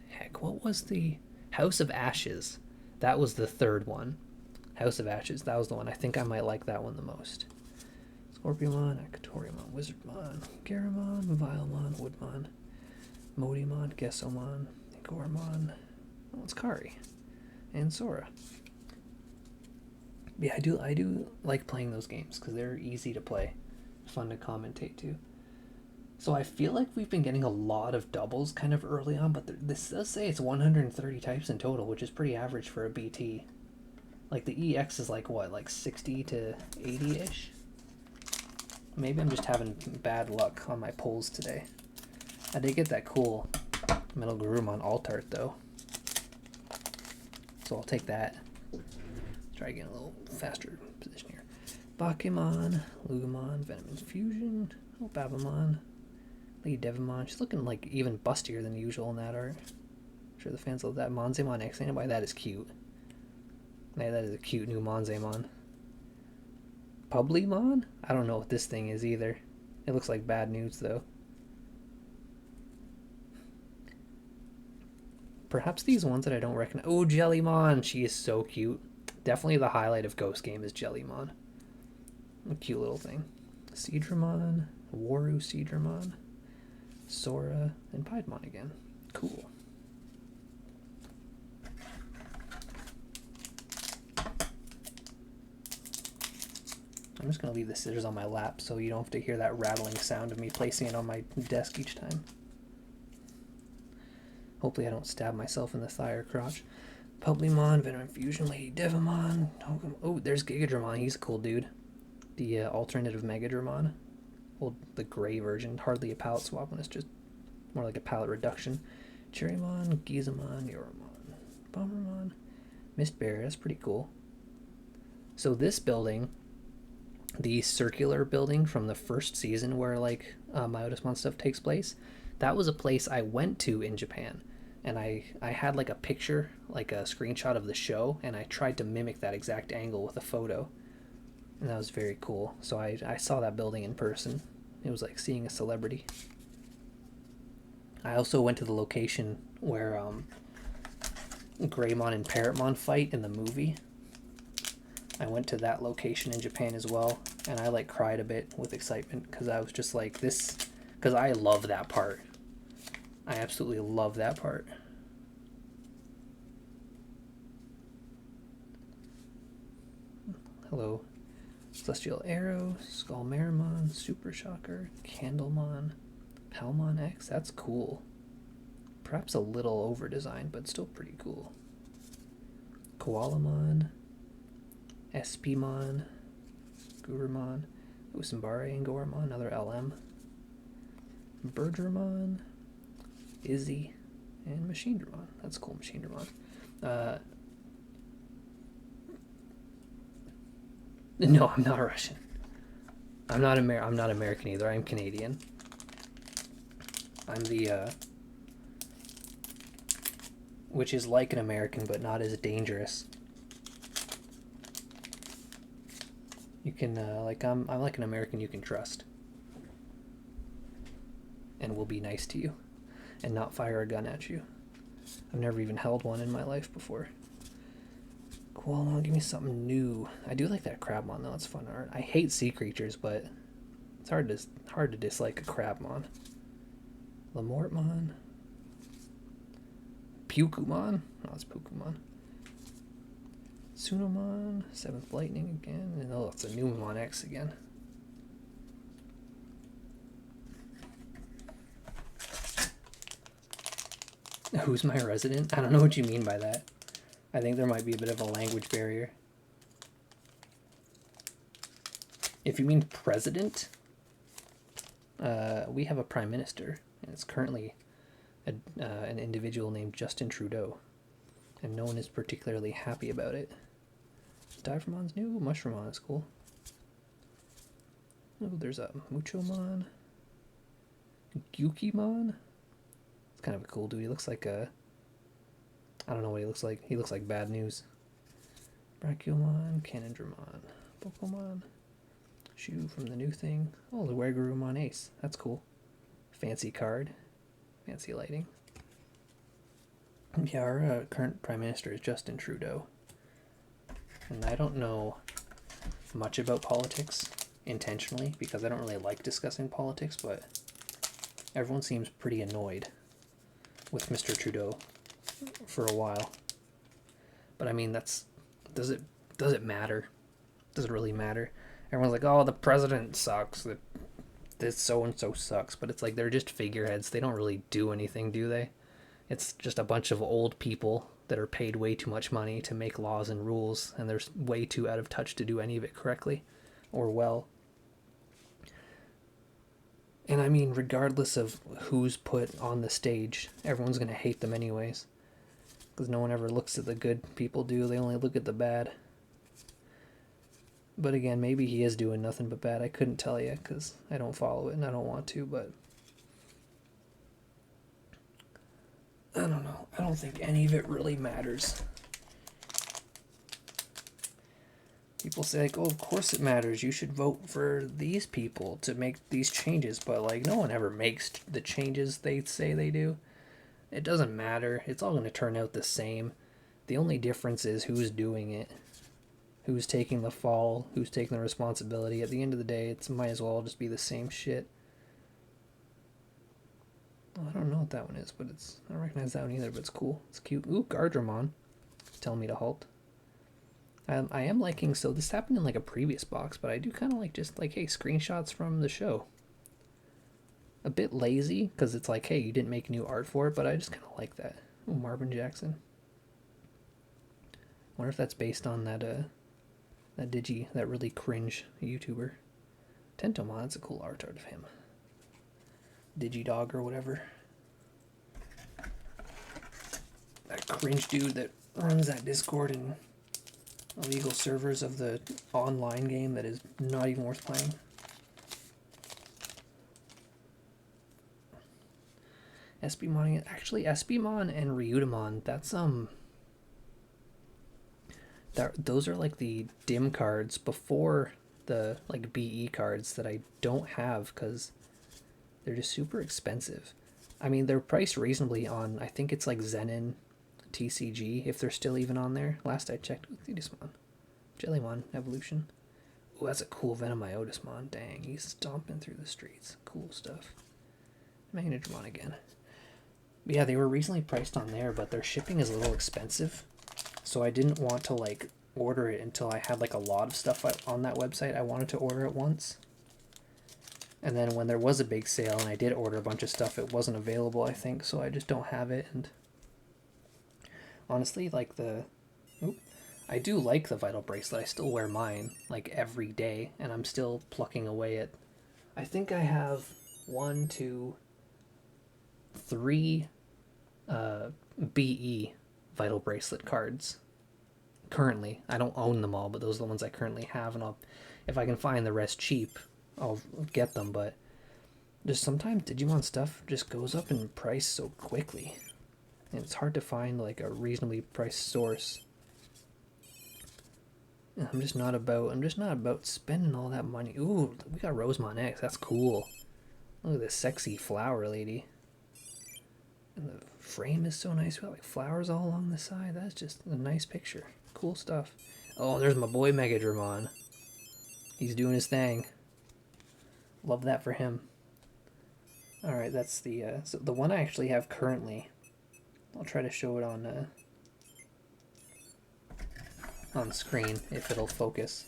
heck, what was the House of Ashes? That was the third one. House of Ashes, that was the one. I think I might like that one the most. Scorpiomon, Akatoriumon, Wizardmon, Garamon, Vilemon, Woodmon, Modimon, Gesomon, Gormon, oh, it's Kari, and Sora. Yeah, I do like playing those games because they're easy to play, fun to commentate too. So I feel like we've been getting a lot of doubles kind of early on, but this does say it's 130 types in total, which is pretty average for a BT. Like the EX is like what, like 60 to 80-ish? Maybe I'm just having bad luck on my pulls today. I did get that cool Metal Garurumon alt art though. So I'll take that. Try getting a little faster position here. Bakemon, Lugamon, Venom Infusion, oh, Babamon, Lady Devimon. She's looking like even bustier than usual in that art. I'm sure the fans love that. Monzemon X Antibody, that is cute. Yeah, that is a cute new Monzemon. Publimon? I don't know what this thing is either. It looks like bad news though. Perhaps these ones that I don't recognize. Oh, Jellymon! She is so cute. Definitely the highlight of Ghost Game is Jellymon. A cute little thing. Seadramon, Waru Seadramon, Sora, and Piedmon again. Cool. I'm just going to leave the scissors on my lap so you don't have to hear that rattling sound of me placing it on my desk each time. Hopefully I don't stab myself in the thigh or crotch. Publimon, Venom Infusion, Lady Devimon. Oh, there's Gigadramon. He's a cool dude. The alternative Megadramon. Well, the gray version. Hardly a palette swap when it's just more like a palette reduction. Cherrymon, Gizamon, Yoramon, Bombermon, Mistbear. That's pretty cool. So this building, the circular building from the first season where like Myotismon stuff takes place, that was a place I went to in Japan. And I had like a picture, like a screenshot of the show, and I tried to mimic that exact angle with a photo. And that was very cool. So I saw that building in person. It was like seeing a celebrity. I also went to the location where Greymon and Parrotmon fight in the movie. I went to that location in Japan as well, and I like cried a bit with excitement because I was just like this, because I love that part. I absolutely love that part. Hello. Celestial Arrow, Skullmarimon, Super Shocker, Candlemon, Palmon X. That's cool. Perhaps a little over-designed, but still pretty cool. Koalamon, Espimon, Gurumon, Usimbare and Goramon, another LM. Birdramon, Izzy, and Machine Dramon. That's cool, Machine Dramon. No, I'm not Russian. I'm not American either. I'm Canadian. I'm the which is like an American, but not as dangerous. You can I'm like an American you can trust, and will be nice to you, and not fire a gun at you. I've never even held one in my life before. Cool, give me something new. I do like that Crabmon though. It's fun art. I hate sea creatures, but it's hard to dislike a Crabmon. Lamortmon. Pukumon. Oh, it's Pukumon. Sunomon. 7th Lightning again. And oh, it's a Numemon X again. Who's my resident? I don't know what you mean by that. I think there might be a bit of a language barrier. If you mean president, we have a prime minister, and it's currently an individual named Justin Trudeau, and no one is particularly happy about it. Divermon's new. Mushroomon is cool. Oh, there's a Muchomon. Gyukimon. It's kind of a cool dude. He looks like a... I don't know what he looks like. He looks like bad news. Brachioumon, Canondramon, Pokemon, Shoe from the new thing. Oh, the Wergarumon Ace. That's cool. Fancy card. Fancy lighting. Yeah, our current Prime Minister is Justin Trudeau. And I don't know much about politics intentionally, because I don't really like discussing politics, but everyone seems pretty annoyed with Mr. Trudeau for a while. But I mean, does it matter? Does it really matter? Everyone's like, oh, the president sucks, that this so and so sucks, but it's like they're just figureheads. They don't really do anything, do they? It's just a bunch of old people that are paid way too much money to make laws and rules, and they're way too out of touch to do any of it correctly or well. And I mean, regardless of who's put on the stage, everyone's going to hate them anyways. Because no one ever looks at the good people do, they only look at the bad. But again, maybe he is doing nothing but bad. I couldn't tell you because I don't follow it and I don't want to, but I don't know. I don't think any of it really matters. People say, like, oh, of course it matters. You should vote for these people to make these changes. But, like, no one ever makes the changes they say they do. It doesn't matter. It's all going to turn out the same. The only difference is who's doing it. Who's taking the fall. Who's taking the responsibility. At the end of the day, it might as well just be the same shit. Oh, I don't know what that one is, but I don't recognize that one either, but it's cool. It's cute. Ooh, Gardramon. Tell me to halt. I am liking, so this happened in like a previous box, but I do kind of like just like, hey, screenshots from the show. A bit lazy, because it's like, hey, you didn't make new art for it, but I just kind of like that. Oh, Marvin Jackson. Wonder if that's based on that that really cringe YouTuber. Tentomon, that's a cool art of him. Digidog or whatever. That cringe dude that runs that Discord and illegal servers of the online game that is not even worth playing. Espimon, actually Espimon and Ryutamon, that's those are like the dim cards before the like BE cards that I don't have because they're just super expensive. I mean, they're priced reasonably on, I think it's like Zenin TCG, if they're still even on there. Last I checked with Thetismon. Jellymon Evolution. Ooh, that's a cool Venomiotismon. Dang, he's stomping through the streets. Cool stuff. Magnetron again. But yeah, they were recently priced on there, but their shipping is a little expensive. So I didn't want to like order it until I had like a lot of stuff on that website. I wanted to order it once. And then when there was a big sale and I did order a bunch of stuff, it wasn't available, I think, so I just don't have it. And honestly, like I do like the Vital Bracelet. I still wear mine like every day, and I'm still plucking away at, I think I have 1, 2, 3 BE Vital Bracelet cards. Currently, I don't own them all, but those are the ones I currently have, and if I can find the rest cheap, I'll get them. But just sometimes Digimon stuff just goes up in price so quickly, and it's hard to find like a reasonably priced source. And I'm just not about spending all that money. Ooh, we got Rosemon X. That's cool. Look at this sexy flower lady. And the frame is so nice. We got like flowers all along the side. That's just a nice picture. Cool stuff. Oh, there's my boy Megadramon. He's doing his thing. Love that for him. Alright, that's the so the one I actually have currently. I'll try to show it on screen if it'll focus.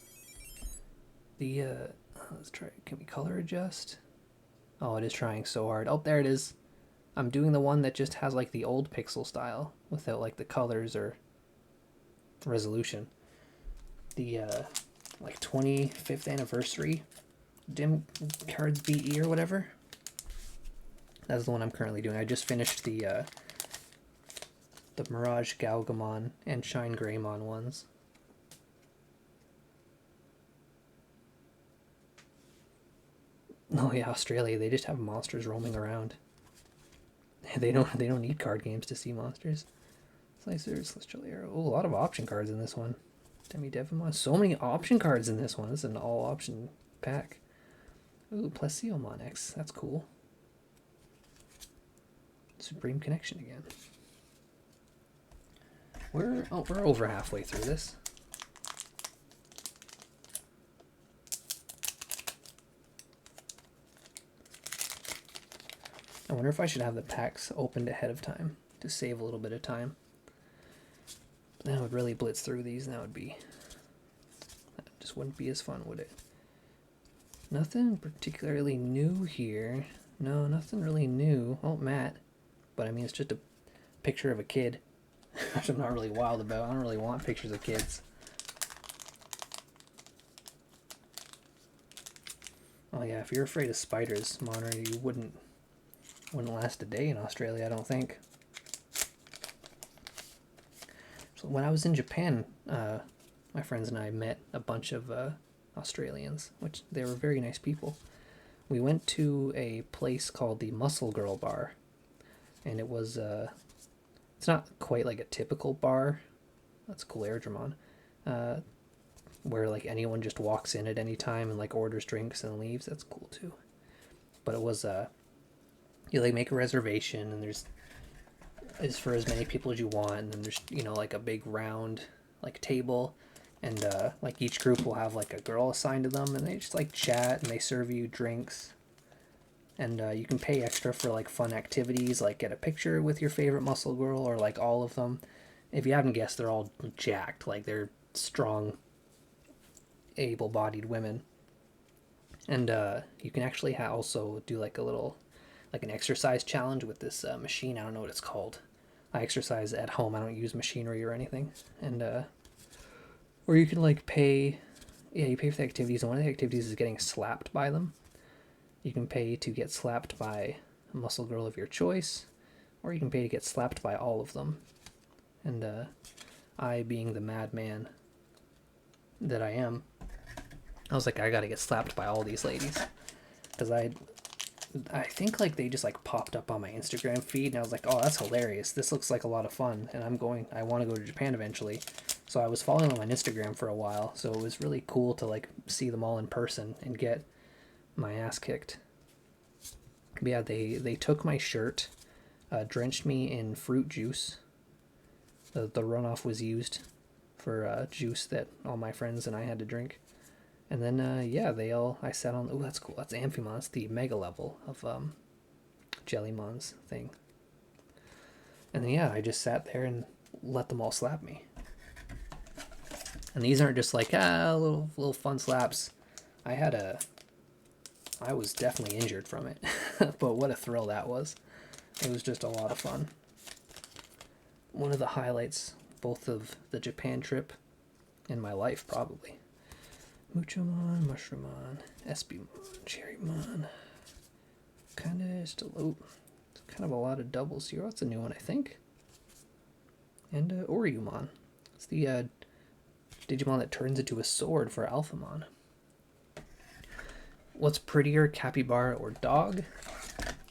The let's try. Can we color adjust? Oh, it is trying so hard. Oh, there it is. I'm doing the one that just has like the old pixel style without like the colors or resolution. The like 25th anniversary dim cards BE or whatever. That's the one I'm currently doing. I just finished the Mirage Galgamon and Shine Greymon ones. Oh yeah, Australia, they just have monsters roaming around. They don't need card games to see monsters. Slicer, Celestial Arrow. Oh, a lot of option cards in this one. Demi Devimon. So many option cards in this one. This is an all option pack. Ooh, Plesiomon X. That's cool. Supreme Connection again. We're over halfway through this. I wonder if I should have the packs opened ahead of time to save a little bit of time. That would really blitz through these, and that just wouldn't be as fun, would it? Nothing particularly new here. No, nothing really new. Oh, Matt. But I mean, it's just a picture of a kid, which I'm not really wild about. I don't really want pictures of kids. Oh yeah, if you're afraid of spiders, Monterey, you wouldn't last a day in Australia, I don't think. So when I was in Japan, my friends and I met a bunch of Australians, which they were very nice people. We went to a place called the Muscle Girl Bar, and it was it's not quite like a typical bar. That's cool, Airdramon. Where like anyone just walks in at any time and like orders drinks and leaves. That's cool too. But it was you like make a reservation, and there's is for as many people as you want, and then there's, you know, like a big round like table, and like each group will have like a girl assigned to them, and they just like chat and they serve you drinks, and you can pay extra for like fun activities, like get a picture with your favorite muscle girl, or like all of them. If you haven't guessed, they're all jacked, like they're strong, able-bodied women. And you can actually also do like a little, like an exercise challenge with this machine. I don't know what it's called. I exercise at home. I don't use machinery or anything. And or you can like pay, yeah, you pay for the activities, and one of the activities is getting slapped by them. You can pay to get slapped by a muscle girl of your choice, or you can pay to get slapped by all of them. And I, being the madman that I am, I was like, I gotta get slapped by all these ladies, because I think like they just like popped up on my Instagram feed, and I was like, oh, that's hilarious. This looks like a lot of fun, and I want to go to Japan eventually. So I was following them on Instagram for a while, so it was really cool to like see them all in person and get my ass kicked. But yeah, they took my shirt, drenched me in fruit juice. The runoff was used for juice that all my friends and I had to drink. And then, yeah, I sat on, oh, that's cool, that's Amphimon, that's the mega level of Jellymon's thing. And then, yeah, I just sat there and let them all slap me. And these aren't just like, little fun slaps. I was definitely injured from it, but what a thrill that was. It was just a lot of fun. One of the highlights, both of the Japan trip and my life, probably. Muchomon, Mushroomon, Espimon, Cherrymon. Kinda still, oh, kind of a lot of doubles here. That's a new one, I think. And Oriumon. It's the Digimon that turns into a sword for Alphamon. What's prettier, capybara or dog?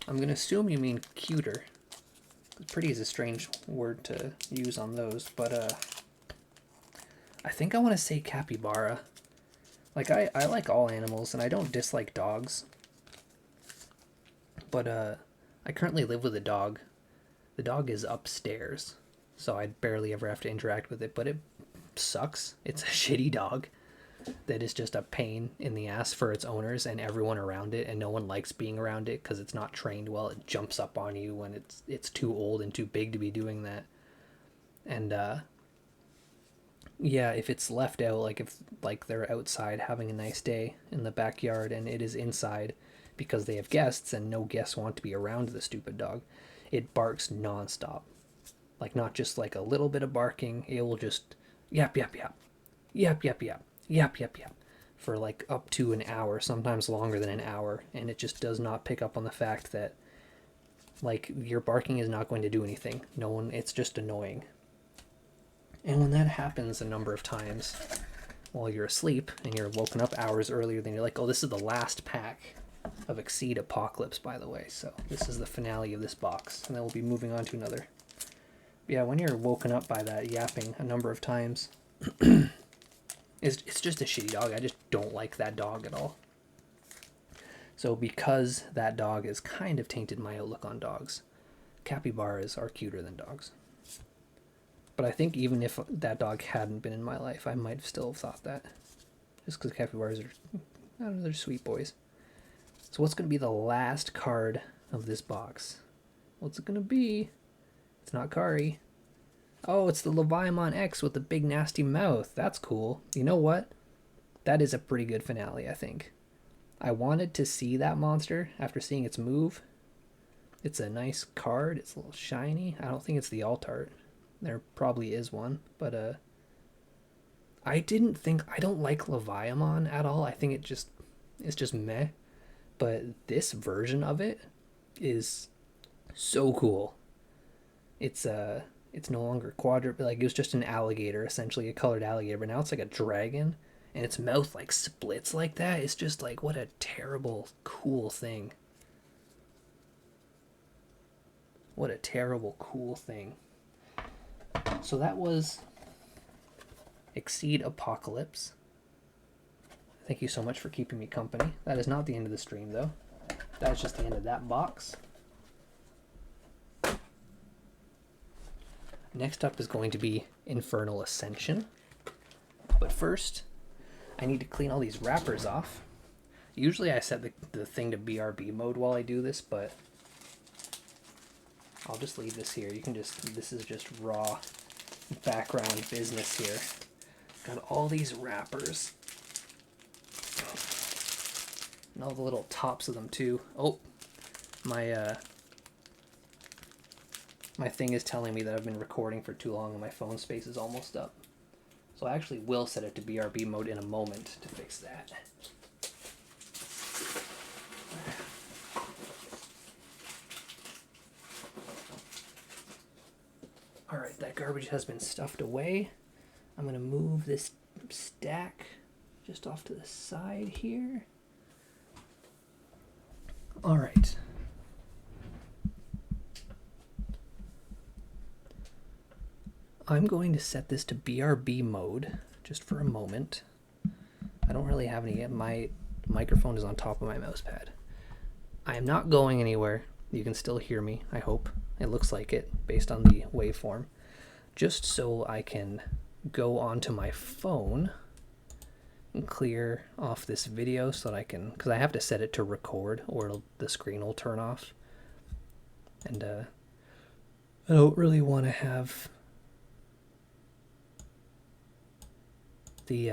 I'm going to assume you mean cuter. Pretty is a strange word to use on those, but I think I want to say capybara. Like, I like all animals, and I don't dislike dogs. But I currently live with a dog. The dog is upstairs, so I barely ever have to interact with it, but it sucks. It's a shitty dog that is just a pain in the ass for its owners and everyone around it, and no one likes being around it because it's not trained well. It jumps up on you when it's too old and too big to be doing that. And yeah, if it's left out, like if they're outside having a nice day in the backyard and it is inside because they have guests and no guests want to be around the stupid dog, it barks nonstop. Like, not just like a little bit of barking, it will just yap yap yap, yap yap yap, yap yap yap for like up to an hour, sometimes longer than an hour, and it just does not pick up on the fact that like your barking is not going to do anything. It's just annoying. And when that happens a number of times while you're asleep and you're woken up hours earlier, then you're like, oh, this is the last pack of Exceed Apocalypse, by the way, so this is the finale of this box, and then we'll be moving on to another. Yeah, when you're woken up by that yapping a number of times, it's just a shitty dog. I just don't like that dog at all. So because that dog has kind of tainted my outlook on dogs, capybaras are cuter than dogs. But I think even if that dog hadn't been in my life, I might have still thought that. Just because capybaras are, I don't know, they're sweet boys. So what's going to be the last card of this box? What's it going to be? It's not Kari. Oh, it's the Leviamon X with the big nasty mouth. That's cool. You know what? That is a pretty good finale, I think. I wanted to see that monster after seeing its move. It's a nice card. It's a little shiny. I don't think it's the alt-art. There probably is one, but I don't like Leviamon at all. I think it's just meh. But this version of it is so cool. It's no longer quadruped, like it was just an alligator, essentially a colored alligator, but now it's like a dragon, and its mouth like splits like that. It's just like, what a terrible cool thing. What a terrible cool thing. So that was Exceed Apocalypse. Thank you so much for keeping me company. That is not the end of the stream, though. That's just the end of that box. Next up is going to be Infernal Ascension. But first, I need to clean all these wrappers off. Usually I set the thing to BRB mode while I do this, but I'll just leave this here. This is just raw background business here. Got all these wrappers. And all the little tops of them too. Oh, my thing is telling me that I've been recording for too long and my phone space is almost up. So I actually will set it to BRB mode in a moment to fix that. Alright, that garbage has been stuffed away. I'm going to move this stack just off to the side here. Alright. I'm going to set this to BRB mode just for a moment. I don't really have any yet. My microphone is on top of my mouse pad. I am not going anywhere. You can still hear me, I hope. It looks like it based on the waveform. Just so I can go onto my phone and clear off this video so that I can, because I have to set it to record or the screen will turn off. And I don't really want to have the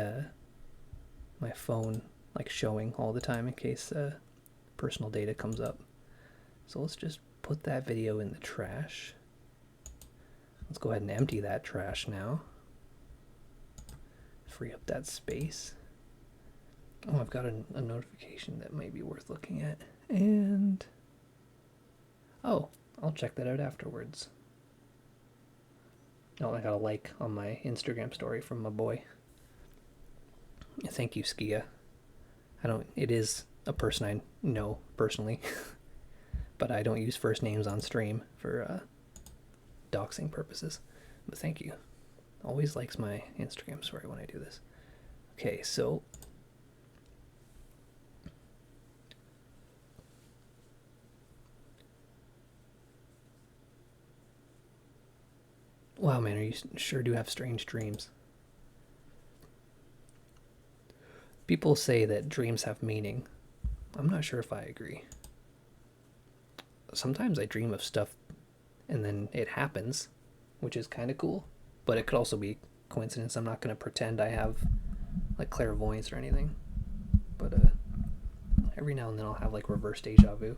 my phone like showing all the time in case personal data comes up. So let's just put that video in the trash. Let's go ahead and empty that trash now. Free up that space. Oh, I've got a notification that might be worth looking at. And oh, I'll check that out afterwards. Oh, I got a like on my Instagram story from my boy. Thank you, Skia. It is a person I know personally, but I don't use first names on stream for doxing purposes. But thank you. Always likes my Instagram story when I do this. Okay, so wow, man, you sure do have strange dreams. People say that dreams have meaning. I'm not sure if I agree. Sometimes I dream of stuff and then it happens, which is kind of cool, but it could also be coincidence. I'm not going to pretend I have like clairvoyance or anything, but every now and then I'll have like reverse deja vu.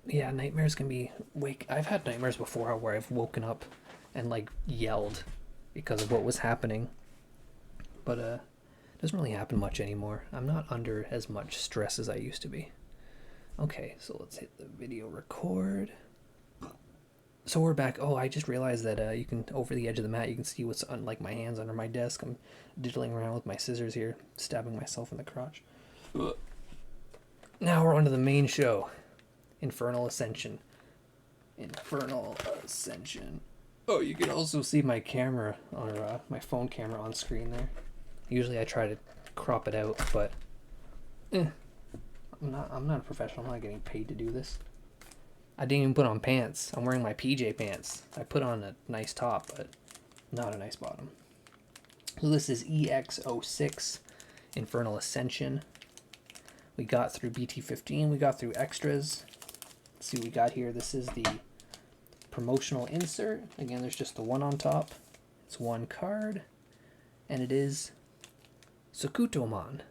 Yeah, nightmares can be I've had nightmares before where I've woken up and like yelled because of what was happening, but it doesn't really happen much anymore. I'm not under as much stress as I used to be. Okay, so let's hit the video record. So we're back. Oh, I just realized that you can, over the edge of the mat, you can see what's on, like, my hands under my desk. I'm diddling around with my scissors here, stabbing myself in the crotch. Now we're on to the main show. Infernal Ascension. Infernal Ascension. Oh, you can also see my camera, or my phone camera on screen there. Usually I try to crop it out, but I'm not a professional. I'm not getting paid to do this. I didn't even put on pants. I'm wearing my PJ pants. I put on a nice top, but not a nice bottom. So this is EX06 Infernal Ascension. We got through BT15. We got through extras. Let's see what we got here. This is the promotional insert. Again, there's just the one on top. It's one card. And it is Sakutomon.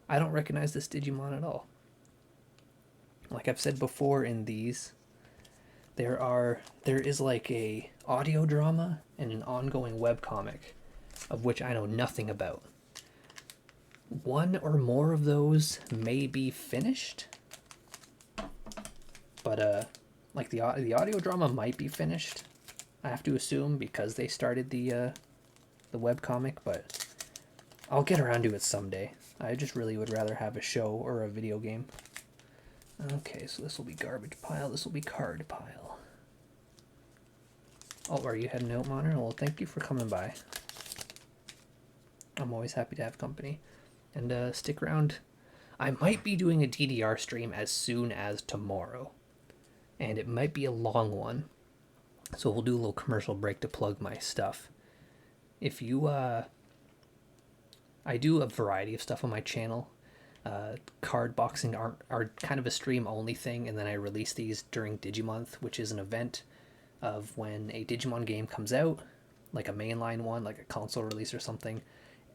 I don't recognize this Digimon at all. Like I've said before in these, there is like a audio drama and an ongoing webcomic of which I know nothing about. One or more of those may be finished, but like the audio drama might be finished. I have to assume because they started the webcomic, but I'll get around to it someday. I just really would rather have a show or a video game. Okay, so this will be garbage pile. This will be card pile. Oh, are you heading out, Monitor? Well, thank you for coming by. I'm always happy to have company. And stick around. I might be doing a DDR stream as soon as tomorrow. And it might be a long one. So we'll do a little commercial break to plug my stuff. If you, I do a variety of stuff on my channel. Card boxing are kind of a stream only thing, and then I release these during Digimonth, which is an event of when a Digimon game comes out, like a mainline one, like a console release or something.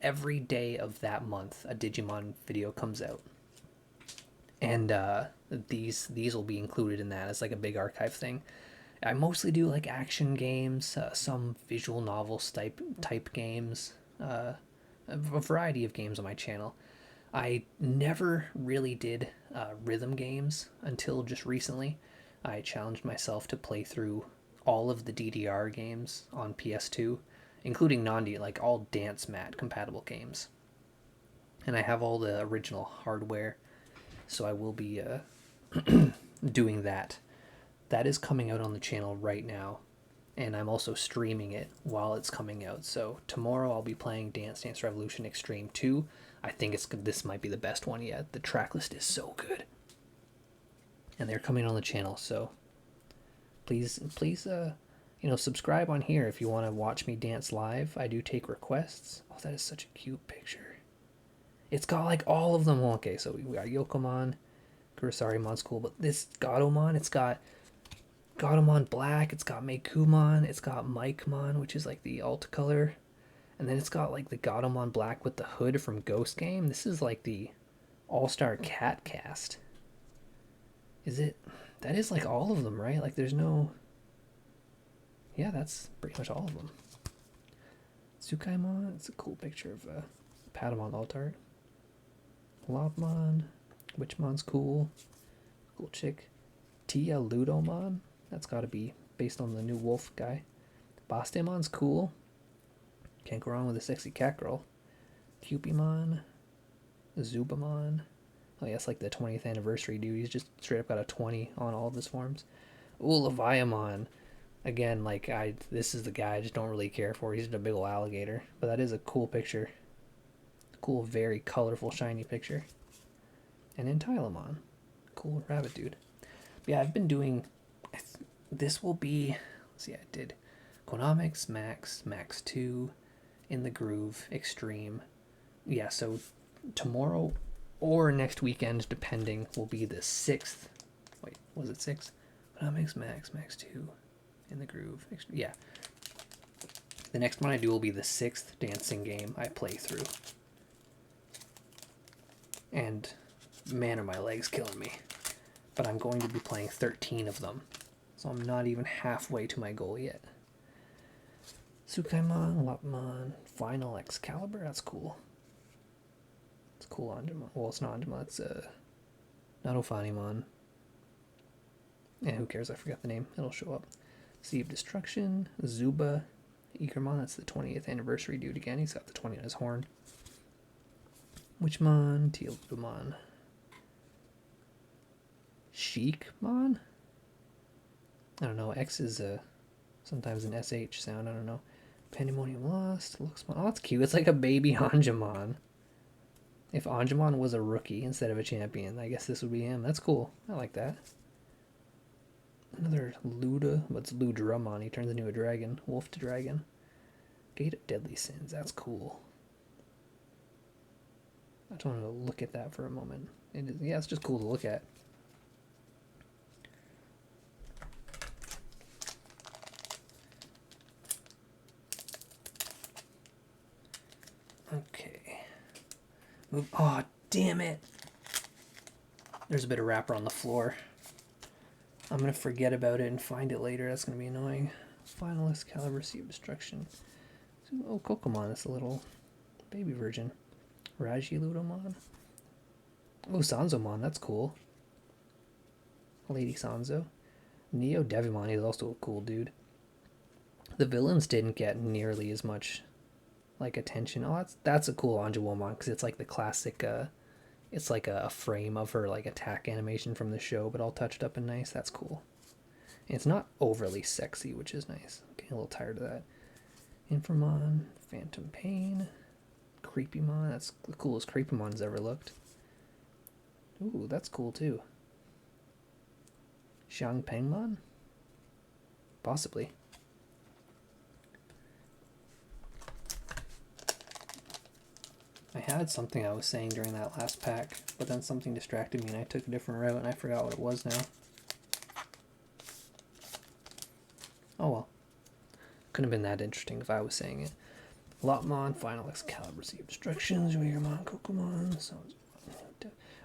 Every day of that month, a Digimon video comes out, and these will be included in that as like a big archive thing. I mostly do like action games, some visual novels type games, a variety of games on my channel. I never really did rhythm games until just recently. I challenged myself to play through all of the DDR games on PS2, including like all dance mat compatible games. And I have all the original hardware, so I will be doing that. That is coming out on the channel right now, and I'm also streaming it while it's coming out. So tomorrow I'll be playing Dance Dance Revolution Extreme 2. I think this might be the best one yet. The track list is so good. And they're coming on the channel, so please subscribe on here if you want to watch me dance live. I do take requests. Oh, that is such a cute picture. It's got like all of them. Okay, so we got Yokomon, Kurosarimon's cool, but this Gatomon, it's got Gatomon Black, it's got Meikumon, it's got Mikemon, which is like the alt color. And then it's got like the Gatomon Black with the hood from Ghost Game. This is like the All-Star Cat cast. Is it? That is like all of them, right? Like there's no... Yeah, that's pretty much all of them. Tsukaimon, it's a cool picture of Patamon alt art. Lobmon, Witchmon's cool. Cool chick. Tia Ludomon. That's got to be based on the new wolf guy. Bastemon's cool. Can't go wrong with a sexy cat girl. Cupimon. Zubamon. Oh yeah, it's like the 20th anniversary dude. He's just straight up got a 20 on all of his forms. Ooh, Leviamon. Again, like, this is the guy I just don't really care for. He's just a big old alligator. But that is a cool picture. Cool, very colorful, shiny picture. And then Tylemon. Cool rabbit dude. But yeah, I've been doing... This will be... Let's see, I did Konamix, Max 2, In the Groove, Extreme. Yeah, so tomorrow or next weekend, depending, will be the 6th. Wait, was it 6? Konamix, Max 2, In the Groove. Yeah. The next one I do will be the 6th dancing game I play through. And man, are my legs killing me. But I'm going to be playing 13 of them. So I'm not even halfway to my goal yet. Tsukaimon, Lopmon, Final Excalibur, that's cool. It's cool Anjumon. Well, it's not Anjumon, it's not Ophanimon. Yeah, who cares? I forgot the name. It'll show up. Sea of Destruction, Zuba, Ikermon, that's the 20th anniversary dude again. He's got the 20 on his horn. Witchmon, Teal'cmon, Sheikmon? I don't know. X is sometimes an SH sound. I don't know. Pandemonium Lost, Luxmon. Oh, that's cute. It's like a baby Anjumon. If Anjumon was a rookie instead of a champion, I guess this would be him. That's cool. I like that. Another Luda. What's Ludramon? He turns into a dragon. Wolf to dragon. Gate of Deadly Sins. That's cool. I just want to look at that for a moment. Yeah, it's just cool to look at. Okay. Move. Oh, damn it. There's a bit of wrapper on the floor. I'm going to forget about it and find it later. That's going to be annoying. Finalist, Caliber, Sea of Destruction. Oh, Kokomon. That's a little baby version. Raji Ludomon. Oh, Sanzomon. That's cool. Lady Sanzo. Neo Devimon is also a cool dude. The villains didn't get nearly as much like attention. Oh, that's a cool Anjumon because it's like the classic. It's like a frame of her like attack animation from the show, but all touched up and nice. That's cool. And it's not overly sexy, which is nice. I'm getting a little tired of that. Infernal, Phantom Pain, Creepymon. That's the coolest Creepymon's ever looked. Ooh, that's cool too. Xiangpengmon? Possibly. I had something I was saying during that last pack, but then something distracted me and I took a different route and I forgot what it was now. Oh well. Couldn't have been that interesting if I was saying it. Lopmon, Final Excalibur, Sea of Destruction, Zuirmon, Kokomon.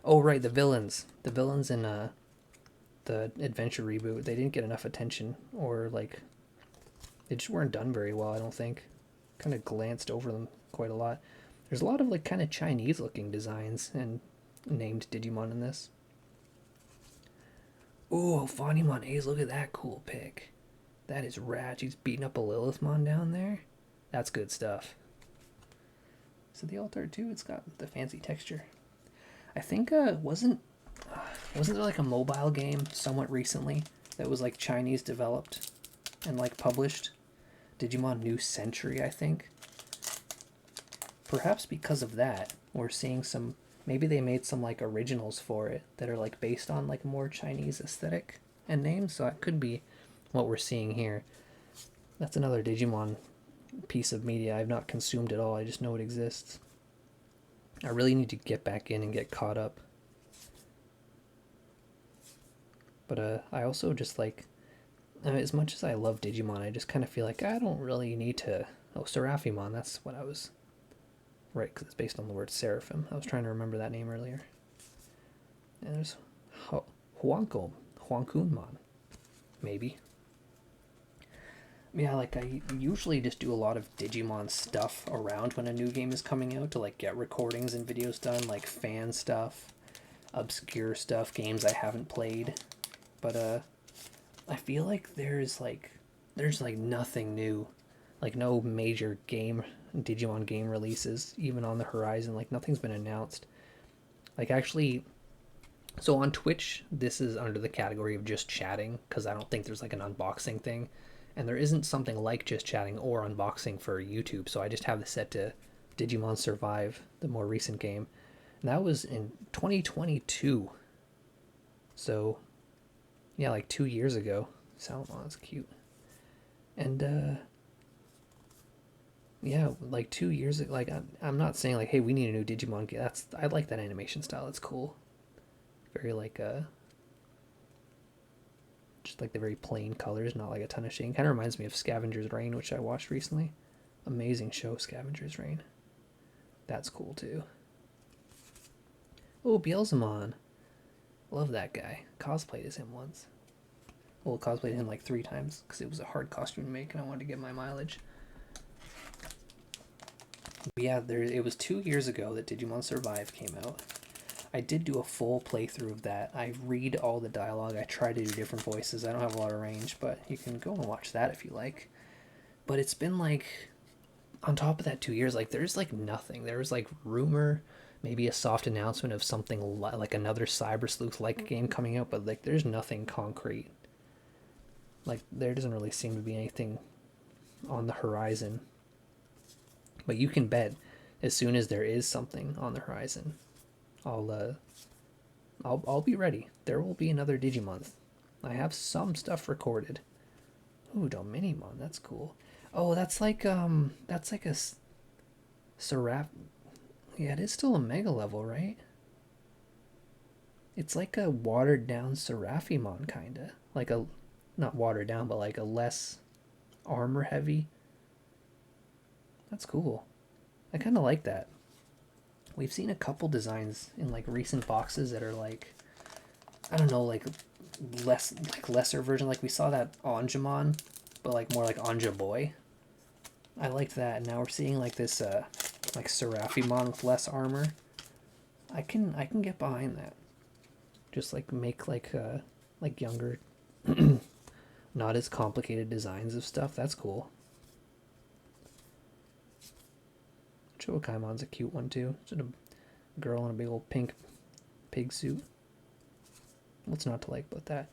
Oh right, the villains. The villains in the Adventure reboot, they didn't get enough attention, or like they just weren't done very well, I don't think. Kind of glanced over them quite a lot. There's a lot of like kind of Chinese looking designs and named Digimon in this. Ooh, Ophanimon Ace, look at that cool pic. That is rad. She's beating up a Lilithmon down there. That's good stuff. So the alt art too, it's got the fancy texture. I think wasn't there like a mobile game somewhat recently that was like Chinese developed and like published? Digimon New Century, I think. Perhaps because of that, we're seeing some, maybe they made some like originals for it that are like based on like more Chinese aesthetic and names, so that could be what we're seeing here. That's another Digimon piece of media I've not consumed at all, I just know it exists. I really need to get back in and get caught up. But I also just like, as much as I love Digimon, I just kind of feel like I don't really need to... Oh, Seraphimon, that's what I was... Right, because it's based on the word seraphim. I was trying to remember that name earlier. And there's Huankunmon. Maybe. Yeah, like I usually just do a lot of Digimon stuff around when a new game is coming out to like get recordings and videos done, like fan stuff, obscure stuff, games I haven't played. But I feel like there's like nothing new, like no major Digimon game releases even on the horizon. Like nothing's been announced. Like actually, so on Twitch, this is under the category of just chatting because I don't think there's like an unboxing thing, and there isn't something like just chatting or unboxing for YouTube. So I just have this set to Digimon Survive, the more recent game, and that was in 2022. So yeah, like 2 years ago. Salamon's cute. And yeah, like 2 years ago, like I'm not saying like, hey, we need a new Digimon game. I like that animation style. It's cool. Very like just like the very plain colors, not like a ton of shading. Kind of reminds me of Scavenger's Reign, which I watched recently. Amazing show, Scavenger's Reign. That's cool too. Oh, Beelzemon. Love that guy. Cosplayed as him once. Well, cosplayed him like 3 times because it was a hard costume to make and I wanted to get my mileage. But yeah, it was 2 years ago that Digimon Survive came out. I did do a full playthrough of that. I read all the dialogue. I try to do different voices. I don't have a lot of range, but you can go and watch that if you like. But it's been like, on top of that 2 years, like there's like nothing. There was like rumor, maybe a soft announcement of something like another Cyber Sleuth like game coming out, but like there's nothing concrete. Like there doesn't really seem to be anything on the horizon. But you can bet as soon as there is something on the horizon, I'll be ready. There will be another Digimonth. I have some stuff recorded. Ooh, Dominimon, that's cool. Oh, that's like a Seraph. Yeah, it is still a mega level, right? It's like a watered down Seraphimon kinda. Like a not watered down, but like a less armor heavy. That's cool. I kind of like that. We've seen a couple designs in like recent boxes that are like, I don't know, like lesser version. Like we saw that Angemon, but like more like Anja Boy. I liked that. And now we're seeing like this like Seraphimon with less armor. I can get behind that. Just like make like younger, not as complicated designs of stuff. That's cool. Chokaimon's a cute one too. Just a girl in a big old pink pig suit. What's not to like about that?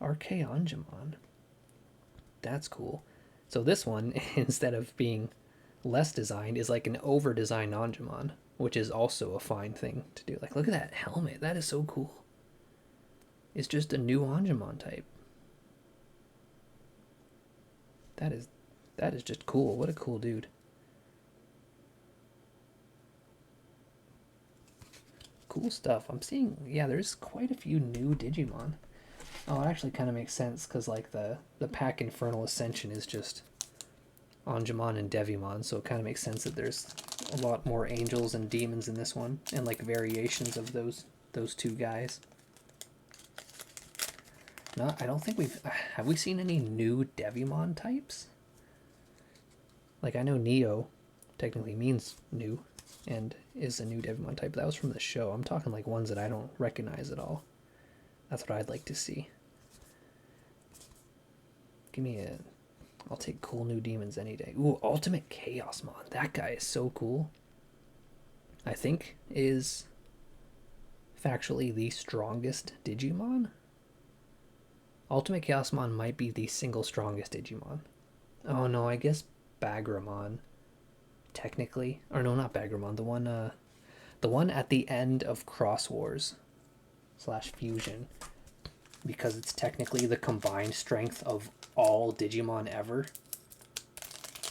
Archaeangemon. That's cool. So this one, instead of being less designed, is like an over-designed Angemon, which is also a fine thing to do. Like, look at that helmet. That is so cool. It's just a new Angemon type. That is just cool. What a cool dude. Cool stuff. I'm seeing, yeah, there's quite a few new Digimon. Oh, it actually kind of makes sense because like the pack Infernal Ascension is just Angemon and Devimon, so it kind of makes sense that there's a lot more angels and demons in this one, and like variations of those two guys. No, I don't think have we seen any new Devimon types? Like I know Neo technically means new and is a new Devimon type. That was from the show. I'm talking like ones that I don't recognize at all. That's what I'd like to see. I'll take cool new demons any day. Ooh, Ultimate Chaosmon. That guy is so cool. I think is factually the strongest Digimon. Ultimate Chaosmon might be the single strongest Digimon. Oh no, I guess Bagramon. Technically. Or no, not Bagramon. The one at the end of Cross Wars / Fusion. Because it's technically the combined strength of all Digimon ever.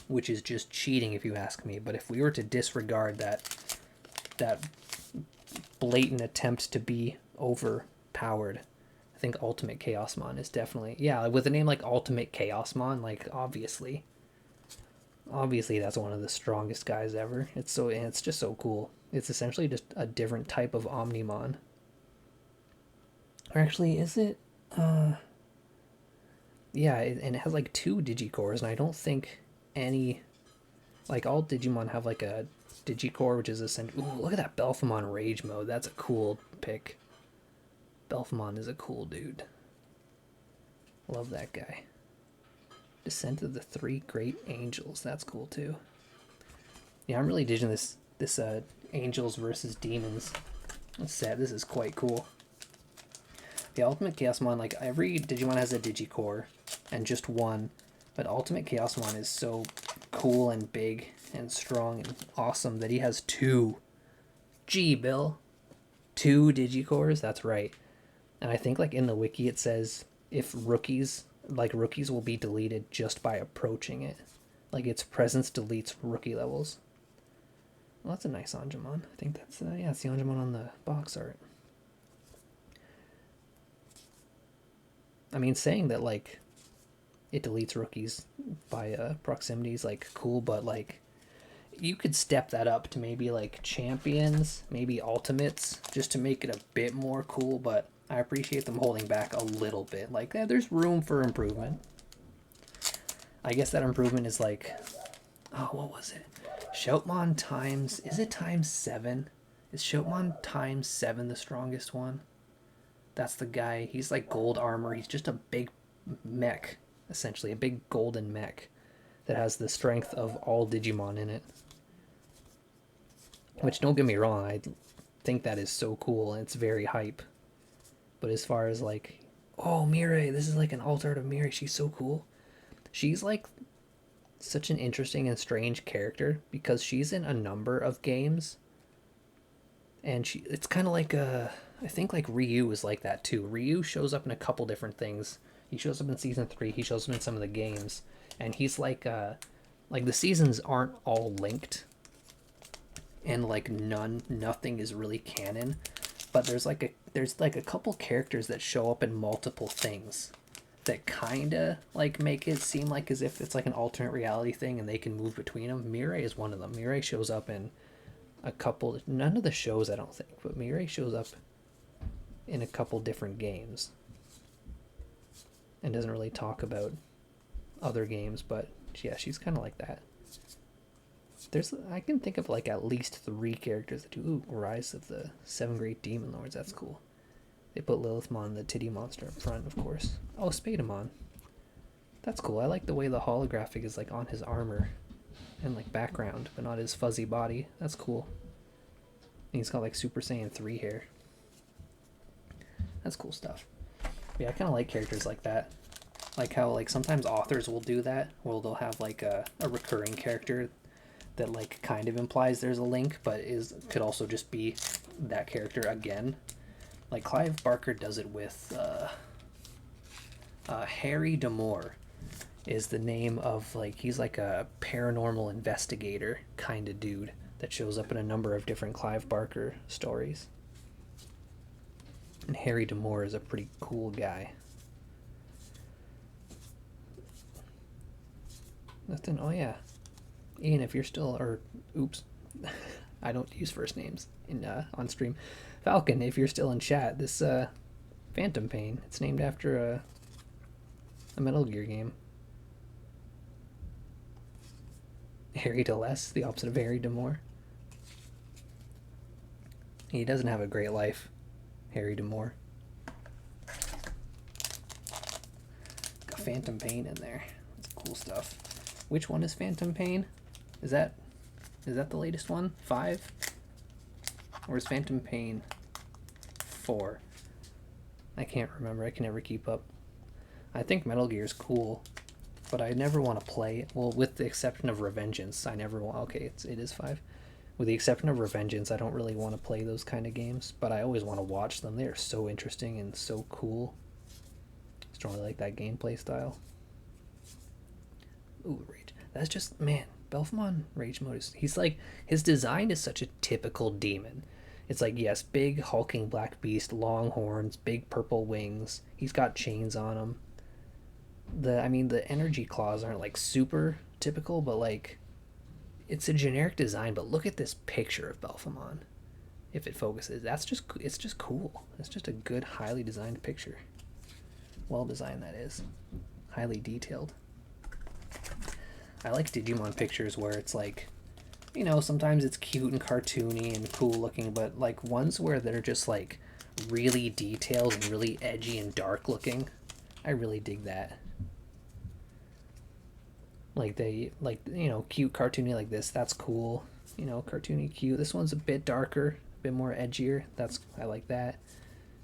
Which is just cheating if you ask me. But if we were to disregard that blatant attempt to be overpowered, I think Ultimate Chaosmon is definitely, yeah, with a name like Ultimate Chaosmon, like obviously that's one of the strongest guys ever. It's just so cool. It's essentially just a different type of Omnimon. Or actually, is it? Yeah, and it has like 2 Digicores, and I don't think any, like all Digimon have like a Digicore, which is essentially. Ooh, look at that Belphemon Rage mode. That's a cool pick. Belphemon is a cool dude. Love that guy. Descent of the Three Great Angels. That's cool too. Yeah, I'm really digging this Angels versus Demons set. This is quite cool. The Ultimate Chaosmon, like every Digimon has a Digicore and just one, but Ultimate Chaosmon is so cool and big and strong and awesome that he has two. Gee, Bill. 2 Digicores? That's right. And I think like in the wiki it says if rookies will be deleted just by approaching it. Like its presence deletes rookie levels. Well, that's a nice Angemon. I think that's, yeah, it's the Angemon on the box art. I mean, saying that, like, it deletes rookies by proximity is, like, cool, but, like, you could step that up to maybe, like, champions, maybe ultimates, just to make it a bit more cool, but I appreciate them holding back a little bit. Like, yeah, there's room for improvement. I guess that improvement is, like, oh, what was it? Shoutmon times, is it times 7? Is Shoutmon times 7 the strongest one? That's the guy. He's like gold armor. He's just a big mech, essentially. A big golden mech that has the strength of all Digimon in it. Which, don't get me wrong, I think that is so cool and it's very hype. But as far as like, oh, Mirai, this is like an alt art of Mirai. She's so cool. She's like such an interesting and strange character because she's in a number of games. And it's kind of like I think like Ryu is like that too. Ryu shows up in a couple different things. He shows up in season 3. He shows up in some of the games, and he's like the seasons aren't all linked, and like nothing is really canon. But there's like a couple characters that show up in multiple things that kind of like make it seem like as if it's like an alternate reality thing, and they can move between them. Mirai is one of them. Mirai shows up in a couple, none of the shows I don't think, but Mirai shows up in a couple different games and doesn't really talk about other games, but yeah, she's kind of like that. I can think of like at least 3 characters that do, ooh, Rise of the 7 Great Demon Lords, that's cool. They put Lilithmon, the titty monster, up front, of course. Oh, Spadamon. That's cool. I like the way the holographic is like on his armor and like background, but not his fuzzy body. That's cool. And he's got like Super Saiyan 3 hair. That's cool stuff. Yeah, I kind of like characters like that. Like how like sometimes authors will do that, where they'll have like a recurring character that like kind of implies there's a link, but could also just be that character again. Like Clive Barker does it with Harry D'Amour is the name of, like, he's like a paranormal investigator kind of dude that shows up in a number of different Clive Barker stories. And Harry D'Amour is a pretty cool guy. Nothing. Oh yeah, Ian, if you're still, or oops, I don't use first names in on stream. Falcon, if you're still in chat, this Phantom Pain, it's named after a Metal Gear game. Harry DeLess, the opposite of Harry D'Amour. He doesn't have a great life, Harry D'Amour. Got Phantom Pain in there. That's cool stuff. Which one is Phantom Pain? Is that the latest one? 5? Or is Phantom Pain 4? I can't remember. I can never keep up. I think Metal Gear is cool, but I never want to play it. Well, with the exception of Revengeance, I never want... Okay, it is 5. With the exception of Revengeance, I don't really want to play those kind of games, but I always want to watch them. They are so interesting and so cool. Just don't really like that gameplay style. Ooh, Rage. That's just... Man, Belphemon Rage Mode is... He's like... His design is such a typical demon. It's like, yes, big hulking black beast, long horns, big purple wings. He's got chains on him. The energy claws aren't like super typical, but like it's a generic design. But look at this picture of Belphemon. If it focuses, it's just cool. It's just a good, highly designed picture. Well designed, that is. Highly detailed. I like Digimon pictures where it's like, you know, sometimes it's cute and cartoony and cool looking, but like ones where they're just like really detailed and really edgy and dark looking. I really dig that. Like they, like, you know, cute cartoony like this. That's cool. You know, cartoony cute. This one's a bit darker, a bit more edgier. I like that.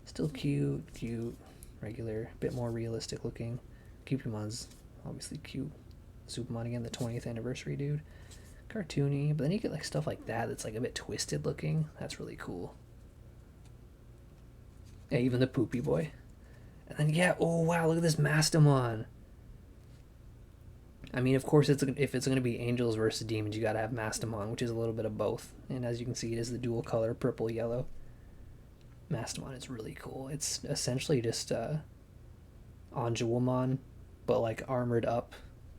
Still cute, regular, bit more realistic looking. Cupimon's obviously cute. Supermon again, the 20th anniversary dude. Cartoony, but then you get like stuff like that that's like a bit twisted looking. That's really cool. Yeah, even the poopy boy. And then yeah, oh wow, look at this Mastamon. I mean, of course, if it's going to be angels versus demons, you got to have Mastamon, which is a little bit of both. And as you can see, it is the dual color purple yellow. Mastamon is really cool. It's essentially just Anjouamon, but like armored up,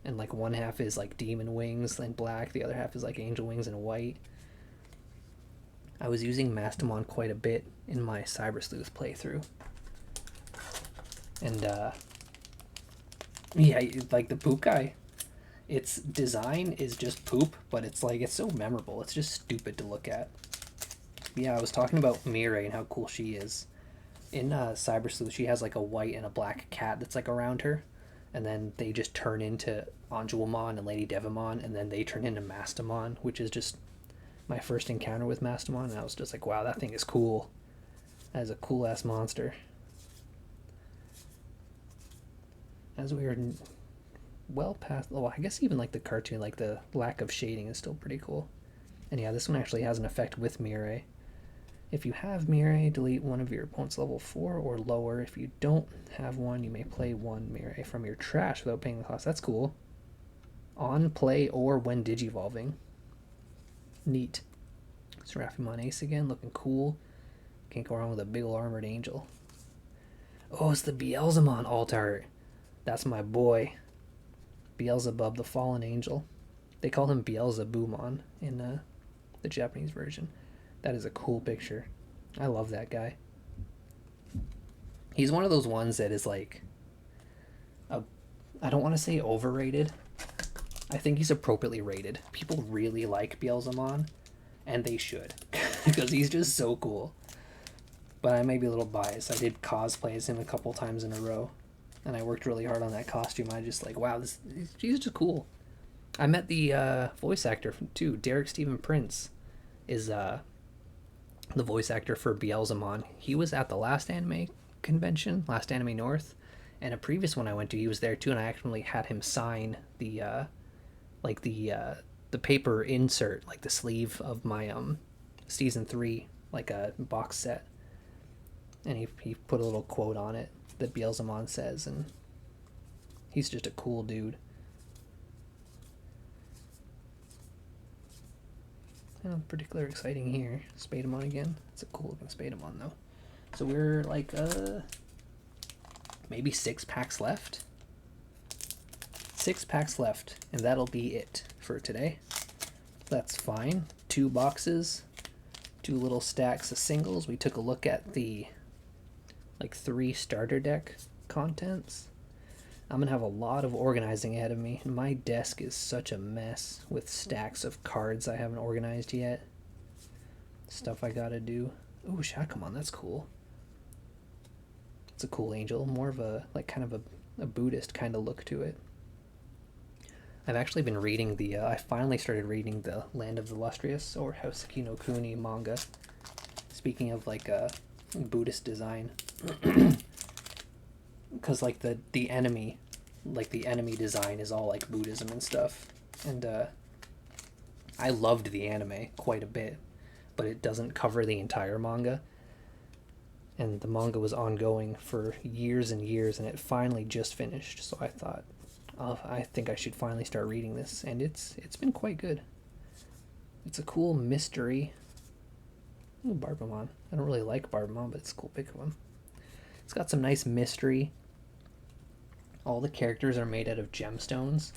and like one half is like demon wings in black, the other half is like angel wings in white. I was using Mastamon quite a bit in my Cyber Sleuth playthrough, and yeah, like the poop guy. Its design is just poop, but it's like, it's so memorable. It's just stupid to look at. Yeah, I was talking about Mirai and how cool she is. In Cyber Sleuth, she has like a white and a black cat that's like around her, and then they just turn into Anjouamon and Lady Devimon, and then they turn into Mastamon, which is just my first encounter with Mastamon, and I was just like, wow, that thing is cool. That is a cool ass monster. As we are well past, oh, I guess even like the cartoon, like the lack of shading is still pretty cool. And yeah, this one actually has an effect with Mirai. If you have Mirai, delete one of your opponent's level 4 or lower. If you don't have one, you may play one Mirai from your trash without paying the cost. That's cool. On play or when digivolving. Neat. Seraphimon Ace again, looking cool. Can't go wrong with a big ol' armored angel. Oh, it's the Beelzemon alt art. That's my boy. Beelzebub, the fallen angel. They call him Beelzebumon in the Japanese version. That is a cool picture. I love that guy. He's one of those ones that is like, I don't want to say overrated. I think he's appropriately rated. People really like Beelzemon, and they should, because he's just so cool. But I may be a little biased. I did cosplay as him a couple times in a row, and I worked really hard on that costume. I just like, wow, he's just cool. I met the voice actor too. Derek Stephen Prince is the voice actor for Beelzemon. He was at the last anime convention, Last Anime North, and a previous one I went to, he was there too, and I actually had him sign the paper insert, like the sleeve of my season 3, like a box set, and he put a little quote on it that Beelzemon says, and he's just a cool dude. Particularly exciting here. Spademon again. It's a cool looking Spademon though. So we're like maybe 6 packs left. 6 packs left, and that'll be it for today. That's fine. 2 boxes, 2 little stacks of singles. We took a look at the like 3 starter deck contents. I'm gonna have a lot of organizing ahead of me. My desk is such a mess with stacks of cards I haven't organized yet. Stuff I gotta do. Ooh, Shakamon, that's cool. It's a cool angel. More of a, like, kind of a Buddhist kind of look to it. I've actually been reading I finally started reading the Land of the Lustrous, or Houseki no Kuni manga. Speaking of, like, Buddhist design. Because, like, the enemy design is all, like, Buddhism and stuff. And, I loved the anime quite a bit, but it doesn't cover the entire manga. And the manga was ongoing for years and years, and it finally just finished. So I thought, I think I should finally start reading this, and it's been quite good. It's a cool mystery. Ooh, Barbamon. I don't really like Barbamon, but it's a cool pick of him. It's got some nice mystery. All the characters are made out of gemstones,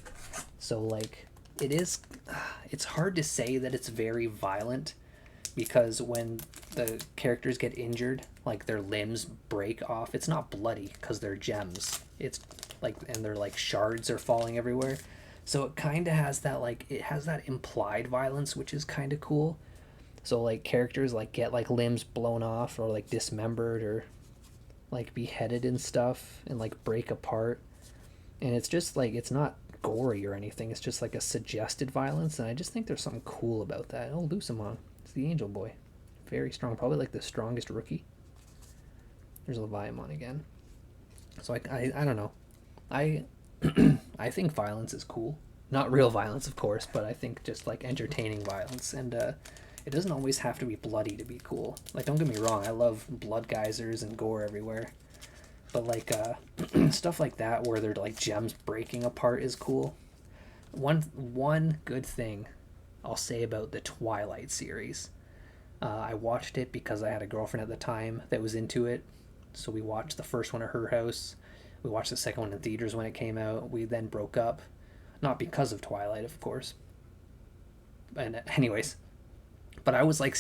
so like it's hard to say that it's very violent, because when the characters get injured, like their limbs break off, it's not bloody because they're gems. It's like, and they're like shards are falling everywhere, so it kind of has that, like, it has that implied violence, which is kind of cool. So like characters like get like limbs blown off or like dismembered, or like beheaded and stuff and like break apart. And it's just like, it's not gory or anything. It's just like a suggested violence. And I just think there's something cool about that. Oh, Lucimon. It's the Angel Boy. Very strong. Probably like the strongest rookie. There's Leviathan again. So I don't know. I I think violence is cool. Not real violence, of course, but I think just like entertaining violence. And it doesn't always have to be bloody to be cool. Like, don't get me wrong, I love blood geysers and gore everywhere. But like stuff like that where they're like gems breaking apart is cool. One good thing I'll say about the Twilight series. I watched it because I had a girlfriend at the time that was into it. So we watched the first one at her house. We watched the second one in theaters when it came out. We then broke up. Not because of Twilight, of course. And anyways. But I was like,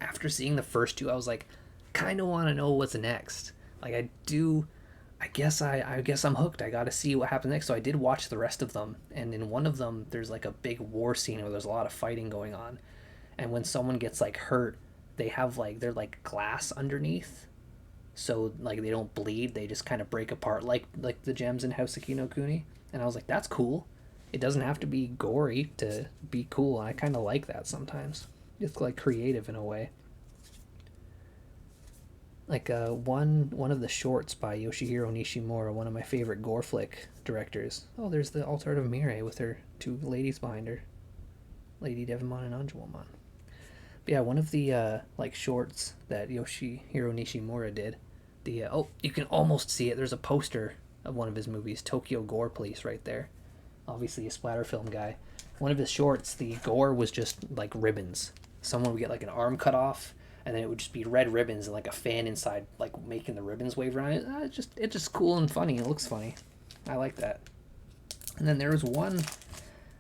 after seeing the first two, I was like, kind of want to know what's next. Like, I guess I'm hooked. I got to see what happens next. So I did watch the rest of them. And in one of them, there's like a big war scene where there's a lot of fighting going on. And when someone gets like hurt, they have like, they're like glass underneath. So like they don't bleed. They just kind of break apart like the gems in Houseki no Kuni. And I was like, that's cool. It doesn't have to be gory to be cool. And I kind of like that sometimes. It's like creative in a way. Like one of the shorts by Yoshihiro Nishimura, one of my favorite gore flick directors. Oh, there's the Altar of Mirai with her two ladies behind her, Lady Devimon and Anjumon. But yeah, one of the like shorts that Yoshihiro Nishimura did. The you can almost see it. There's a poster of one of his movies, Tokyo Gore Police, right there. Obviously a splatter film guy. One of his shorts, the gore was just like ribbons. Someone would get like an arm cut off, and then it would just be red ribbons and like a fan inside, like making the ribbons wave around it. It's just cool and funny. It looks funny. I like that. And then there was one.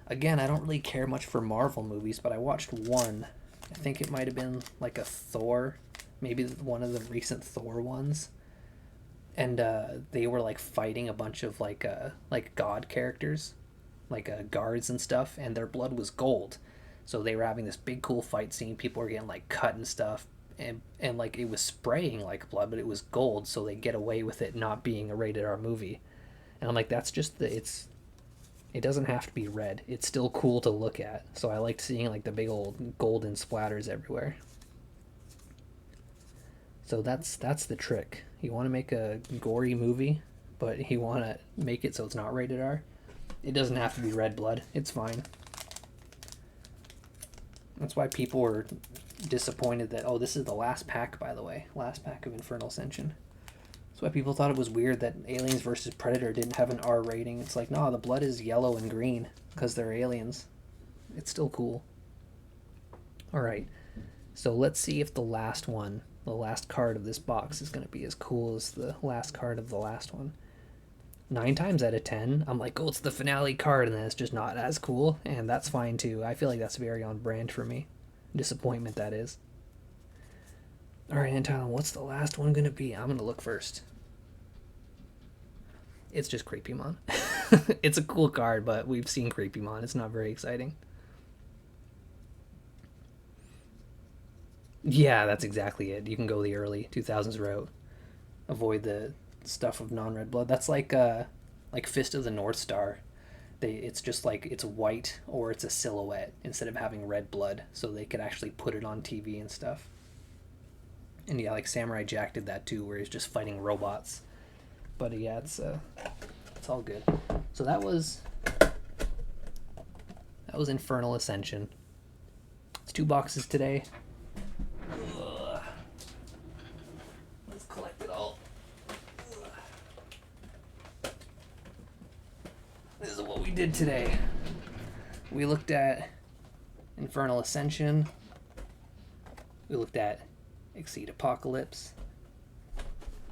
Again, I don't really care much for Marvel movies, but I watched one. I think it might have been like a Thor, maybe one of the recent Thor ones. And they were like fighting a bunch of like god characters, like guards and stuff, and their blood was gold. So they were having this big cool fight scene. People were getting like cut and stuff, and like it was spraying like blood, but it was gold, so they get away with it not being a rated R movie. And I'm like, that's just it doesn't have to be red. It's still cool to look at. So I liked seeing like the big old golden splatters everywhere. So that's the trick. You want to make a gory movie, but you want to make it so it's not rated R. It doesn't have to be red blood. It's fine. That's why people were disappointed that, oh, this is the last pack, by the way. Last pack of Infernal Ascension. That's why people thought it was weird that Aliens vs. Predator didn't have an R rating. It's like, no, the blood is yellow and green because they're aliens. It's still cool. Alright, so let's see if the last one, the last card of this box is going to be as cool as the last card of the last one. 9 times out of 10, I'm like, oh, it's the finale card, and then it's just not as cool, and that's fine too. I feel like that's very on brand for me. Disappointment, that is. Alright, Anton, what's the last one going to be? I'm going to look first. It's just Creepymon. It's a cool card, but we've seen Creepymon. It's not very exciting. Yeah, that's exactly it. You can go the early 2000s route. Avoid the stuff of non-red blood. That's like Fist of the North Star. It's just like it's white or it's a silhouette instead of having red blood, so they could actually put it on TV and stuff. And yeah, like Samurai Jack did that too, where he's just fighting robots. But yeah, it's all good. So that was Infernal Ascension. It's 2 boxes today. Ugh. Let's collect it all. Ugh. This is what we did today. We looked at Infernal Ascension. We looked at Exceed Apocalypse.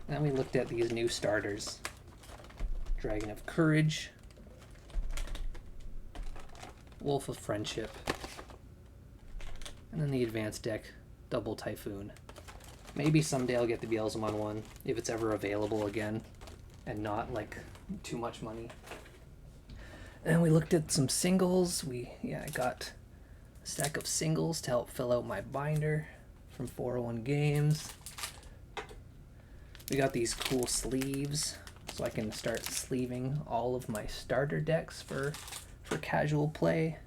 And then we looked at these new starters. Dragon of Courage. Wolf of Friendship. And then the advanced deck, Double Typhoon. Maybe someday I'll get the Beelzemon one, if it's ever available again, and not like too much money. And then we looked at some singles. I got a stack of singles to help fill out my binder from 401 Games. We got these cool sleeves, so I can start sleeving all of my starter decks for casual play.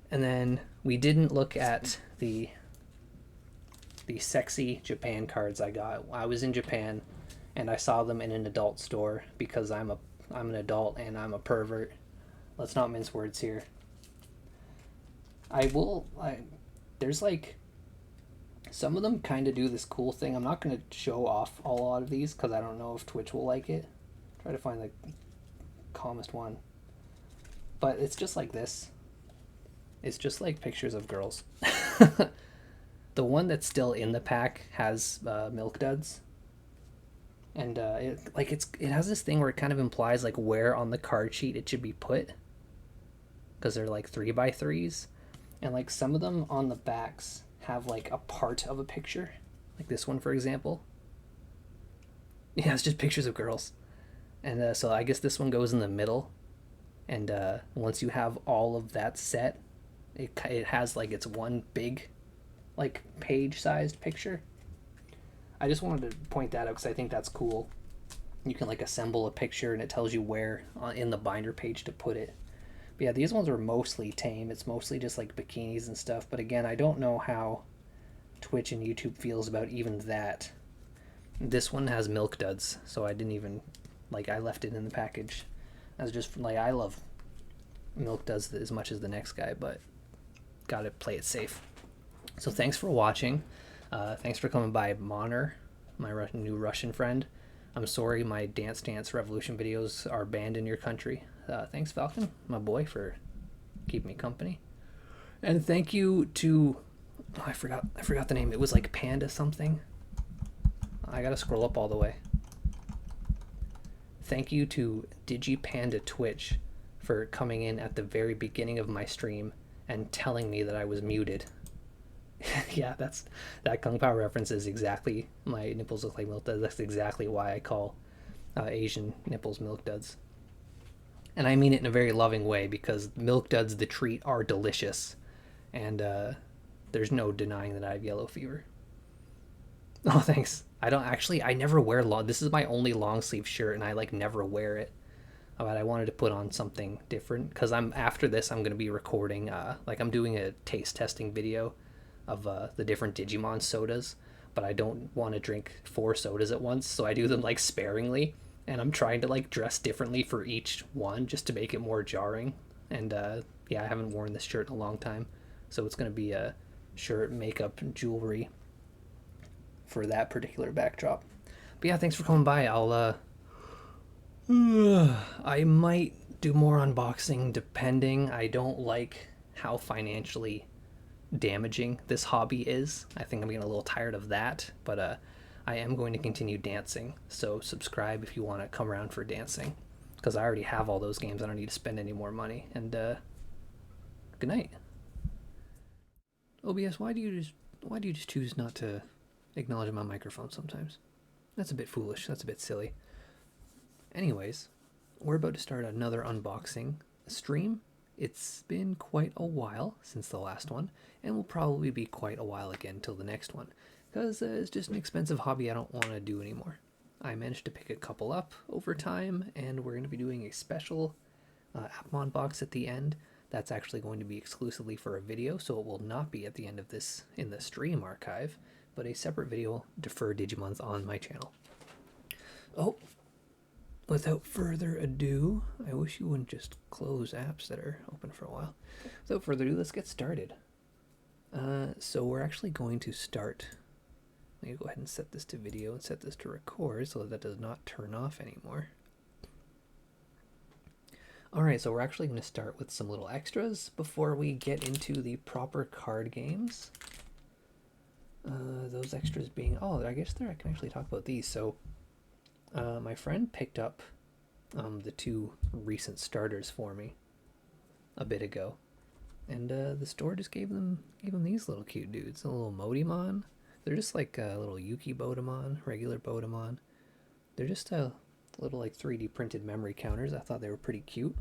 And then we didn't look at the sexy Japan cards I got. I was in Japan and I saw them in an adult store because I'm an adult and I'm a pervert. Let's not mince words here. There's like, some of them kind of do this cool thing. I'm not going to show off a lot of these because I don't know if Twitch will like it. Try to find the calmest one. But it's just like this. It's just like pictures of girls. The one that's still in the pack has milk duds. And it has this thing where it kind of implies like where on the card sheet it should be put. Because they're like 3x3s. And like some of them on the backs have like a part of a picture. Like this one, for example. Yeah, it's just pictures of girls. And so I guess this one goes in the middle. And once you have all of that set, it has like its one big like page-sized picture. I just wanted to point that out because I think that's cool. You can like assemble a picture and it tells you where in the binder page to put it. But yeah, these ones are mostly tame. It's mostly just like bikinis and stuff. But again, I don't know how Twitch and YouTube feels about even that. This one has milk duds, so I didn't even, like, I left it in the package. I was just like, I love milk duds as much as the next guy, but gotta play it safe. So thanks for watching. Thanks for coming by, Moner, my new Russian friend. I'm sorry my Dance Dance Revolution videos are banned in your country. Thanks, Falcon, my boy, for keeping me company. And thank you to, oh, I forgot the name. It was like Panda something. I gotta scroll up all the way. Thank you to DigiPanda Twitch for coming in at the very beginning of my stream and telling me that I was muted. Yeah, that Kung Pao reference is exactly, my nipples look like milk duds. That's exactly why I call Asian nipples milk duds. And I mean it in a very loving way, because milk duds, the treat, are delicious. And there's no denying that I have yellow fever. Oh, thanks. I never wear long, this is my only long sleeve shirt and I like never wear it. But I wanted to put on something different because after this I'm going to be recording, like I'm doing a taste testing video of the different Digimon sodas, but I don't want to drink 4 sodas at once, so I do them like sparingly, and I'm trying to like dress differently for each one just to make it more jarring. And yeah, I haven't worn this shirt in a long time, so it's going to be a shirt, makeup, jewelry for that particular backdrop. But yeah, thanks for coming by. I might do more unboxing depending. I don't like how financially damaging this hobby is. I think I'm getting a little tired of that, but I am going to continue dancing, so subscribe if you want to come around for dancing, because I already have all those games. I don't need to spend any more money. And good night. OBS, why do you just choose not to acknowledge my microphone sometimes? That's a bit foolish. That's a bit silly. Anyways, we're about to start another unboxing stream. It's been quite a while since the last one, and will probably be quite a while again till the next one, because it's just an expensive hobby I don't want to do anymore. I managed to pick a couple up over time, and we're going to be doing a special Appmon box at the end. That's actually going to be exclusively for a video, so it will not be at the end of this in the stream archive, but a separate video for Digimons on my channel. Oh, without further ado, I wish you wouldn't just close apps that are open for a while. Without further ado, let's get started. So we're actually going to start. Let me go ahead and set this to video and set this to record so that does not turn off anymore. Alright, so we're actually going to start with some little extras before we get into the proper card games. Those extras being, oh, I guess I can actually talk about these. So my friend picked up the 2 recent starters for me a bit ago, and the store just gave them these little cute dudes, a little Modimon. They're just like a little Yuki Bodemon, regular Bodemon. They're just a little like 3D printed memory counters. I thought they were pretty cute.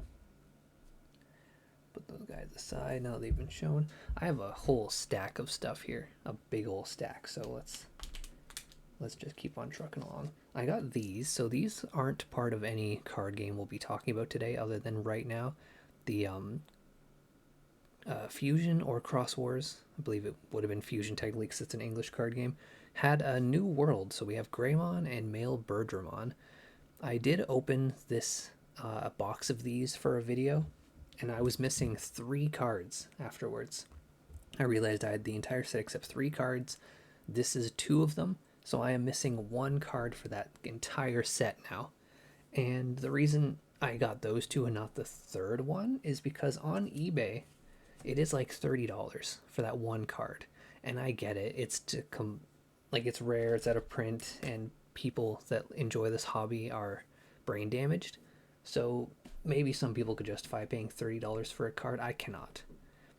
Put those guys aside now that they've been shown. I have a whole stack of stuff here, a big old stack. So let's let's just keep on trucking along. I got these, so these aren't part of any card game we'll be talking about today, other than right now, the Fusion or Cross Wars, I believe it would have been Fusion technically because it's an English card game, had a new world. So we have Greymon and Male Birdramon. I did open this a box of these for a video, and I was missing 3 cards afterwards. I realized I had the entire set except 3 cards. This is 2 of them, so I am missing 1 card for that entire set now. And the reason I got those 2 and not the third one is because on eBay, it is like $30 for that 1 card. And I get it. It's it's rare, it's out of print, and people that enjoy this hobby are brain damaged. So maybe some people could justify paying $30 for a card. I cannot.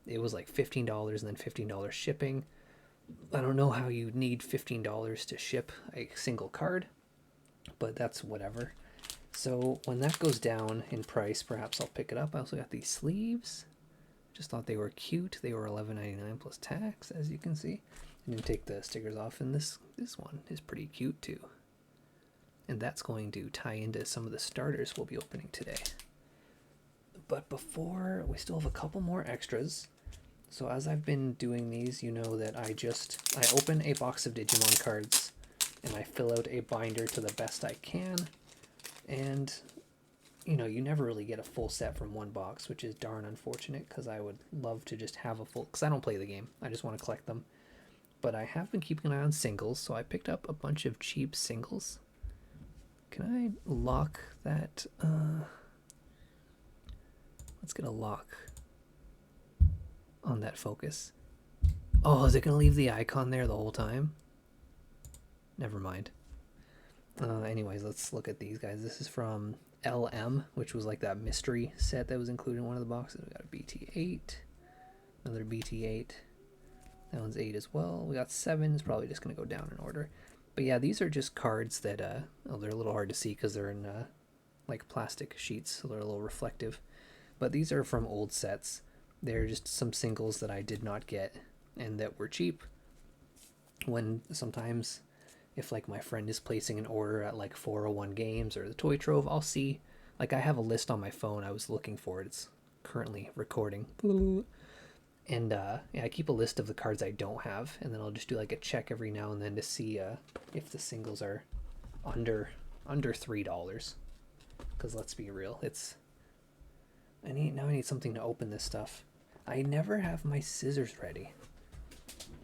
It was like $15 and then $15 shipping. I don't know how you need $15 to ship a single card, but that's whatever. So when that goes down in price, perhaps I'll pick it up. I also got these sleeves. Just thought they were cute. They were $11.99 plus tax, as you can see. I didn't take the stickers off, and this one is pretty cute too. And that's going to tie into some of the starters we'll be opening today. But before, we still have a couple more extras. So as I've been doing these, you know that I open a box of Digimon cards, and I fill out a binder to the best I can. And you know, you never really get a full set from one box, which is darn unfortunate, because I would love to just have a full, because I don't play the game, I just want to collect them. But I have been keeping an eye on singles, so I picked up a bunch of cheap singles. Can I lock that? Let's get a lock on that focus. Oh, is it going to leave the icon there the whole time? Never mind. Anyways, let's look at these guys. This is from LM, which was like that mystery set that was included in one of the boxes. We got a BT8, another BT8. That one's 8 as well. We got 7. It's probably just going to go down in order. But yeah, these are just cards that, they're a little hard to see because they're in like plastic sheets, so they're a little reflective. But these are from old sets. They're just some singles that I did not get and that were cheap. When sometimes, if like my friend is placing an order at like 401 Games or the Toy Trove, I'll see, like I have a list on my phone. I was looking for it. It's currently recording. And yeah, I keep a list of the cards I don't have, and then I'll just do like a check every now and then to see if the singles are under $3. Because let's be real, I need something to open this stuff. I never have my scissors ready.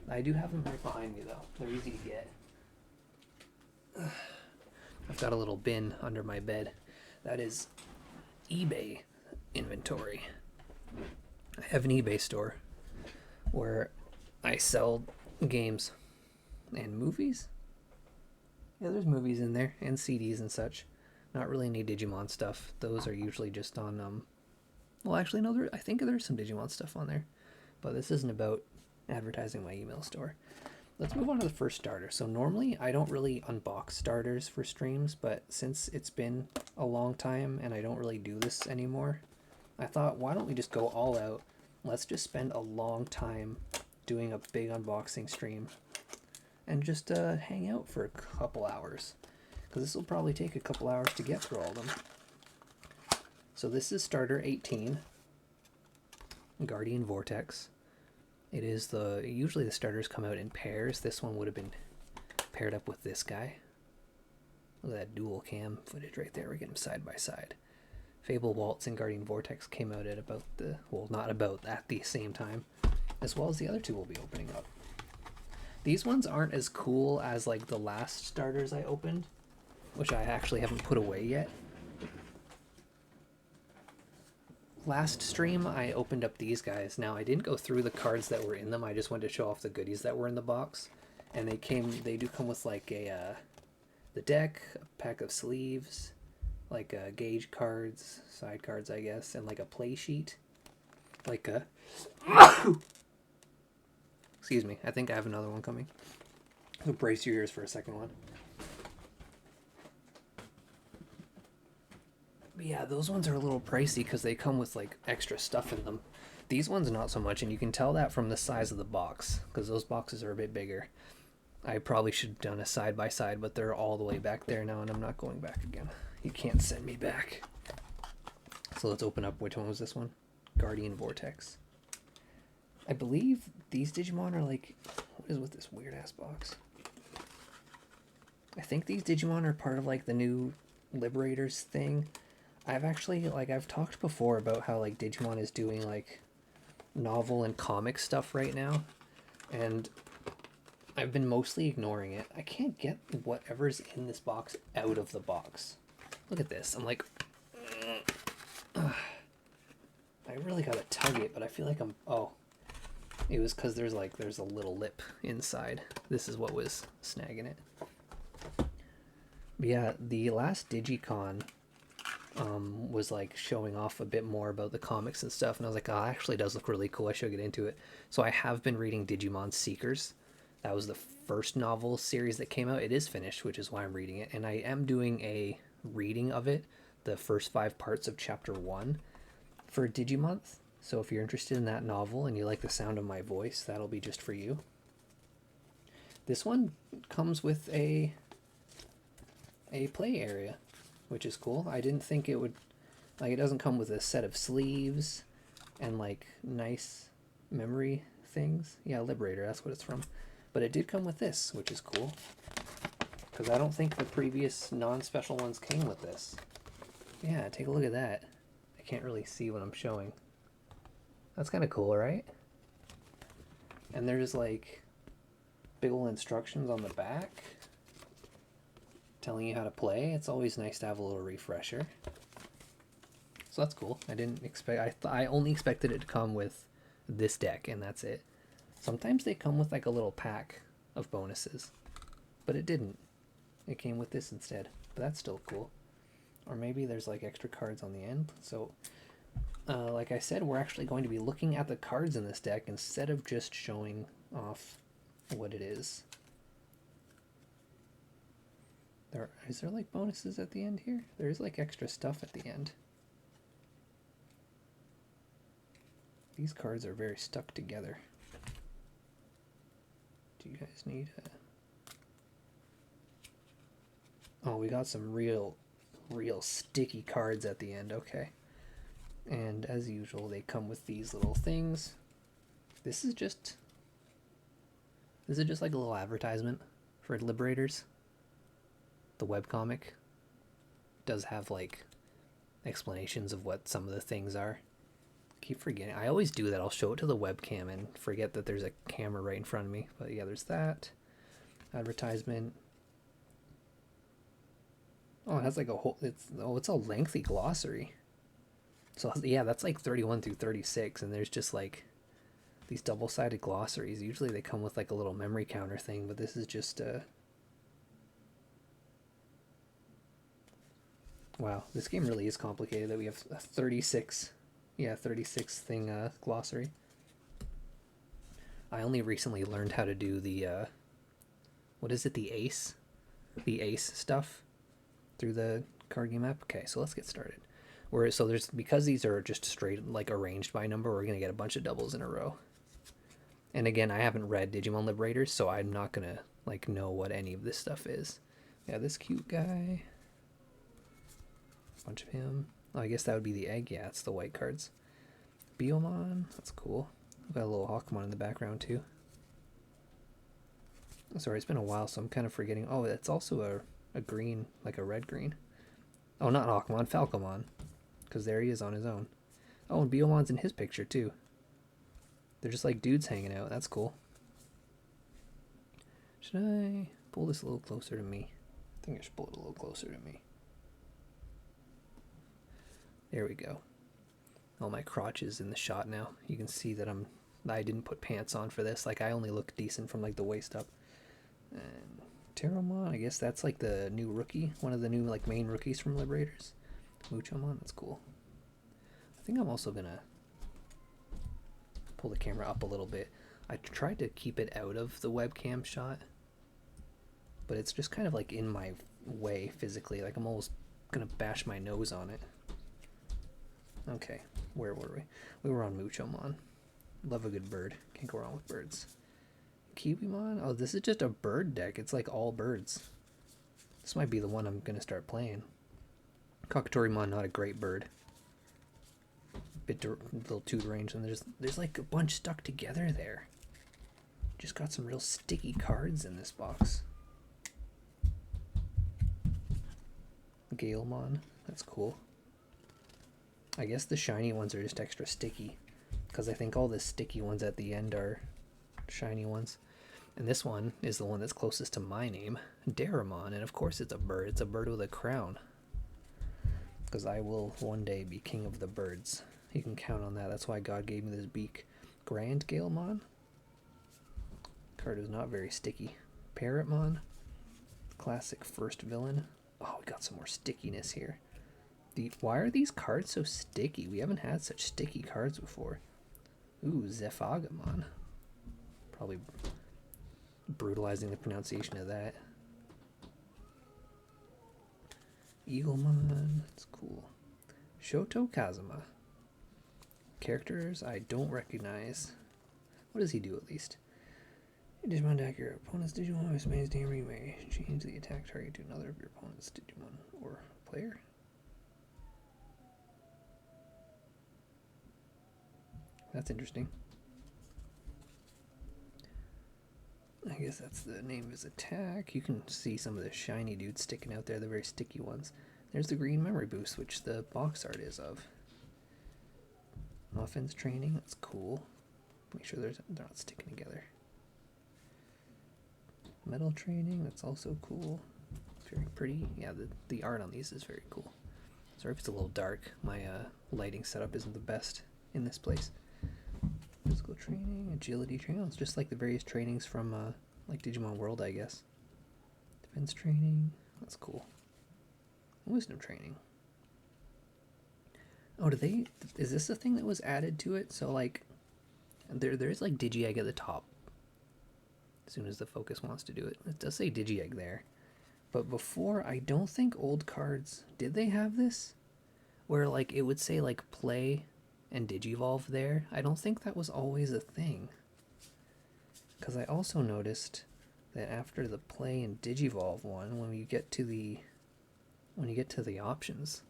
I do have them right behind me though. They're easy to get. I've got a little bin under my bed. That is eBay inventory. I have an eBay store where I sell games and movies. Yeah, there's movies in there and CDs and such. Not really any Digimon stuff. Those are usually just on well, actually no, I think there's some Digimon stuff on there. But this isn't about advertising my email store. Let's move on to the first starter. So normally I don't really unbox starters for streams, but since it's been a long time and I don't really do this anymore, I thought, why don't we just go all out? Let's just spend a long time doing a big unboxing stream and just hang out for a couple hours, because this will probably take a couple hours to get through all of them. So this is starter 18, Guardian Vortex. It is usually the starters come out in pairs. This one would have been paired up with this guy. Look at that dual cam footage right there. We're getting them side by side. Fable, Waltz, and Guardian Vortex came out at at the same time, as well as the other two we'll be opening up. These ones aren't as cool as like the last starters I opened, which I actually haven't put away yet. Last stream I opened up these guys. Now I didn't go through the cards that were in them. I just wanted to show off the goodies that were in the box, and they do come with like the deck, a pack of sleeves, like gauge cards, side cards I guess, and like a play sheet, like a excuse me, I think I have another one coming, so brace your ears for a second one. But yeah, those ones are a little pricey because they come with like extra stuff in them. These ones not so much, and you can tell that from the size of the box, because those boxes are a bit bigger. I probably should have done a side-by-side, but they're all the way back there now, and I'm not going back again. You can't send me back. So let's open up. Which one was this one? Guardian Vortex. I believe these Digimon are like... What is with this weird-ass box? I think these Digimon are part of like the new Liberators thing. I've actually, like, I've talked before about how like Digimon is doing like novel and comic stuff right now, and I've been mostly ignoring it. I can't get whatever's in this box out of the box. Look at this. I'm like, I really gotta tug it, but I feel like I'm, oh, it was because there's a little lip inside. This is what was snagging it. But yeah, the last Digicon was like showing off a bit more about the comics and stuff, and I was like, oh, it actually does look really cool. I should get into it. So I have been reading Digimon Seekers. That was the first novel series that came out. It is finished, which is why I'm reading it, and I am doing a reading of it, the first 5 parts of chapter 1 for Digimonth. So if you're interested in that novel and you like the sound of my voice, that'll be just for you. This one comes with a play area, which is cool. I didn't think it would, like, it doesn't come with a set of sleeves and like nice memory things. Yeah, Liberator, that's what it's from. But it did come with this, which is cool, because I don't think the previous non-special ones came with this. Yeah, take a look at that. I can't really see what I'm showing. That's kind of cool, right? And there's like big ol' instructions on the back telling you how to play. It's always nice to have a little refresher. So that's cool. I didn't expect, I only expected it to come with this deck, and that's it. Sometimes they come with like a little pack of bonuses, but it didn't. It came with this instead, but that's still cool. Or maybe there's like extra cards on the end. So like I said, we're actually going to be looking at the cards in this deck instead of just showing off what it is. Is there like bonuses at the end here? There's like extra stuff at the end. These cards are very stuck together. Do you guys need Oh, we got some real sticky cards at the end. Okay. And as usual, they come with these little things. This is just like a little advertisement for Liberators. The webcomic does have like explanations of what some of the things are. Keep forgetting. I always do that. I'll show it to the webcam and forget that there's a camera right in front of me. But yeah, there's that advertisement. Oh, it has like a whole, it's a lengthy glossary. So yeah, that's like 31 through 36, and there's just like these double-sided glossaries. Usually they come with like a little memory counter thing, but this is just wow, this game really is complicated that we have a 36 thing glossary. I only recently learned how to do the what is it, the Ace stuff through the card game app. Okay, so let's get started. So there's, because these are just straight like arranged by number, we're gonna get a bunch of doubles in a row. And again, I haven't read Digimon Liberators, so I'm not gonna like know what any of this stuff is. Yeah, this cute guy. Bunch of him. Oh, I guess that would be the egg. Yeah, it's the white cards. Biomon, that's cool. We've got a little Hawkmon in the background too. Sorry, it's been a while, so I'm kind of forgetting. Oh, it's also a green, like a red green. Oh, not Hawkmon, Falcomon, because there he is on his own. Oh, and Biomon's in his picture too. They're just like dudes hanging out. That's cool. Should I pull this a little closer to me? I think I should pull it a little closer to me. There we go. All my crotch is in the shot now. You can see that I didn't put pants on for this. Like, I only look decent from like the waist up. And Terramon, I guess that's like the new rookie, one of the new like main rookies from Liberators. Muchomon, that's cool. I think I'm also gonna pull the camera up a little bit. I tried to keep it out of the webcam shot, but it's just kind of like in my way physically. Like, I'm almost gonna bash my nose on it. Okay, where were we? We were on Muchomon. Love a good bird. Can't go wrong with birds. Kiwimon? Oh, this is just a bird deck. It's like all birds. This might be the one I'm going to start playing. Kokatorimon, not a great bird. A little too range, and there's like a bunch stuck together there. Just got some real sticky cards in this box. Galemon, that's cool. I guess the shiny ones are just extra sticky, because I think all the sticky ones at the end are shiny ones. And this one is the one that's closest to my name, Daramon, and of course it's a bird. It's a bird with a crown. Because I will one day be king of the birds. You can count on that. That's why God gave me this beak. Grand Galemon. Card is not very sticky. Parrotmon. Classic first villain. Oh, we got some more stickiness here. Why are these cards so sticky? We haven't had such sticky cards before. Ooh, Zephagamon. Probably brutalizing the pronunciation of that. Eaglemon. That's cool. Shoto Kazuma. Characters I don't recognize. What does he do at least? Digimon attack your opponent's Digimon with main name. You may change the attack target to another of your opponent's Digimon or player. That's interesting. I guess that's the name of his attack. You can see some of the shiny dudes sticking out there, the very sticky ones. There's the green memory boost, which the box art is of. Offense training, that's cool. Make sure they're not sticking together. Metal training, that's also cool. Very pretty. Yeah, the art on these is very cool. Sorry if it's a little dark. My lighting setup isn't the best in this place. Physical training, agility training. It's just like the various trainings from like Digimon World, I guess. Defense training, that's cool. Wisdom training. Oh, is this a thing that was added to it? So like, there's like Digi-Egg at the top. As soon as the focus wants to do it. It does say Digi-Egg there. But before, I don't think old cards, did they have this? Where like, it would say like play and Digivolve there. I don't think that was always a thing. Because I also noticed that after the play and Digivolve one, when you get to the options,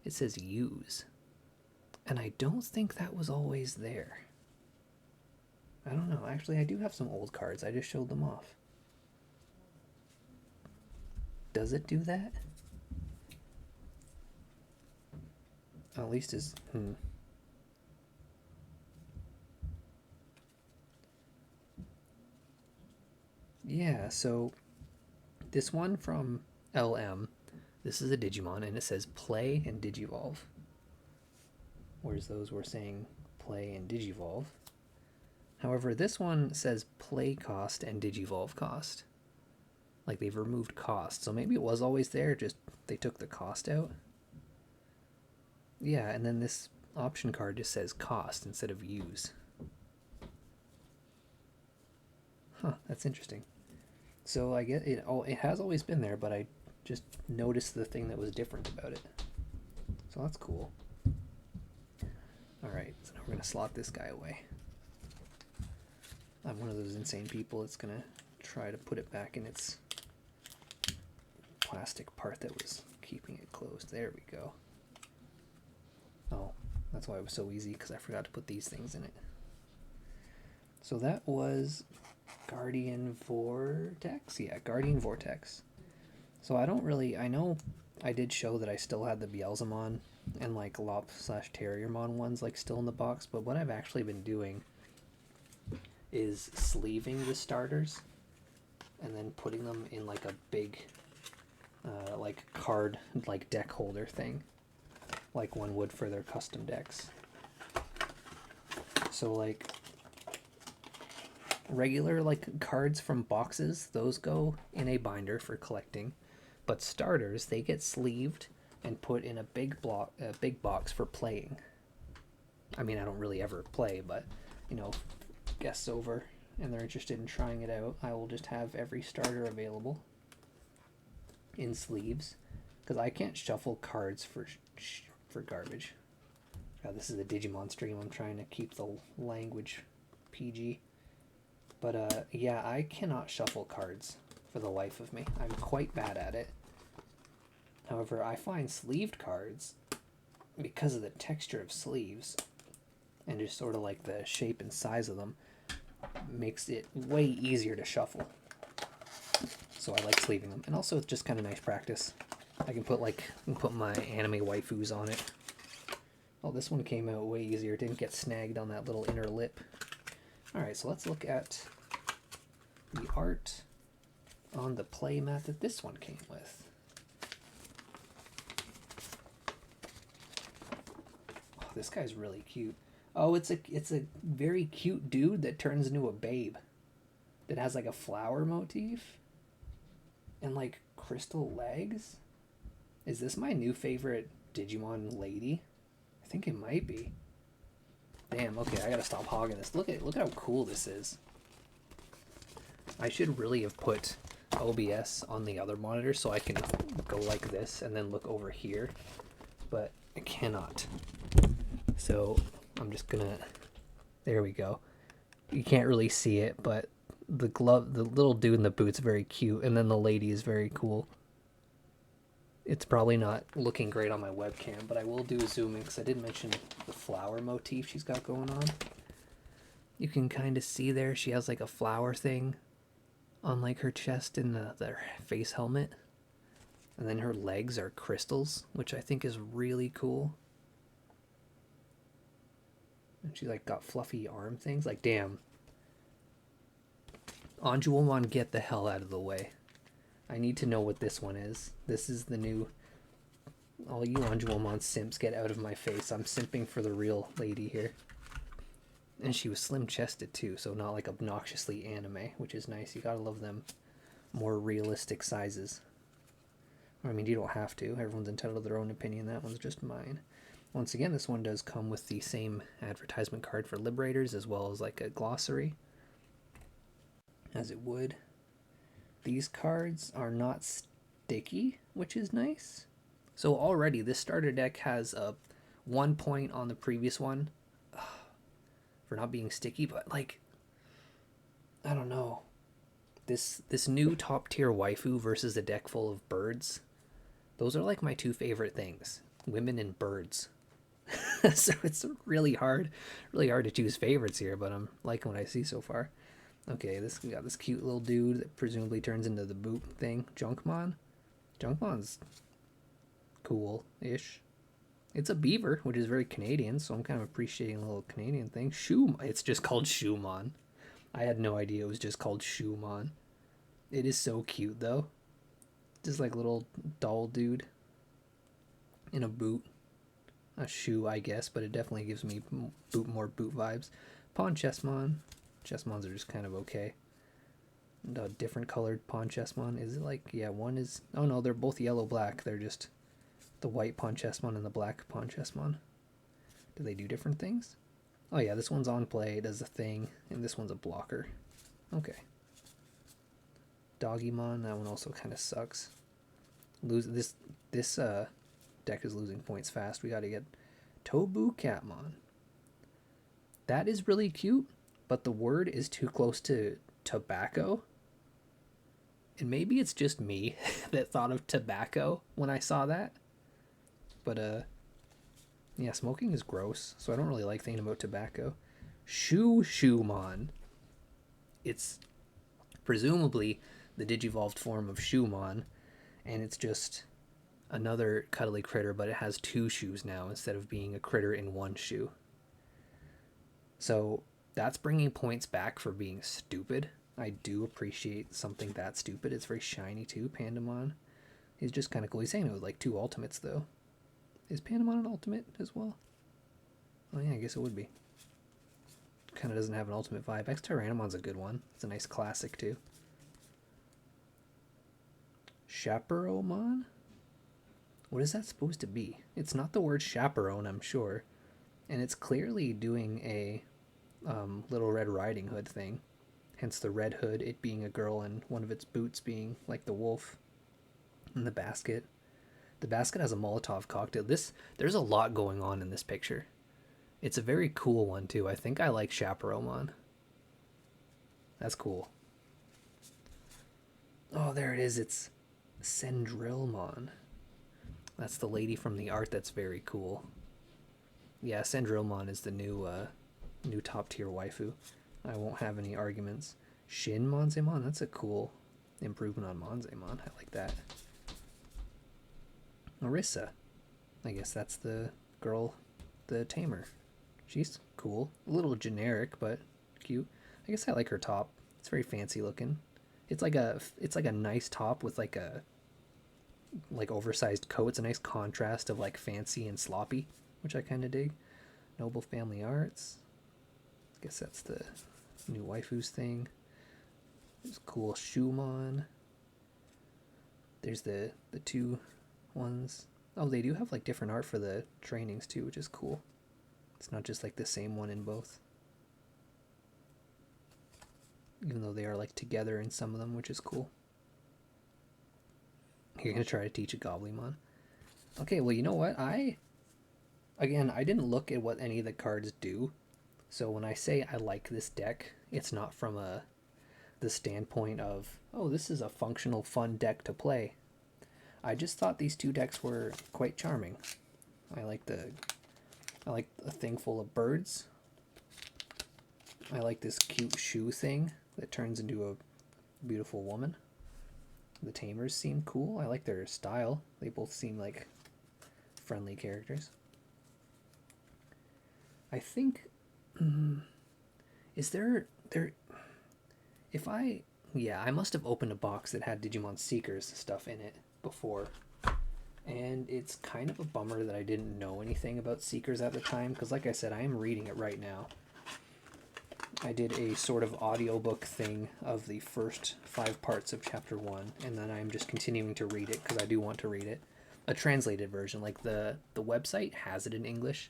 it says use. And I don't think that was always there. I don't know. Actually, I do have some old cards. I just showed them off. Does it do that? At least is... Yeah, so this one from LM, this is a Digimon, and it says play and Digivolve. Whereas those were saying play and Digivolve. However, this one says play cost and Digivolve cost. Like they've removed cost. So maybe it was always there, just they took the cost out. Yeah, and then this option card just says cost instead of use. Huh, that's interesting. So I get it. It has always been there, but I just noticed the thing that was different about it. So that's cool. All right, so now we're gonna slot this guy away. I'm one of those insane people that's gonna try to put it back in its plastic part that was keeping it closed. There we go. Oh, that's why it was so easy, because I forgot to put these things in it. So that was Guardian Vortex? Yeah, Guardian Vortex. So I know I did show that I still had the Beelzemon and like Lop/Terriermon ones like still in the box, but what I've actually been doing is sleeving the starters and then putting them in like a big like card like deck holder thing, like one would for their custom decks. So like regular like cards from boxes, those go in a binder for collecting, but starters, they get sleeved and put in a big box for playing. I mean, I don't really ever play, but you know, guests over and they're interested in trying it out, I will just have every starter available in sleeves, because I can't shuffle cards for garbage. God, this is a Digimon stream. I'm trying to keep the language PG. But yeah, I cannot shuffle cards for the life of me. I'm quite bad at it. However, I find sleeved cards, because of the texture of sleeves and just sort of like the shape and size of them, makes it way easier to shuffle. So I like sleeving them. And also it's just kind of nice practice. I can put my anime waifus on it. Oh, this one came out way easier. It didn't get snagged on that little inner lip. Alright, so let's look at the art on the play mat that this one came with. Oh, this guy's really cute. Oh, it's a very cute dude that turns into a babe. That has like a flower motif. And like crystal legs. Is this my new favorite Digimon lady? I think it might be. Damn, okay, I gotta stop hogging this. Look at how cool this is. I should really have put OBS on the other monitor so I can go like this and then look over here. But I cannot. So I'm just gonna... There we go. You can't really see it, but the little dude in the boot's very cute, and then the lady is very cool. It's probably not looking great on my webcam, but I will do a zoom in because I did mention the flower motif she's got going on. You can kind of see there she has like a flower thing on like her chest and the face helmet. And then her legs are crystals, which I think is really cool. And she like got fluffy arm things. Like, damn. Anjuwomon, get the hell out of the way. I need to know what this one is. This is the new... All you Anjuwomon simps, get out of my face. I'm simping for the real lady here. And she was slim-chested too, so not like obnoxiously anime, which is nice. You gotta love them more realistic sizes. I mean, you don't have to. Everyone's entitled to their own opinion. That one's just mine. Once again, this one does come with the same advertisement card for Liberators, as well as like a glossary, as it would. These cards are not sticky, which is nice. So already this starter deck has a 1 point on the previous one for not being sticky, but like, I don't know. This new top tier waifu versus a deck full of birds, those are like my two favorite things. Women and birds. So it's really hard to choose favorites here, but I'm liking what I see so far. Okay, we got this cute little dude that presumably turns into the boot thing. Junkmon. Junkmon's cool-ish. It's a beaver, which is very Canadian, so I'm kind of appreciating a little Canadian thing. It's just called Shumon. I had no idea it was just called Shumon. It is so cute, though. Just like little doll dude in a boot. A shoe, I guess, but it definitely gives me more boot vibes. Pawn Chessmon. Chessmons are just kind of okay. And a different colored Pawn Chessmon. Is it like, yeah, one is... Oh no, they're both yellow-black. They're just the white Pawn Chessmon and the black Pawn Chessmon. Do they do different things? Oh yeah, this one's on play, it does a thing, and this one's a blocker. Okay. Doggymon, that one also kind of sucks. This deck is losing points fast. We gotta get Tobu Catmon. That is really cute, but the word is too close to tobacco. And maybe it's just me that thought of tobacco when I saw that. But, yeah, smoking is gross, so I don't really like thinking about tobacco. Shumon. It's presumably the digivolved form of Shumon, and it's just another cuddly critter, but it has two shoes now instead of being a critter in one shoe. So that's bringing points back for being stupid. I do appreciate something that stupid. It's very shiny too. Pandamon. He's just kind of cool. He's saying it with like 2 ultimates though. Is Pandamon an ultimate as well? Oh yeah, I guess it would be. Kind of doesn't have an ultimate vibe. X-Tyrannomon's a good one. It's a nice classic too. Chaperomon? What is that supposed to be? It's not the word chaperone, I'm sure. And it's clearly doing a Little Red Riding Hood thing. Hence the red hood, it being a girl, and one of its boots being like the wolf. And the basket. The basket has a Molotov cocktail. There's a lot going on in this picture. It's a very cool one too. I think I like Chaperomon. That's cool. Oh, there it is. It's Sendrilmon. That's the lady from the art. That's very cool. Yeah, Sendrilmon is the new top tier waifu. I won't have any arguments. Shin Monzemon, that's a cool improvement on Monzemon. I like that. Orisa, I guess that's the girl, the tamer. She's cool. A little generic, but cute. I guess I like her top. It's very fancy looking. It's like a nice top with like a oversized coat. It's a nice contrast of like fancy and sloppy, which I kind of dig. Noble Family Arts. I guess that's the new waifus thing. There's cool Shumon. There's the two ones. Oh, they do have like different art for the trainings too, which is cool. It's not just like the same one in both. Even though they are like together in some of them, which is cool. You're gonna try to teach a Goblymon. Okay, well, you know what? I didn't look at what any of the cards do. So when I say I like this deck, it's not from the standpoint of, oh, this is a functional, fun deck to play. I just thought these two decks were quite charming. I like a thing full of birds. I like this cute shoe thing that turns into a beautiful woman. The tamers seem cool. I like their style. They both seem like friendly characters. I think, is there, if I, yeah, I must have opened a box that had Digimon Seekers stuff in it before. And it's kind of a bummer that I didn't know anything about Seekers at the time, because like I said, I am reading it right now. I did a sort of audiobook thing of the first 5 parts of chapter 1, and then I'm just continuing to read it because I do want to read it. A translated version, like the website has it in English,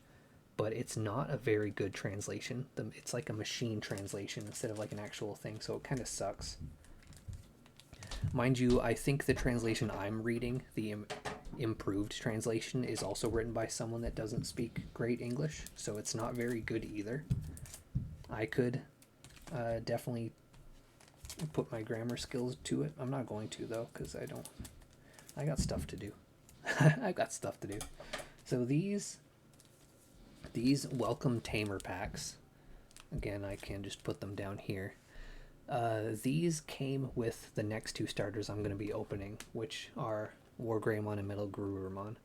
but it's not a very good translation. It's like a machine translation instead of like an actual thing, so it kind of sucks. Mind you, I think the translation I'm reading, the improved translation, is also written by someone that doesn't speak great English, so it's not very good either. I could definitely put my grammar skills to it. I'm not going to, though, because I got stuff to do. I got stuff to do. So these welcome tamer packs, again, I can just put them down here. These came with the next 2 starters I'm going to be opening, which are Wargreymon and Metal Garurumon.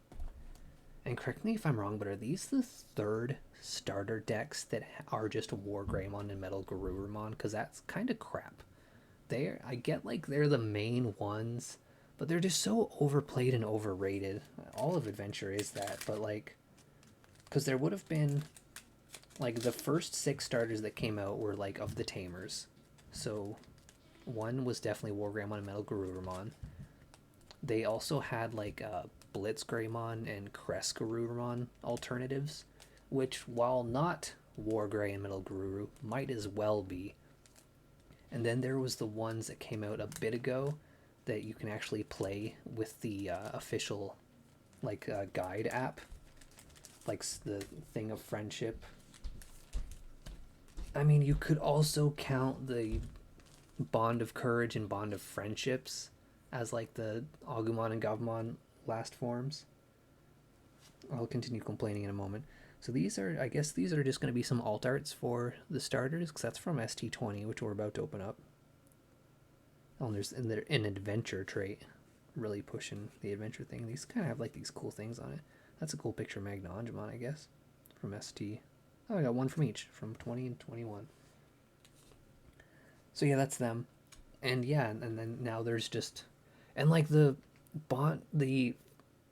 And correct me if I'm wrong, but are these the 3rd starter decks that are just Wargreymon and Metal Garurumon? Because that's kind of crap. I get like they're the main ones, but they're just so overplayed and overrated. All of Adventure is that, but like, because there would have been, like, the first 6 starters that came out were like of the Tamers. So one was definitely Wargreymon and Metal Garurumon. They also had like Blitzgreymon and Crest-Garurumon alternatives, which, while not Wargrey and Metal Garuru, might as well be. And then there was the ones that came out a bit ago that you can actually play with the official like guide app, like the Thing of Friendship. I mean, you could also count the Bond of Courage and Bond of Friendships as like the Agumon and Gavumon last forms. I'll continue complaining in a moment. So I guess these are just going to be some alt arts for the starters, because that's from ST20, which we're about to open up. Oh, and there's an adventure trait, really pushing the adventure thing. These kind of have like these cool things on it. That's a cool picture of Magna Angemon, I guess, from ST. Oh, I got one from each, from 20 and 21. So yeah, that's them. And yeah, and then now there's just, and like the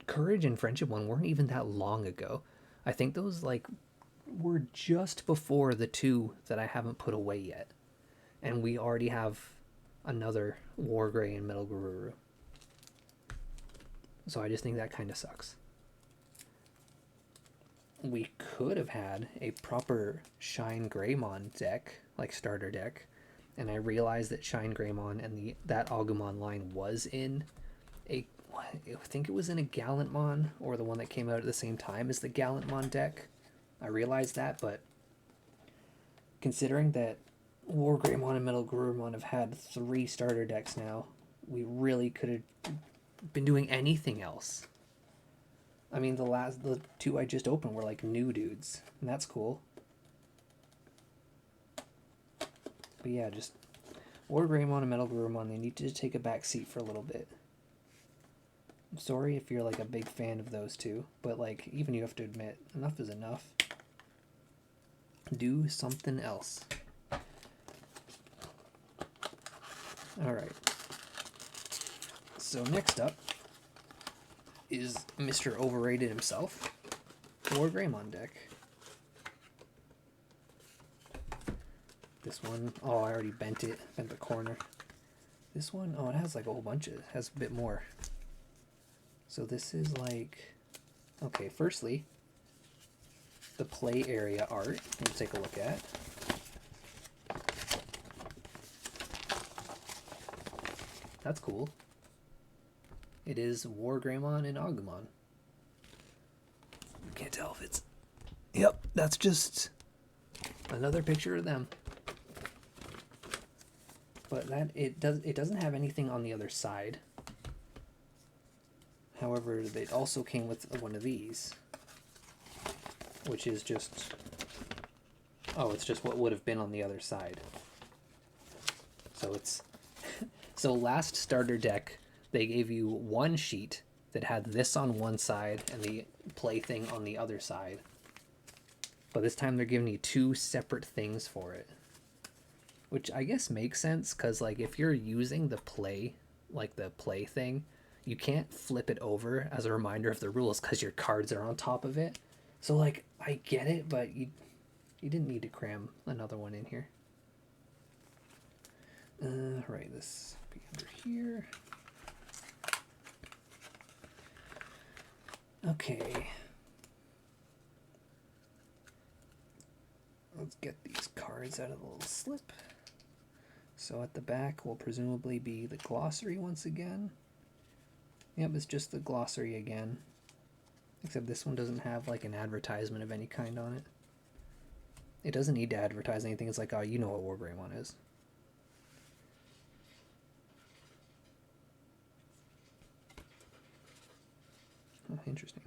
Courage and Friendship one weren't even that long ago. I think those like were just before the 2 that I haven't put away yet. And we already have another Wargrey and Metal Garuru. So I just think that kind of sucks. We could have had a proper Shine Greymon deck, like starter deck, and I realized that Shine Greymon and that Agumon line was in I think it was in a Gallantmon, or the one that came out at the same time as the Gallantmon deck. I realized that, but considering that War Greymon and Metal Garurumon have had 3 starter decks now. We really could have been doing anything else. I mean, the 2 I just opened were like new dudes, and that's cool. But yeah, just War Greymon and Metal Garurumon, they need to take a back seat for a little bit. I'm sorry if you're like a big fan of those 2, but like even you have to admit, enough is enough. Do something else. Alright. So next up is Mr. Overrated himself, War Greymon deck. This one, oh, I already bent the corner. This one, oh, it has like a whole bunch of, it has a bit more. So this is like, okay, firstly, the play area art, we'll take a look at. That's cool. It is War Greymon and Agumon. Can't tell if it's, yep, that's just another picture of them. But that it doesn't have anything on the other side. However, it also came with one of these, which is just, oh, it's just what would have been on the other side. So it's, so last starter deck, they gave you one sheet that had this on one side and the play thing on the other side. But this time they're giving you 2 separate things for it. Which I guess makes sense, because like if you're using the play, like the play thing, you can't flip it over as a reminder of the rules because your cards are on top of it. So like I get it, but you didn't need to cram another one in here. Right, this be under here. Okay. Let's get these cards out of the little slip. So at the back will presumably be the glossary once again. Yep, it's just the glossary again. Except this one doesn't have like an advertisement of any kind on it. It doesn't need to advertise anything. It's like, oh, you know what War Greymon is. Oh, interesting.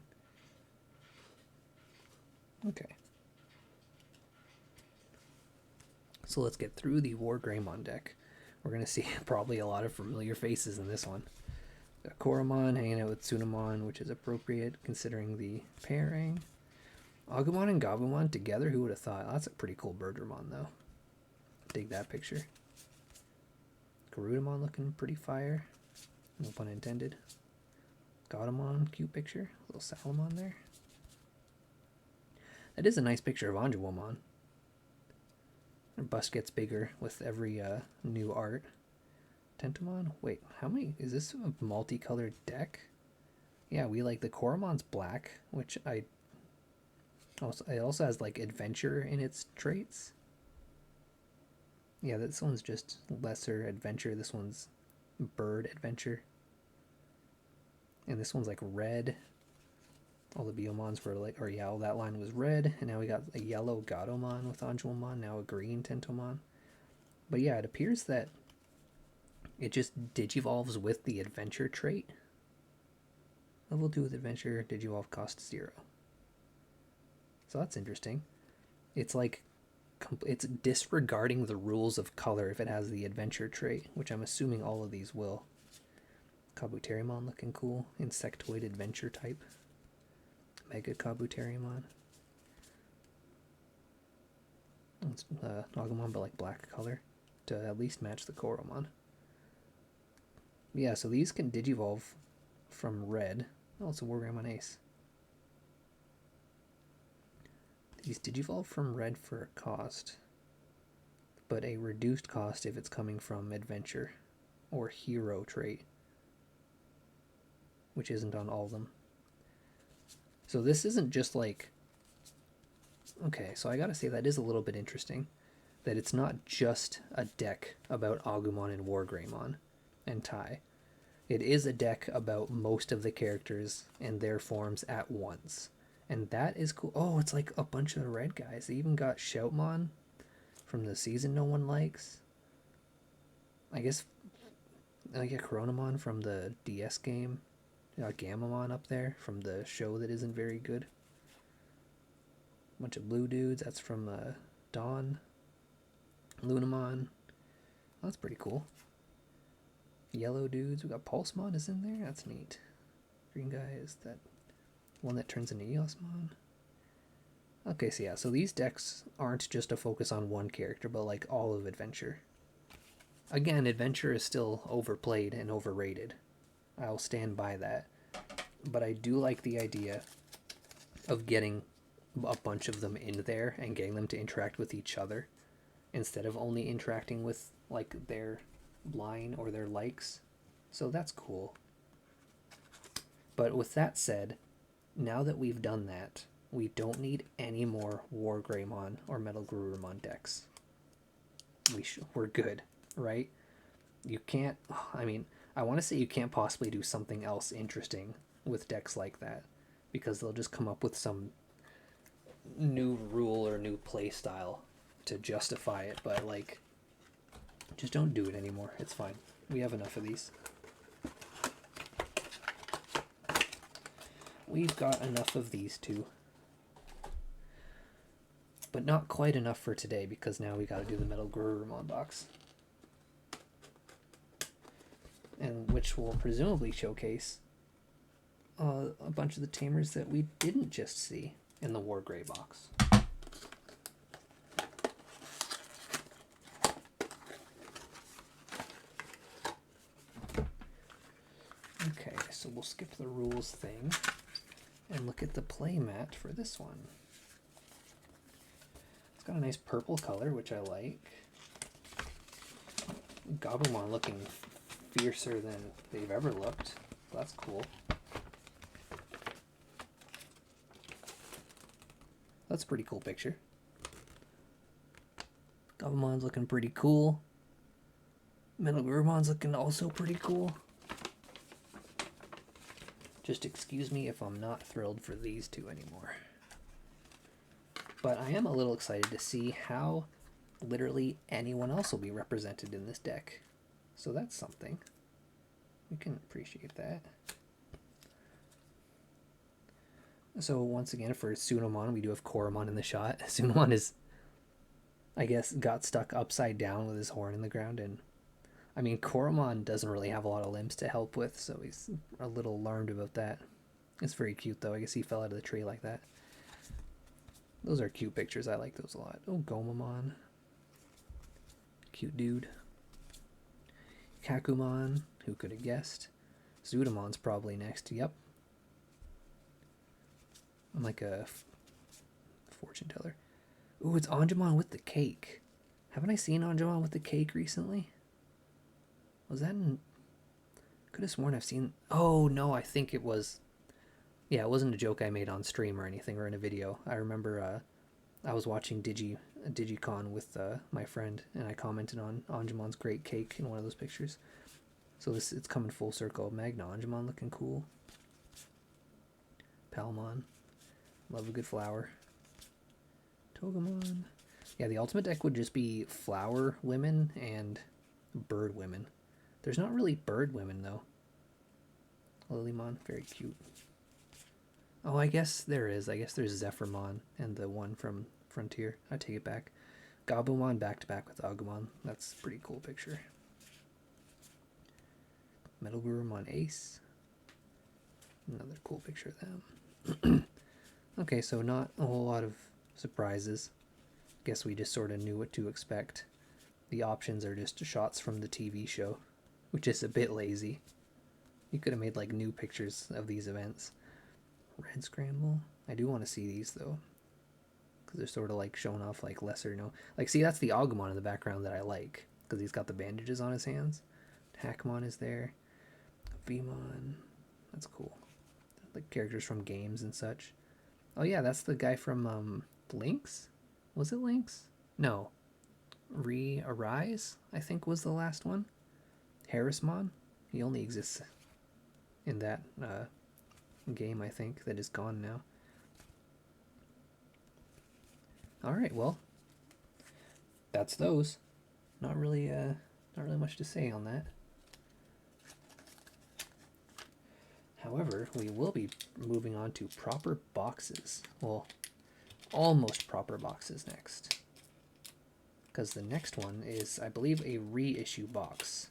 Okay. So let's get through the War Greymon deck. We're going to see probably a lot of familiar faces in this one. Got Koromon hanging out with Tsunamon, which is appropriate considering the pairing. Agumon and Gabumon together, who would have thought? That's a pretty cool Birdramon, though. Dig that picture. Garudamon looking pretty fire. No pun intended. Gatomon, cute picture. Little Salamon there. That is a nice picture of Anjouamon. Her bust gets bigger with every new art. Tentomon? Wait, how many? Is this a multicolored deck? Yeah, we like the Koromon's black, which it also has like adventure in its traits. Yeah, this one's just lesser adventure. This one's bird adventure. And this one's like red. All the Biomons were like, or yeah, all that line was red, and now we got a yellow Gatomon with Anjouamon, now a green Tentomon. But yeah, it appears that it just digivolves with the adventure trait. Level 2 with adventure, digivolve cost 0. So that's interesting. It's like, it's disregarding the rules of color if it has the adventure trait, which I'm assuming all of these will. Kabuterimon looking cool, insectoid adventure type. Mega Kabuterimon. It's Agumon, but like black color to at least match the Koromon. Yeah, so these can digivolve from red. Oh, it's a War Greymon Ace. These digivolve from red for a cost, but a reduced cost if it's coming from adventure or hero trait, which isn't on all of them. So this isn't just like, okay, so I gotta say that is a little bit interesting, that it's not just a deck about Agumon and War Greymon and Tai. It is a deck about most of the characters and their forms at once. And that is cool. Oh, it's like a bunch of red guys. They even got Shoutmon from the season no one likes. I guess I get Coronamon from the DS game. Gamamon up there from the show that isn't very good. Bunch of blue dudes. That's from Dawn. Lunamon. Oh, that's pretty cool. Yellow dudes. We got Pulsemon is in there. That's neat. Green guy is that one that turns into Eosmon. Okay, so yeah, so these decks aren't just a focus on one character, but like all of Adventure. Again, Adventure is still overplayed and overrated. I'll stand by that. But I do like the idea of getting a bunch of them in there and getting them to interact with each other instead of only interacting with like their line or their likes. So that's cool. But with that said, now that we've done that, we don't need any more War Greymon or Metal Garurumon decks. We're good, right? You can't, I mean, I want to say you can't possibly do something else interesting with decks like that, because they'll just come up with some new rule or new play style to justify it, but like, just don't do it anymore. It's fine. We have enough of these. We've got enough of these two. But not quite enough for today, because now we gotta do the Metal Garurumon box. And which will presumably showcase a bunch of the tamers that we didn't just see in the War Grey box. Okay, so we'll skip the rules thing and look at the play mat for this one. It's got a nice purple color, which I like. Gabumon looking fiercer than they've ever looked. That's cool. That's a pretty cool picture. Gabumon's looking pretty cool. Metal Garurumon's looking also pretty cool. Just excuse me if I'm not thrilled for these two anymore. But I am a little excited to see how literally anyone else will be represented in this deck. So that's something. We can appreciate that. So once again, for Tsunomon, we do have Koromon in the shot. Tsunomon is, I guess, got stuck upside down with his horn in the ground. And I mean, Koromon doesn't really have a lot of limbs to help with, so he's a little alarmed about that. It's very cute, though. I guess he fell out of the tree like that. Those are cute pictures. I like those a lot. Oh, Gomamon. Cute dude. Kakumon. Who could have guessed? Zudamon's probably next. Yep. I'm like a fortune teller. Ooh, it's Anjumon with the cake. Haven't I seen Anjumon with the cake recently? Was that in... Could have sworn I've seen... Oh, no, I think it was... Yeah, it wasn't a joke I made on stream or anything or in a video. I remember I was watching Digicon with my friend, and I commented on Anjumon's great cake in one of those pictures. So it's coming full circle. Magna Anjumon looking cool. Palmon. Love a good flower. Togemon. Yeah, the ultimate deck would just be flower women and bird women. There's not really bird women, though. Lilymon, very cute. Oh, I guess there is. I guess there's Zephyrmon and the one from Frontier. I take it back. Gabumon back-to-back with Agumon. That's a pretty cool picture. Metal Garurumon Ace. Another cool picture of them. Okay, so not a whole lot of surprises. Guess we just sort of knew what to expect. The options are just shots from the TV show, which is a bit lazy. You could have made like new pictures of these events. Red Scramble. I do want to see these though, because they're sort of like showing off like lesser known. Like, see, that's the Agumon in the background that I like, because he's got the bandages on his hands. Hackmon is there. Vmon. That's cool. Like characters from games and such. Oh yeah, that's the guy from Lynx? Was it Lynx? No. Re-Arise, I think, was the last one. Harrismon. He only exists in that game, I think, that is gone now. Alright, well, that's those. Not really much to say on that. However, we will be moving on to proper boxes. Well, almost proper boxes next. Because the next one is, I believe, a reissue box.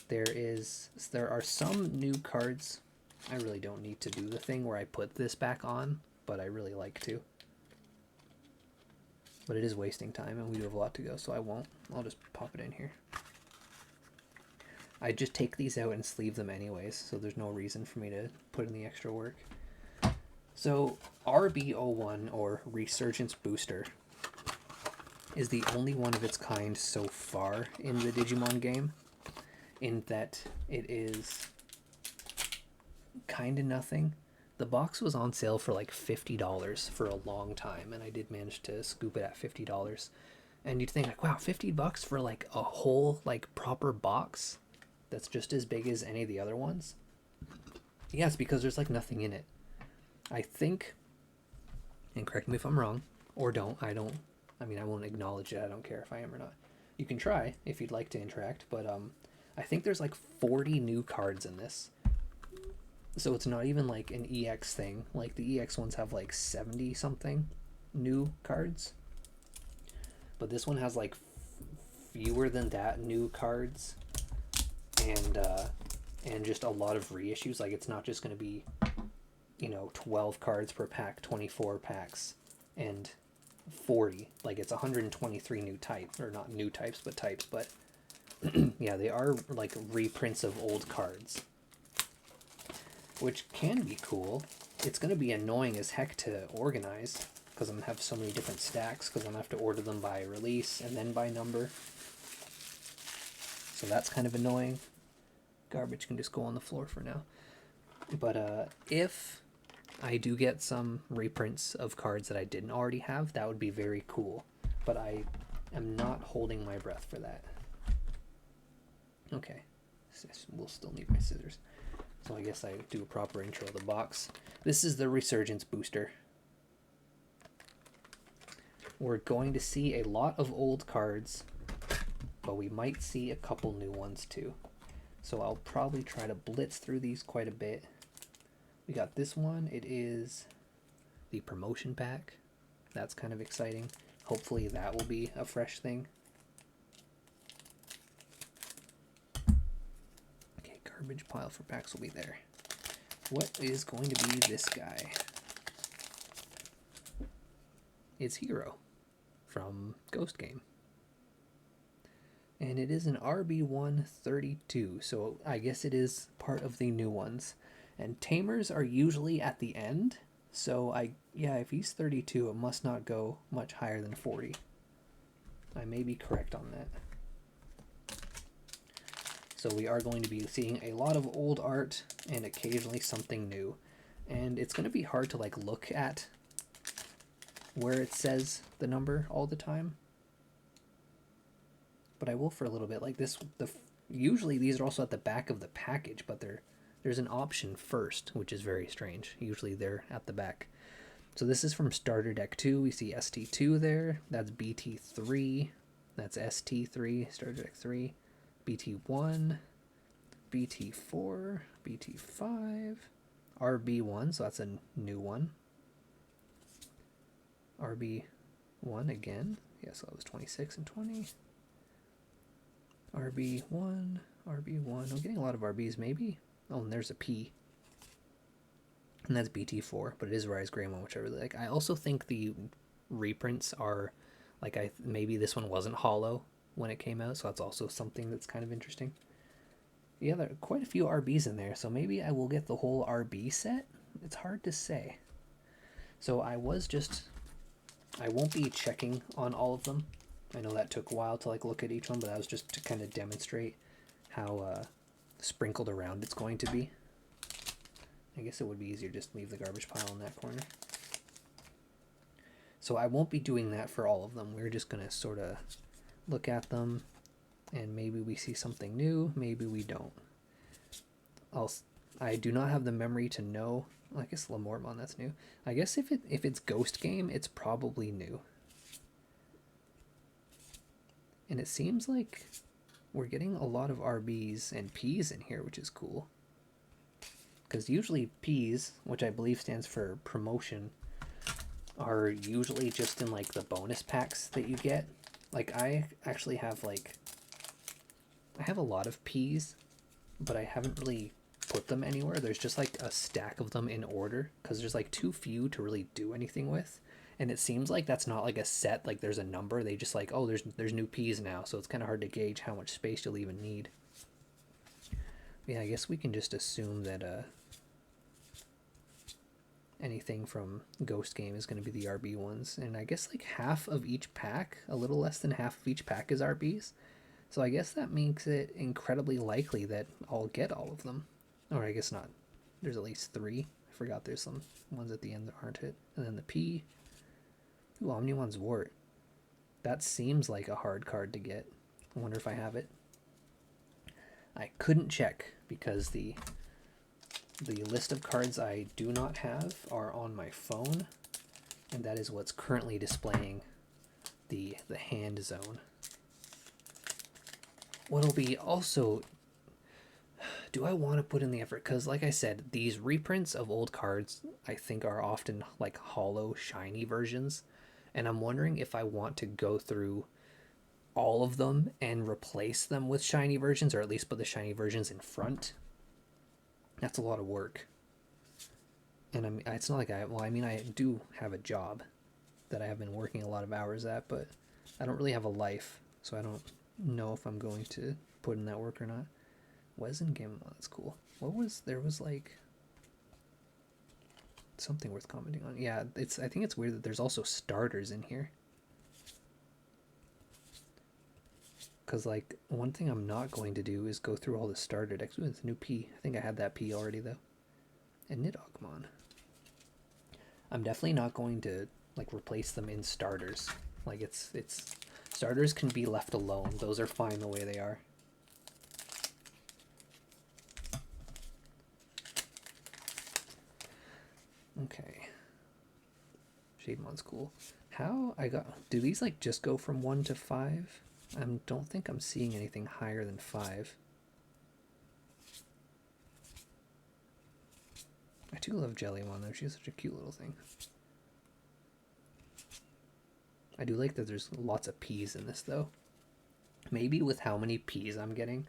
There are some new cards. I really don't need to do the thing where I put this back on, but I really like to. But it is wasting time, and we do have a lot to go, so I won't. I'll just pop it in here. I just take these out and sleeve them anyways, so there's no reason for me to put in the extra work. So RB01, or Resurgence Booster, is the only one of its kind so far in the Digimon game, in that it is kind of nothing. The box was on sale for like $50 for a long time, and I did manage to scoop it at $50. And you'd think like, wow, $50 for like a whole like proper box that's just as big as any of the other ones? Yes, because there's like nothing in it. I think, and correct me if I'm wrong, or don't, I won't acknowledge it, I don't care if I am or not. You can try if you'd like to interact, but I think there's like 40 new cards in this. So it's not even like an EX thing. Like the EX ones have like 70 something new cards. But this one has like fewer than that new cards. And just a lot of reissues. Like it's not just going to be, 12 cards per pack, 24 packs, and 40. Like it's 123 new types, or not new types, but types. But yeah, they are like reprints of old cards, which can be cool. It's going to be annoying as heck to organize because I'm going to have so many different stacks because I'm going to have to order them by release and then by number. So that's kind of annoying. Garbage can just go on the floor for now. But if I do get some reprints of cards that I didn't already have, that would be very cool. But I am not holding my breath for that. Okay. We'll still need my scissors. So I guess I do a proper intro of the box. This is the Resurgence booster. We're going to see a lot of old cards, but we might see a couple new ones too. So I'll probably try to blitz through these quite a bit. We got this one. It is the promotion pack. That's kind of exciting. Hopefully that will be a fresh thing. Okay, garbage pile for packs will be there. What is going to be this guy? It's Hero from Ghost Game. And it is an RB132, so I guess it is part of the new ones. And Tamers are usually at the end, so if he's 32, it must not go much higher than 40. I may be correct on that. So we are going to be seeing a lot of old art and occasionally something new. And it's going to be hard to like look at where it says the number all the time. But I will for a little bit. Like this, usually these are also at the back of the package, but there's an option first, which is very strange. Usually they're at the back. So this is from Starter Deck 2. We see ST2 there. That's BT3. That's ST3, Starter Deck 3. BT1, BT4, BT5, RB1, so that's a new one. RB1 again. Yeah, so that was 26 and 20. RB1, RB1. I'm getting a lot of RBs, maybe. Oh, and there's a P. And that's BT4, but it is Rise Greymon, which I really like. I also think the reprints are, like, maybe this one wasn't hollow when it came out, so that's also something that's kind of interesting. Yeah, there are quite a few RBs in there, so maybe I will get the whole RB set. It's hard to say. So I won't be checking on all of them. I know that took a while to look at each one, but that was just to kind of demonstrate how sprinkled around it's going to be. I guess it would be easier just to leave the garbage pile in that corner. So I won't be doing that for all of them. We're just going to sort of look at them, and maybe we see something new, maybe we don't. I do not have the memory to know. I guess Lamormon, that's new. I guess if it's Ghost Game, it's probably new. And it seems like we're getting a lot of RBs and Ps in here, which is cool. Because usually Ps, which I believe stands for promotion, are usually just in like the bonus packs that you get. Like I actually have I have a lot of Ps, but I haven't really put them anywhere. There's just like a stack of them in order because there's like too few to really do anything with. And it seems like that's not like a set, like there's a number. They just like, oh, there's new Ps now, so it's kind of hard to gauge how much space you'll even need. Yeah, I guess we can just assume that anything from Ghost Game is going to be the RB ones. And I guess like half of each pack, a little less than half of each pack is RBs. So I guess that makes it incredibly likely that I'll get all of them. Or I guess not. There's at least 3. I forgot there's some ones at the end that aren't it. And then the P. Ooh, Omnimon's Wart. That seems like a hard card to get. I wonder if I have it. I couldn't check because the list of cards I do not have are on my phone, and that is what's currently displaying the hand zone. What'll be also, do I want to put in the effort? Because like I said, these reprints of old cards I think are often like hollow, shiny versions, and I'm wondering if I want to go through all of them and replace them with shiny versions, or at least put the shiny versions in front. That's a lot of work. And I mean, it's not like I do have a job that I have been working a lot of hours at, but I don't really have a life, so I don't know if I'm going to put in that work or not. Wesengame, oh, that's cool. There was like something worth commenting on. Yeah, I think it's weird that there's also starters in here. Because, like, one thing I'm not going to do is go through all the starter decks. Ooh, it's a new P. I think I had that P already, though. And Nidogmon. I'm definitely not going to, like, replace them in starters. Like, it's starters can be left alone. Those are fine the way they are. Okay. Shademon's cool. Do these, like, just go from 1 to 5? I don't think I'm seeing anything higher than 5. I do love Jellymon though, she's such a cute little thing. I do like that there's lots of P's in this though. Maybe with how many P's I'm getting.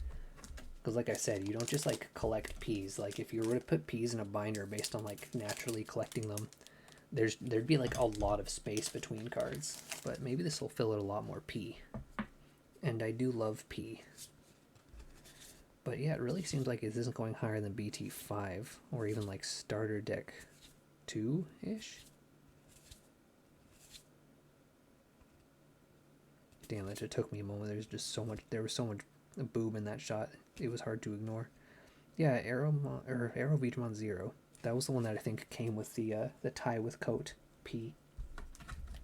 Because like I said, you don't just like collect P's. Like if you were to put P's in a binder based on like naturally collecting them, there'd be like a lot of space between cards. But maybe this will fill out a lot more P. And I do love P. But yeah, it really seems like it isn't going higher than BT5, or even like starter deck 2-ish. Damn, that just took me a moment. There was so much boob in that shot. It was hard to ignore. Yeah, Arrow Vegemon 0. That was the one that I think came with the tie with coat P.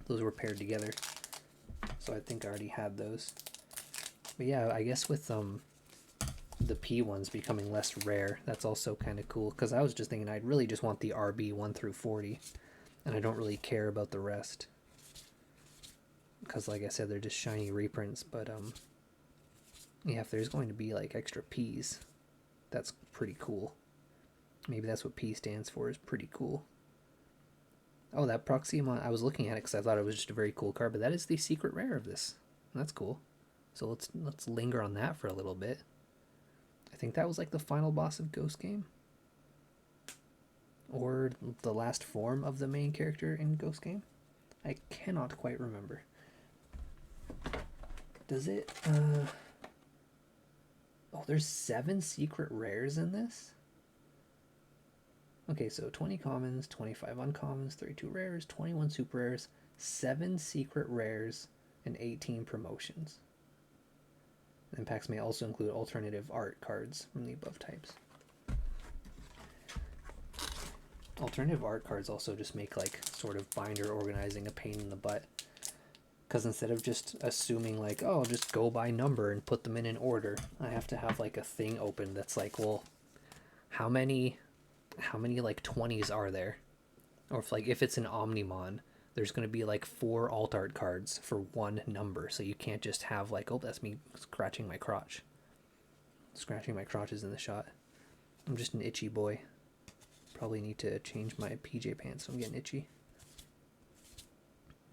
Those were paired together. So I think I already had those. But yeah, I guess with the P ones becoming less rare, that's also kind of cool. Because I was just thinking I'd really just want the RB 1 through 40. And I don't really care about the rest. Because like I said, they're just shiny reprints. But yeah, if there's going to be like extra P's, that's pretty cool. Maybe that's what P stands for, is pretty cool. Oh, that Proximon, I was looking at it because I thought it was just a very cool card, but that is the secret rare of this. That's cool. So let's linger on that for a little bit. I think that was like the final boss of Ghost Game. Or the last form of the main character in Ghost Game. I cannot quite remember. Does it, oh, there's 7 secret rares in this? Okay, so 20 commons, 25 uncommons, 32 rares, 21 super rares, 7 secret rares, and 18 promotions. And packs may also include alternative art cards from the above types. Alternative art cards also just make like sort of binder organizing a pain in the butt. Because instead of just assuming like, oh, I'll just go by number and put them in an order, I have to have like a thing open that's like, well, how many like 20s are there? Or if it's an Omnimon, there's going to be like 4 alt art cards for one number. So you can't just have like, oh, that's me scratching my crotch. Scratching my crotch is in the shot. I'm just an itchy boy. Probably need to change my PJ pants so I'm getting itchy.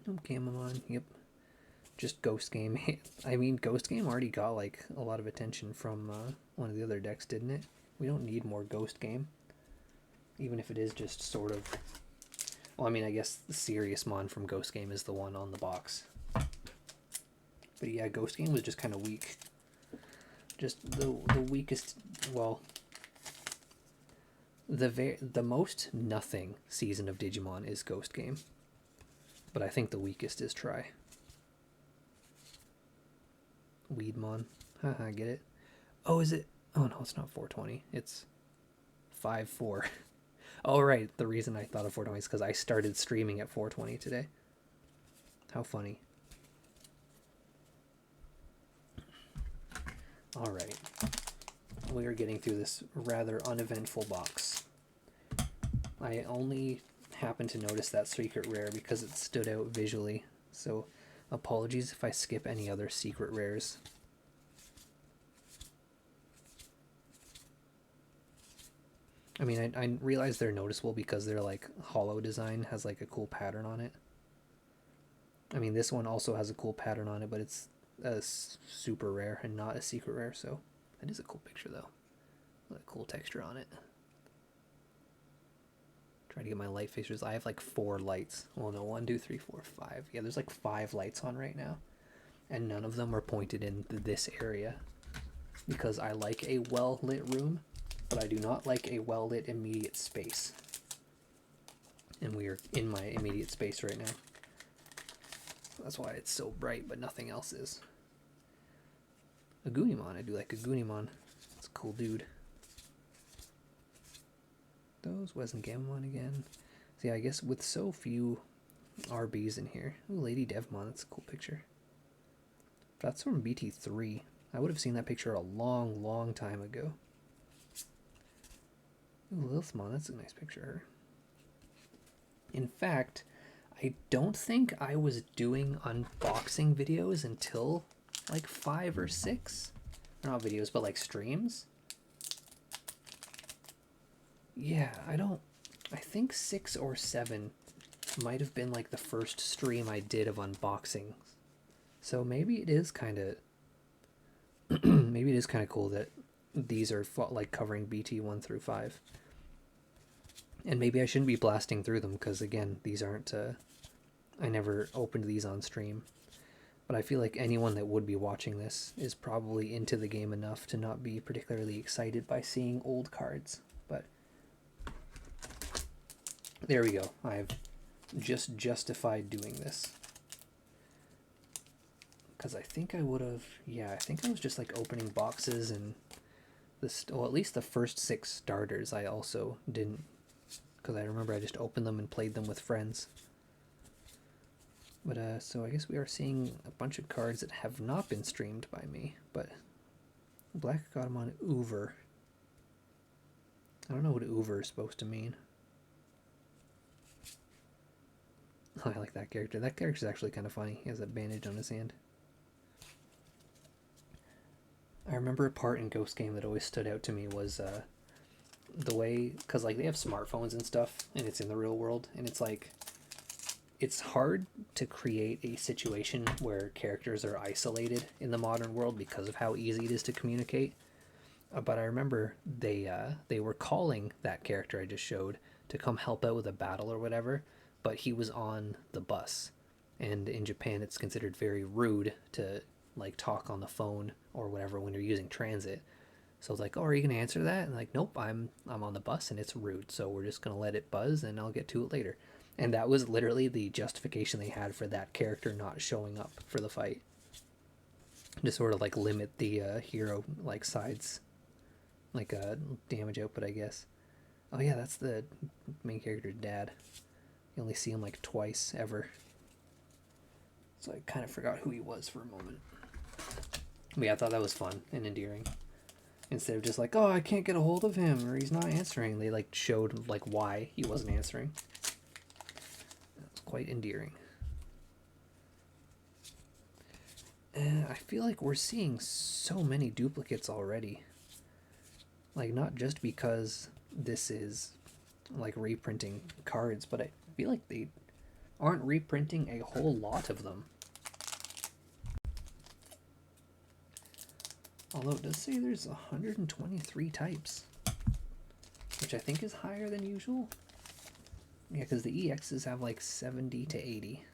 Oh, Gamamon, yep. Just Ghost Game. I mean, Ghost Game already got like a lot of attention from one of the other decks, didn't it? We don't need more Ghost Game. Even if it is just sort of... Well, I mean, I guess the serious mon from Ghost Game is the one on the box. But yeah, Ghost Game was just kind of weak. Just the weakest... Well... The most nothing season of Digimon is Ghost Game. But I think the weakest is Try. Weedmon. Haha, I get it. Oh, is it? Oh no, it's not 420. It's 5-4. Oh, right. The reason I thought of 420 is because I started streaming at 420 today. How funny. Alright. We are getting through this rather uneventful box. I only happened to notice that secret rare because it stood out visually. So apologies if I skip any other secret rares. I mean, I realize they're noticeable because they're like hollow design, has like a cool pattern on it. I mean, this one also has a cool pattern on it, but it's a super rare and not a secret rare, so that is a cool picture though. What a cool texture on it. Try to get my light fixtures. I have like 4 lights. Well, no, 1, 2, 3, 4, 5. Yeah, there's like 5 lights on right now, and none of them are pointed in this area because I like a well-lit room, but I do not like a well-lit immediate space. And we are in my immediate space right now. That's why it's so bright, but nothing else is. A Goonimon. I do like a Goonimon. It's a cool dude. Those wasn't Gamamon again. See, I guess with so few RBs in here. Ooh, Lady Devmon. That's a cool picture. That's from BT3. I would have seen that picture a long, long time ago. Ooh, Lilithmon. That's a nice picture of her. In fact, I don't think I was doing unboxing videos until like 5 or 6. Not videos, but like streams. Yeah, I think 6 or 7 might have been like the first stream I did of unboxings. So maybe it is kind of maybe it is kind of cool that these are like covering BT 1 through 5. And maybe I shouldn't be blasting through them because again, these aren't I never opened these on stream. But I feel like anyone that would be watching this is probably into the game enough to not be particularly excited by seeing old cards. But there we go. I've just justified doing this. Because I think I would have... Yeah, I think I was just like opening boxes and... Well, at least the first 6 starters I also didn't. Because I remember I just opened them and played them with friends. But, so I guess we are seeing a bunch of cards that have not been streamed by me. But Black Godamon Uber. I don't know what Uber is supposed to mean. Oh, I like that character. That character is actually kind of funny. He has a bandage on his hand. I remember a part in Ghost Game that always stood out to me was the way, because like they have smartphones and stuff, and it's in the real world, and it's like, it's hard to create a situation where characters are isolated in the modern world because of how easy it is to communicate. But I remember they were calling that character I just showed to come help out with a battle or whatever, but he was on the bus, and in Japan it's considered very rude to like talk on the phone or whatever when you're using transit. So I was like, oh, are you gonna answer that? And like, nope, I'm on the bus and it's rude, so we're just gonna let it buzz and I'll get to it later. And that was literally the justification they had for that character not showing up for the fight, to sort of like limit the hero like sides, like damage output, I guess. Oh yeah, that's the main character's dad. You only see him like twice ever, so I kind of forgot who he was for a moment. But yeah, I thought that was fun and endearing. Instead of just like, oh, I can't get a hold of him or he's not answering, they like showed like why he wasn't answering. That's It's quite endearing. And I feel like we're seeing so many duplicates already. Like, not just because this is like reprinting cards, but I feel like they aren't reprinting a whole lot of them. Although it does say there's 123 types, which I think is higher than usual. Yeah, because the EXs have like 70 to 80.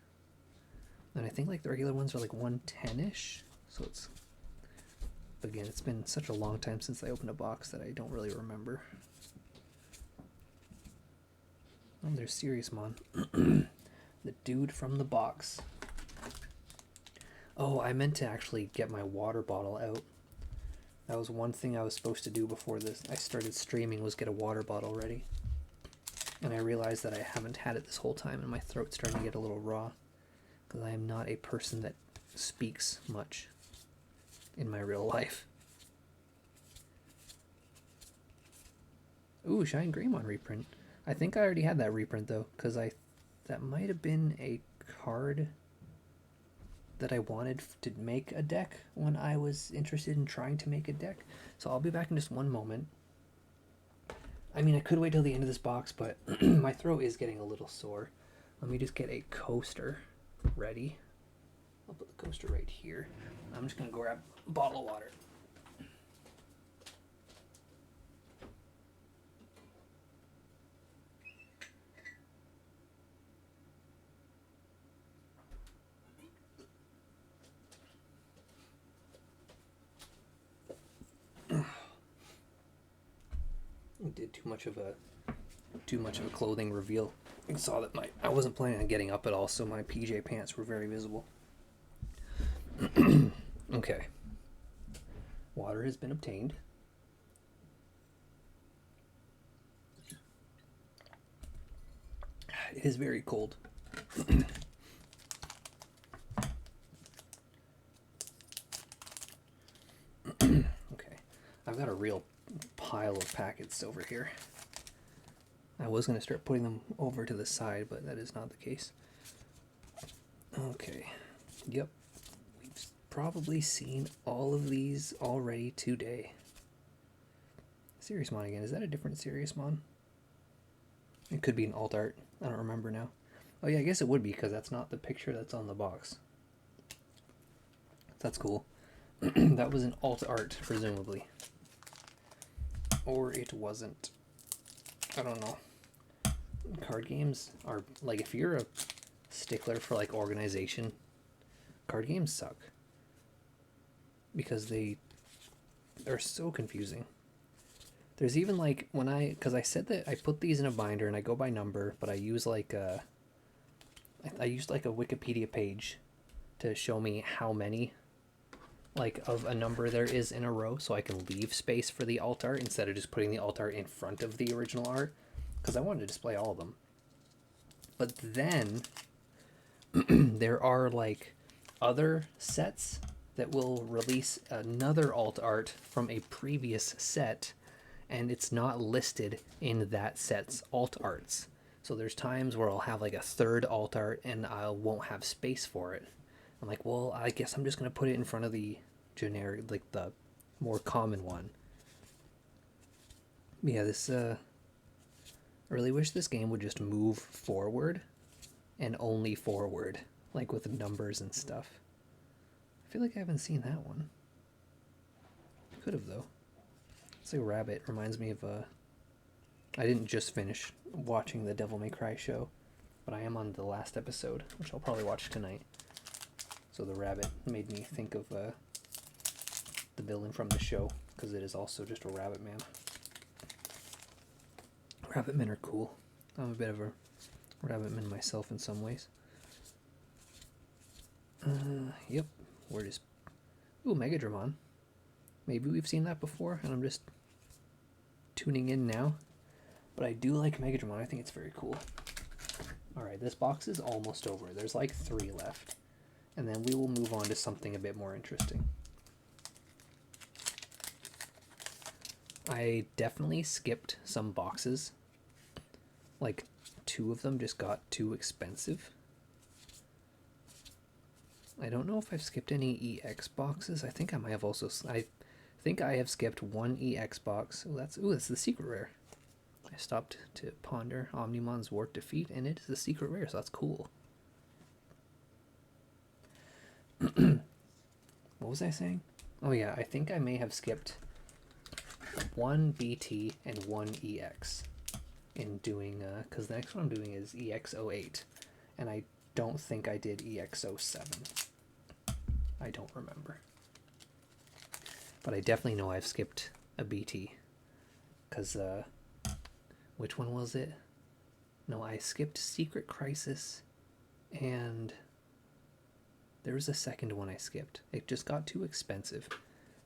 And I think like the regular ones are like 110-ish. So it's, again, it's been such a long time since I opened a box that I don't really remember. Oh, there's Seriousmon. The dude from the box. Oh, I meant to actually get my water bottle out. That was one thing I was supposed to do before this. I started streaming, was get a water bottle ready. And I realized that I haven't had it this whole time and my throat's starting to get a little raw. Because I am not a person that speaks much in my real life. Ooh, Shine Greymon reprint. I think I already had that reprint though, because that might have been a card that I wanted to make a deck when I was interested in trying to make a deck. So I'll be back in just one moment. I mean, I could wait till the end of this box, but my throat is getting a little sore. Let me just get a coaster ready. I'll put the coaster right here. I'm just gonna go grab a bottle of water. I did too much of a clothing reveal. You saw that I wasn't planning on getting up at all, so my PJ pants were very visible. Okay. Water has been obtained. It is very cold. Okay. I've got a real pile of packets over here. I was going to start putting them over to the side, but that is not the case. Okay. Yep. We've probably seen all of these already today. Seriousmon again. Is that a different Seriousmon? It could be an alt art. I don't remember now. Oh yeah, I guess it would be, because that's not the picture that's on the box. That's cool. That was an alt art, presumably. Or it wasn't. I don't know. Card games are, like, if you're a stickler for, like, organization, card games suck. Because they are so confusing. There's even, like, because I said that I put these in a binder and I go by number, but I use, like, I used, like, a Wikipedia page to show me how many, like, of a number there is in a row, so I can leave space for the alt art instead of just putting the alt art in front of the original art, because I wanted to display all of them. But then there are, like, other sets that will release another alt art from a previous set, and it's not listed in that set's alt arts. So there's times where I'll have, like, a third alt art and I won't have space for it. I'm like, well, I guess I'm just going to put it in front of the generic, like, the more common one. Yeah, this, I really wish this game would just move forward and only forward, like with numbers and stuff. I feel like I haven't seen that one. Could have, though. It's like Rabbit. Reminds me of, I didn't just finish watching the Devil May Cry show, but I am on the last episode, which I'll probably watch tonight. So the rabbit made me think of the villain from the show, because it is also just a rabbit man. Rabbit men are cool. I'm a bit of a rabbit man myself in some ways. Yep. We're just... Ooh, Megadramon. Maybe we've seen that before, and I'm just tuning in now. But I do like Megadramon. I think it's very cool. Alright, this box is almost over. There's like 3 left. And then we will move on to something a bit more interesting. I definitely skipped some boxes. Like, 2 of them just got too expensive I don't know if I've skipped any EX boxes. I think I might have also. I think I have skipped one EX box. Oh, that's the secret rare. I stopped to ponder Omnimon's Warp Defeat, and it is the secret rare, so that's cool. What was I saying? Oh yeah, I think I may have skipped one BT and one EX in doing, because the next one I'm doing is EX08, and I don't think I did EX07. I don't remember. But I definitely know I've skipped a BT, because, which one was it? No, I skipped Secret Crisis, and there was a second one I skipped. It just got too expensive.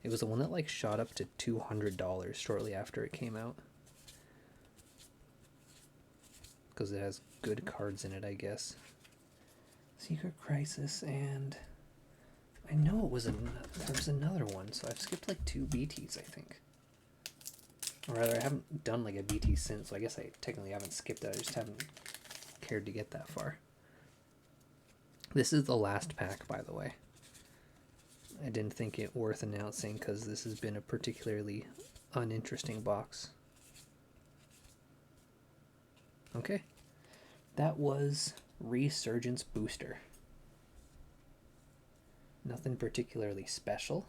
It was the one that like shot up to $200 shortly after it came out. Because it has good cards in it, I guess. Secret Crisis, and I know there was another one, so I've skipped like 2 BTs, I think. Or rather, I haven't done like a BT since, so I guess I technically haven't skipped it. I just haven't cared to get that far. This is the last pack, by the way. I didn't think it worth announcing because this has been a particularly uninteresting box. Okay. That was Resurgence Booster. Nothing particularly special.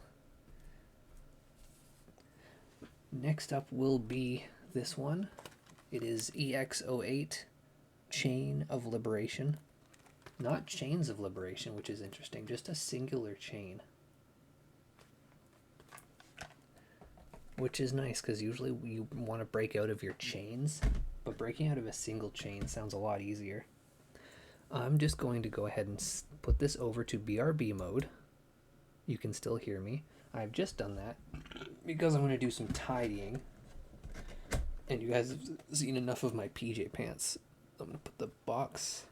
Next up will be this one. It is EX08 Chain of Liberation. Not Chains of Liberation, which is interesting, just a singular chain. Which is nice, because usually you want to break out of your chains, but breaking out of a single chain sounds a lot easier. I'm just going to go ahead and put this over to BRB mode. You can still hear me. I've just done that because I'm going to do some tidying. And you guys have seen enough of my PJ pants. I'm going to put the box.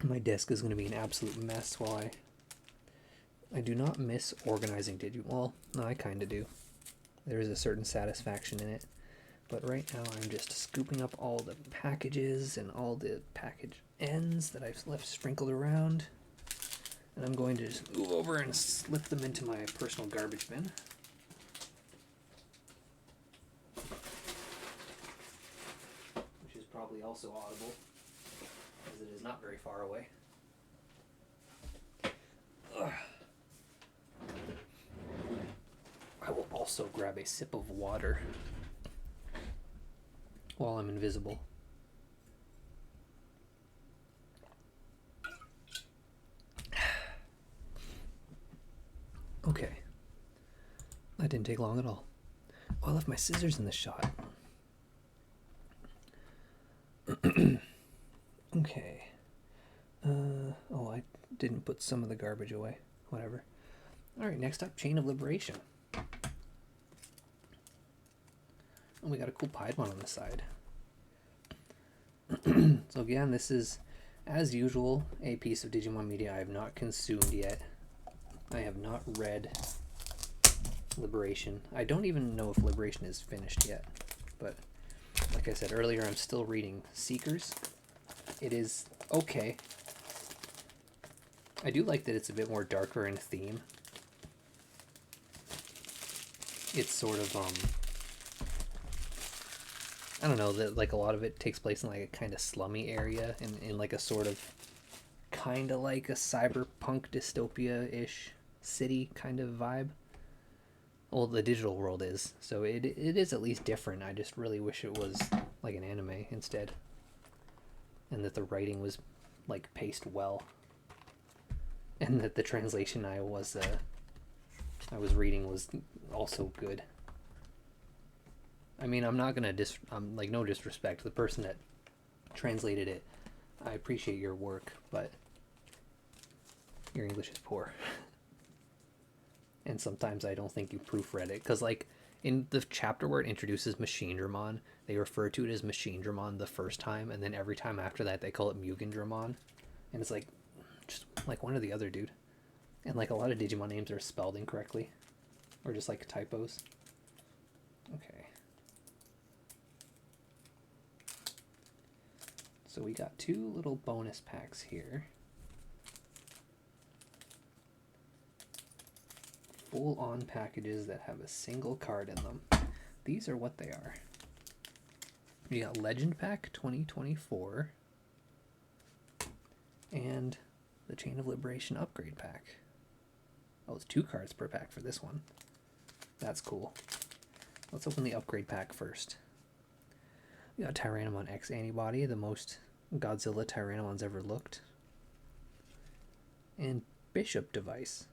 My desk is going to be an absolute mess while I do not miss organizing Digimon. Well, no, I kind of do. There is a certain satisfaction in it. But right now I'm just scooping up all the packages and all the package ends that I've left sprinkled around. And I'm going to just move over and slip them into my personal garbage bin. Which is probably also audible, as it is not very far away. Ugh. I will also grab a sip of water while I'm invisible. Okay. That didn't take long at all. Oh, I left my scissors in the shot. Okay. Oh, I didn't put some of the garbage away. Whatever. Alright, next up, Chain of Liberation. And we got a cool Piedmon on the side. So again, this is, as usual, a piece of Digimon media I have not consumed yet. I have not read Liberation. I don't even know if Liberation is finished yet. But, like I said earlier, I'm still reading Seekers. It is okay. I do like that it's a bit more darker in theme. It's sort of, I don't know, that like a lot of it takes place in like a kind of slummy area, in like a sort of, kind of like a cyberpunk dystopia-ish city kind of vibe. Well, the digital world is, so it is at least different. I just really wish it was like an anime instead. And that the writing was like paced well. And that the translation I was reading was also good. I mean, I'm not gonna like, no disrespect. The person that translated it, I appreciate your work, but your English is poor. And sometimes I don't think you proofread it. Because, like, in the chapter where it introduces Machine Dramon, they refer to it as Machine Dramon the first time, and then every time after that they call it Mugen Dramon. And it's like, just like one or the other, dude. And, like, a lot of Digimon names are spelled incorrectly. Or just, like, typos. Okay. So we got 2 little bonus packs here. full-on packages that have a single card in them. These are what they are. We got Legend Pack 2024 and the Chain of Liberation Upgrade Pack. Oh, it's 2 cards per pack for this one. That's cool. Let's open the Upgrade Pack first. We got Tyrannomon X Antibody, the most Godzilla Tyrannomons ever looked. And Bishop Device.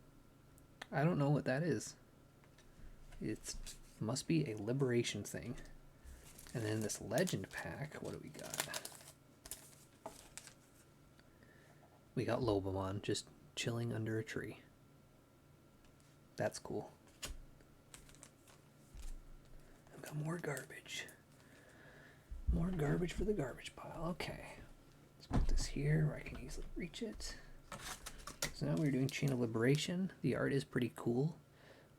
I don't know what that is. It must be a liberation thing. And then this Legend Pack, what do we got? We got Lobomon just chilling under a tree. That's cool. I've got more garbage. More garbage for the garbage pile. Okay. Let's put this here where I can easily reach it. So now we're doing Chain of Liberation. The art is pretty cool.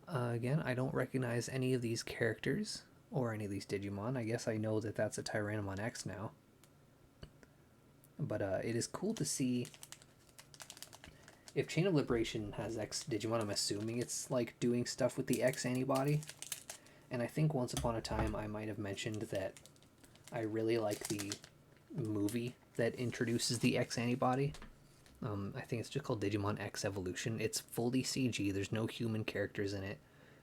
Again, I don't recognize any of these characters or any of these Digimon. I guess I know that that's a Tyrannomon X now. But it is cool to see. If Chain of Liberation has X Digimon, I'm assuming it's like doing stuff with the X antibody. And I think once upon a time I might have mentioned that I really like the movie that introduces the X antibody. I think it's just called Digimon X Evolution. It's fully CG. There's no human characters in it.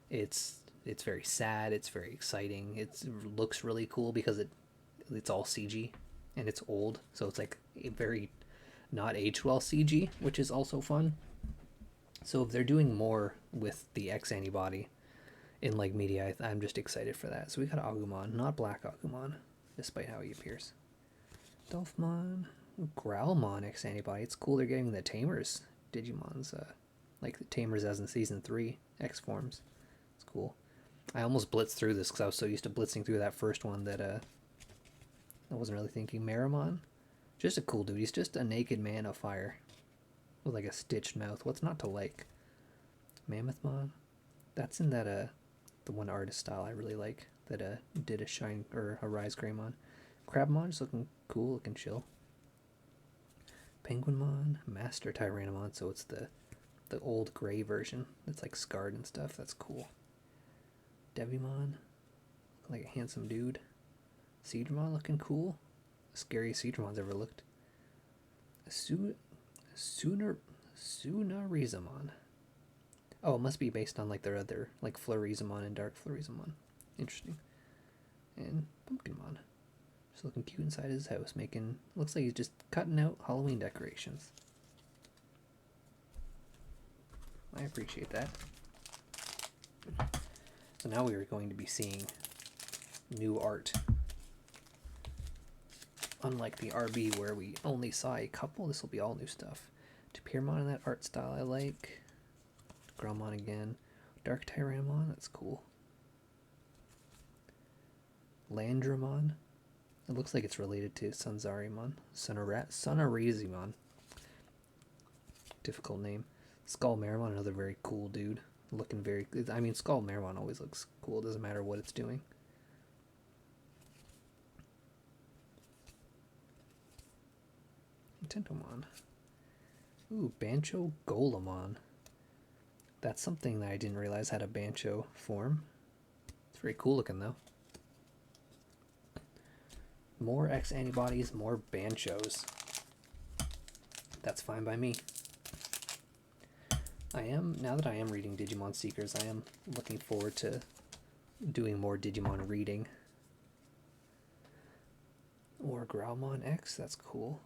It's very sad. It's very exciting. It looks really cool because it's all CG and it's old. So it's like a very not aged well CG, which is also fun. So if they're doing more with the X antibody in like media, I'm just excited for that. So we got Agumon, not Black Agumon, despite how he appears. Dolphmon, Growlmon X antibody. It's cool they're getting the Tamers Digimons, like the Tamers as in Season 3 X forms. It's cool. I almost blitzed through this because I was so used to blitzing through that first one that I wasn't really thinking. Meramon, just a cool dude. He's just a naked man of fire with like a stitched mouth. What's not to like? Mammothmon, that's in that the one artist style I really like that did a Shine or a Rise Greymon. Crabmon just looking cool, looking chill. Penguinmon, Master Tyrannomon, so it's the old gray version that's like scarred and stuff. That's cool. Devimon, like a handsome dude. Seedramon looking cool. The scariest Seedramon's ever looked. Sunarizamon. Oh, it must be based on like their other, like Florizamon and Dark Florizamon. Interesting. And Pumpkinmon. Just looking cute inside his house, looks like he's just cutting out Halloween decorations. I appreciate that. So now we are going to be seeing new art. Unlike the RB where we only saw a couple, this will be all new stuff. Tapirmon in that art style I like. Growlmon again. Dark Tyrannomon, that's cool. Landramon. It looks like it's related to Sunzarimon. Sonorizimon. Difficult name. Skull Marimon, another very cool dude. Looking very good. I mean, Skull Marimon always looks cool. It doesn't matter what it's doing. Tentomon. Ooh, Bancho Golemon. That's something that I didn't realize had a Bancho form. It's very cool looking though. More X antibodies, more Banchos. That's fine by me. Now that I am reading Digimon Seekers, I am looking forward to doing more Digimon reading. Or Growlmon X, that's cool.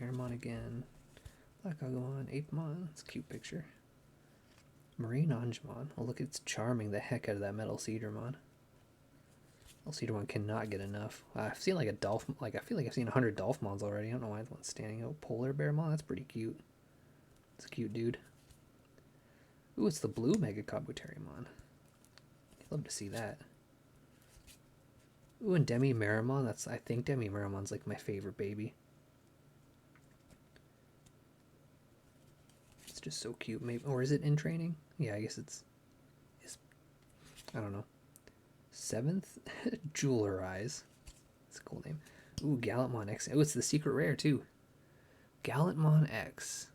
Meramon again. Black Agumon, Apemon, it's a cute picture. Marine Angemon, oh look, it's charming the heck out of that Metal Seedramon. Metal Seedramon cannot get enough. I've seen like a Dolph, I feel like I've seen 100 Dolphmons already. I don't know why the one's standing out. Polar Bearmon, that's pretty cute. It's a cute dude. Ooh, it's the blue Mega Kabuterimon. I'd love to see that. Ooh, and Demi Maramon, I think Demi Maramon's like my favorite baby. It's just so cute. Maybe, or is it in training? Yeah, I guess it's I don't know. 7th Jewelerize. That's a cool name. Ooh, Gallantmon X. Oh, it's the secret rare too. Gallantmon X.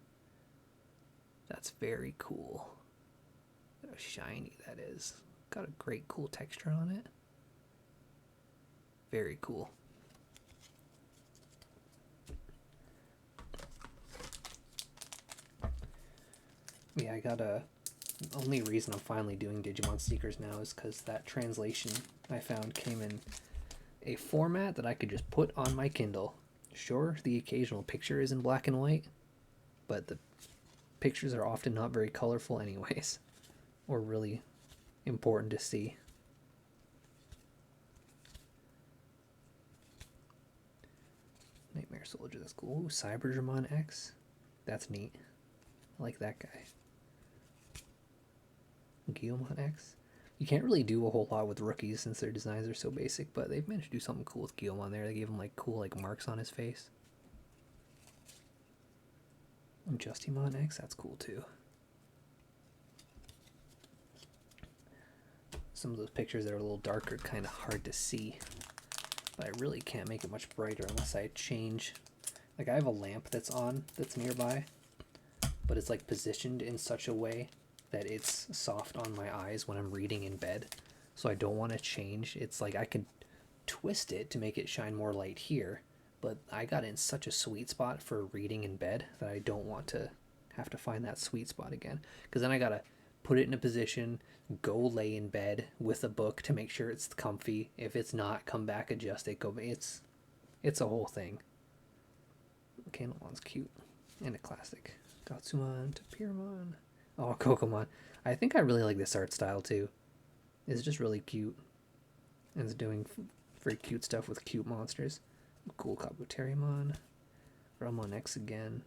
That's very cool. Look how shiny that is. Got a great cool texture on it. Very cool. Yeah, I got a... only reason I'm finally doing Digimon Seekers now is because that translation I found came in a format that I could just put on my Kindle. Sure, the occasional picture is in black and white, but the pictures are often not very colorful anyways, or really important to see. Nightmare Soldier, that's cool. Ooh, Cybergermon X, that's neat. I like that guy. Guillemon X. You can't really do a whole lot with rookies since their designs are so basic, but they've managed to do something cool with Guillemon there. They gave him like cool like marks on his face. And Justimon X, that's cool too. Some of those pictures that are a little darker, kind of hard to see, but I really can't make it much brighter unless I change. Like I have a lamp that's on that's nearby, but it's like positioned in such a way that it's soft on my eyes when I'm reading in bed, so I don't want to change. It's like I could twist it to make it shine more light here, but I got in such a sweet spot for reading in bed that I don't want to have to find that sweet spot again, because then I gotta put it in a position, go lay in bed with a book to make sure it's comfy. If it's not, come back, adjust it, go. It's a whole thing. Candlemon's cute and a classic. Gatsumon, Tapirmon. Oh, Kokomon. I think I really like this art style too. It's just really cute. And it's doing very cute stuff with cute monsters. Cool Kabuterimon. Realmon X again.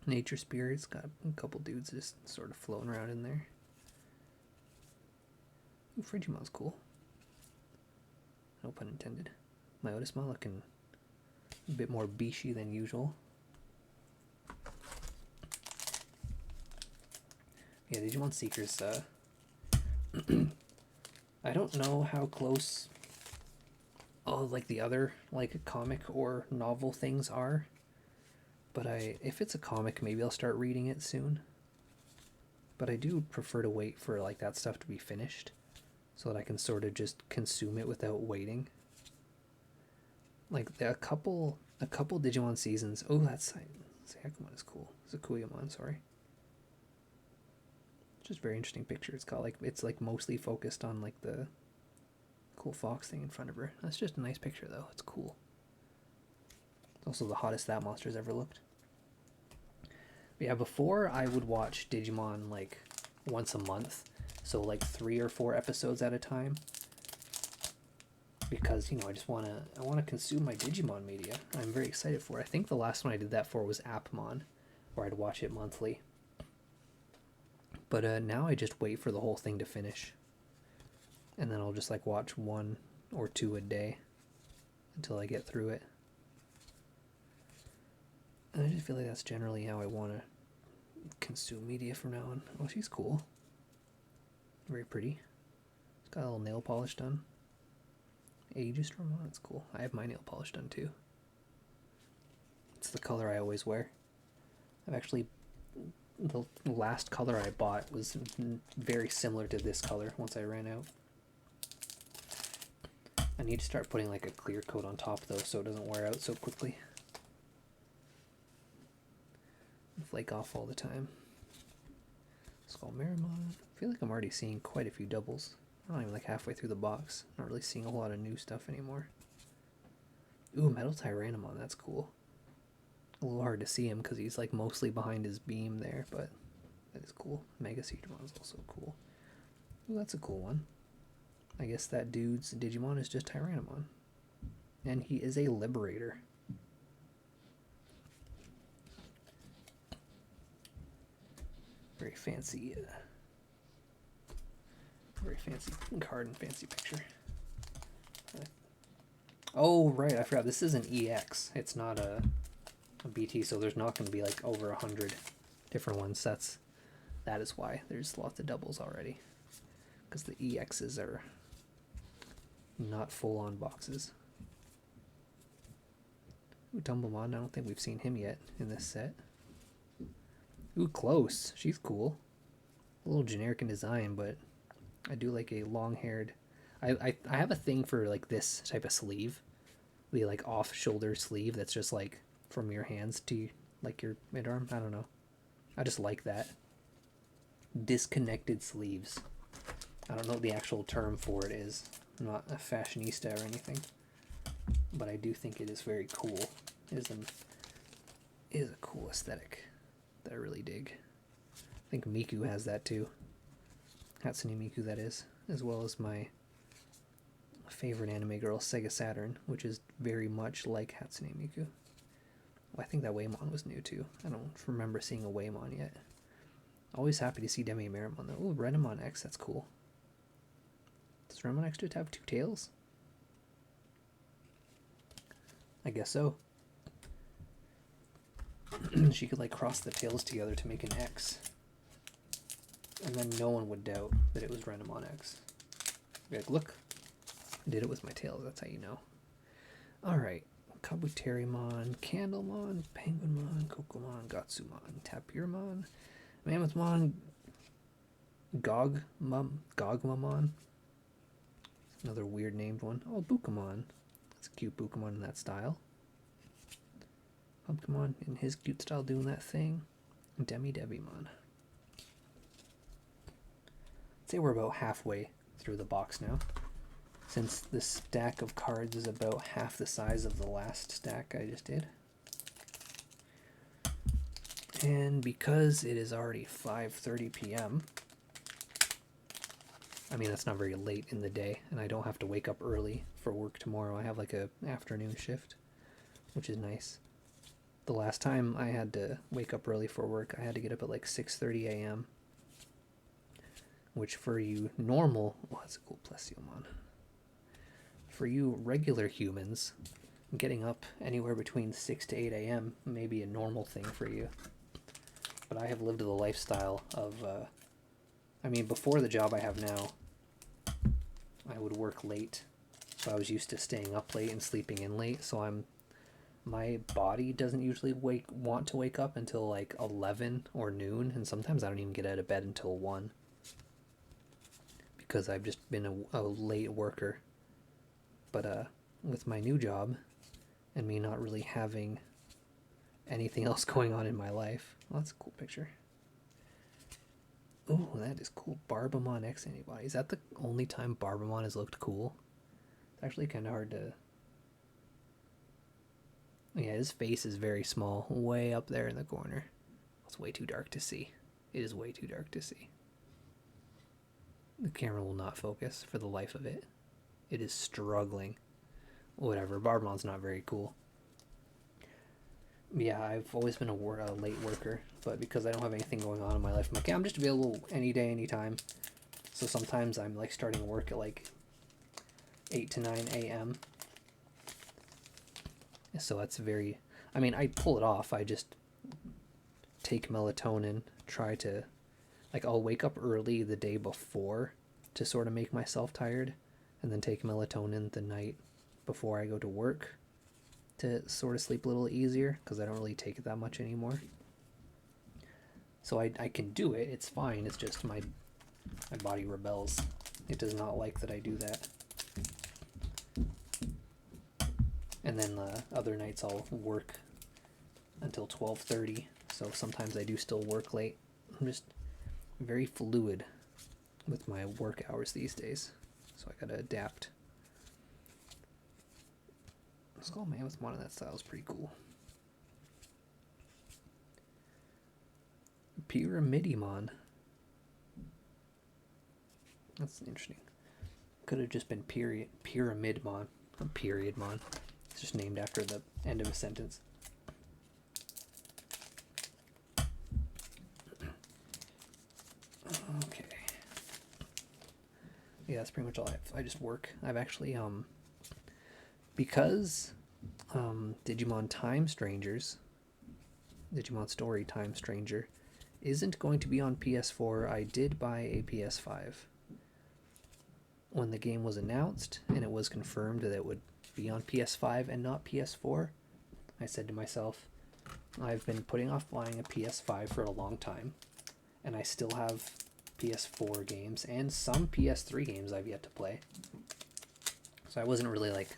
Nature Spirits. Got a couple dudes just sort of floating around in there. Ooh, Frigimon's cool. No pun intended. Myotismon looking a bit more beachy than usual. Yeah, Digimon Seekers, I don't know how close like the other like comic or novel things are, but if it's a comic, maybe I'll start reading it soon. But I do prefer to wait for like that stuff to be finished so that I can sort of just consume it without waiting. Like a couple Digimon seasons. Oh, that's Sayakumon is cool. Zakuyamon, sorry. Just very interesting picture. It's got like, it's like mostly focused on like the cool fox thing in front of her. That's just a nice picture though. It's cool. It's also the hottest that monster's ever looked. But yeah, before I would watch Digimon like once a month, so like 3 or 4 episodes at a time, because you know I want to consume my Digimon media. I'm very excited for it. I think the last one I did that for was Appmon, where I'd watch it monthly. But now I just wait for the whole thing to finish. And then I'll just like watch 1 or 2 a day until I get through it. And I just feel like that's generally how I want to consume media from now on. Oh, she's cool. Very pretty. She's got a little nail polish done. Aegistorm, oh, that's cool. I have my nail polish done too. It's the color I always wear. I've actually... the last color I bought was very similar to this color once I ran out. I need to start putting like a clear coat on top though so it doesn't wear out so quickly. Flake off all the time. Skull Marimon. I feel like I'm already seeing quite a few doubles. I'm not even like halfway through the box. Not really seeing a whole lot of new stuff anymore. Ooh, Metal Tyrannomon, that's cool. A little hard to see him because he's like mostly behind his beam there, but that is cool. Mega Seedramon is also cool. Ooh, that's a cool one. I guess that dude's Digimon is just Tyrannomon. And he is a Liberator. Very fancy card and fancy picture. Oh, right, I forgot. This is an EX. It's not a BT, so there's not going to be like over 100 different ones. That is why there's lots of doubles already, because the EXs are not full-on boxes. Ooh, Tumblemon, I don't think we've seen him yet in this set. Ooh, close. She's cool. A little generic in design, but I do like a long-haired... I have a thing for, like, this type of sleeve. The, like, off-shoulder sleeve that's just, like, from your hands to, like, your mid-arm. I don't know. I just like that. Disconnected sleeves. I don't know what the actual term for it is. I'm not a fashionista or anything. But I do think it is very cool. It is a cool aesthetic that I really dig. I think Miku has that too. Hatsune Miku, that is. As well as my favorite anime girl, Sega Saturn, which is very much like Hatsune Miku. Well, I think that Waymon was new too. I don't remember seeing a Waymon yet. Always happy to see Demi Merimon though. Ooh, Renamon X, that's cool. Does Renamon X have two tails? I guess so. She could like cross the tails together to make an X. And then no one would doubt that it was Renamon X. Be like, look, I did it with my tails, that's how you know. Alright. Kabuterimon, Candlemon, Penguinmon, Kokomon, Gatsumon, Tapirmon, Mammothmon, Gogmamon. Another weird named one. Oh, Bukamon. That's a cute Bukamon in that style. Pumpkimon in his cute style doing that thing. Demi-Debimon. I'd say we're about halfway through the box now. Since the stack of cards is about half the size of the last stack I just did. And because it is already 5:30 p.m., I mean, that's not very late in the day, and I don't have to wake up early for work tomorrow. I have like a afternoon shift, which is nice. The last time I had to wake up early for work, I had to get up at like 6:30 a.m., which for you normal... Oh, that's a cool Plesiomon. For you regular humans, getting up anywhere between 6 to 8 a.m. may be a normal thing for you. But I have lived the lifestyle of... I mean, before the job I have now, I would work late. So I was used to staying up late and sleeping in late. So my body doesn't usually want to wake up until like 11 or noon. And sometimes I don't even get out of bed until 1. Because I've just been a late worker. But with my new job and me not really having anything else going on in my life... Well, that's a cool picture. Ooh, that is cool. Barbamon X Antibody. Is that the only time Barbamon has looked cool? It's actually kind of hard to... Yeah, his face is very small. Way up there in the corner. It's way too dark to see. It is way too dark to see. The camera will not focus for the life of it. It is struggling. Whatever, Barbamon's not very cool. Yeah, I've always been a late worker, but because I don't have anything going on in my life, I'm like, yeah, I'm just available any day, anytime. So sometimes I'm like starting work at like 8 to 9 a.m. So that's very... I mean, I pull it off. I just take melatonin, try to... Like, I'll wake up early the day before to sort of make myself tired, and then take melatonin the night before I go to work to sort of sleep a little easier, because I don't really take it that much anymore. So I can do it, it's fine, it's just my body rebels. It does not like that I do that. And then other nights I'll work until 12:30, so sometimes I do still work late. I'm just very fluid with my work hours these days, so I gotta adapt. Skull Mammothmon in that style is pretty cool. Pyramidimon. That's interesting. Could have just been Pyramidmon. Or Periodmon. It's just named after the end of a sentence. Okay. Yeah, that's pretty much all I have. I just work. I've actually, because Digimon Time Strangers, Digimon Story Time Stranger, isn't going to be on PS4, I did buy a PS5. When the game was announced and it was confirmed that it would be on PS5 and not PS4, I said to myself, I've been putting off buying a PS5 for a long time, and I still have PS4 games and some PS3 games I've yet to play. So I wasn't really like,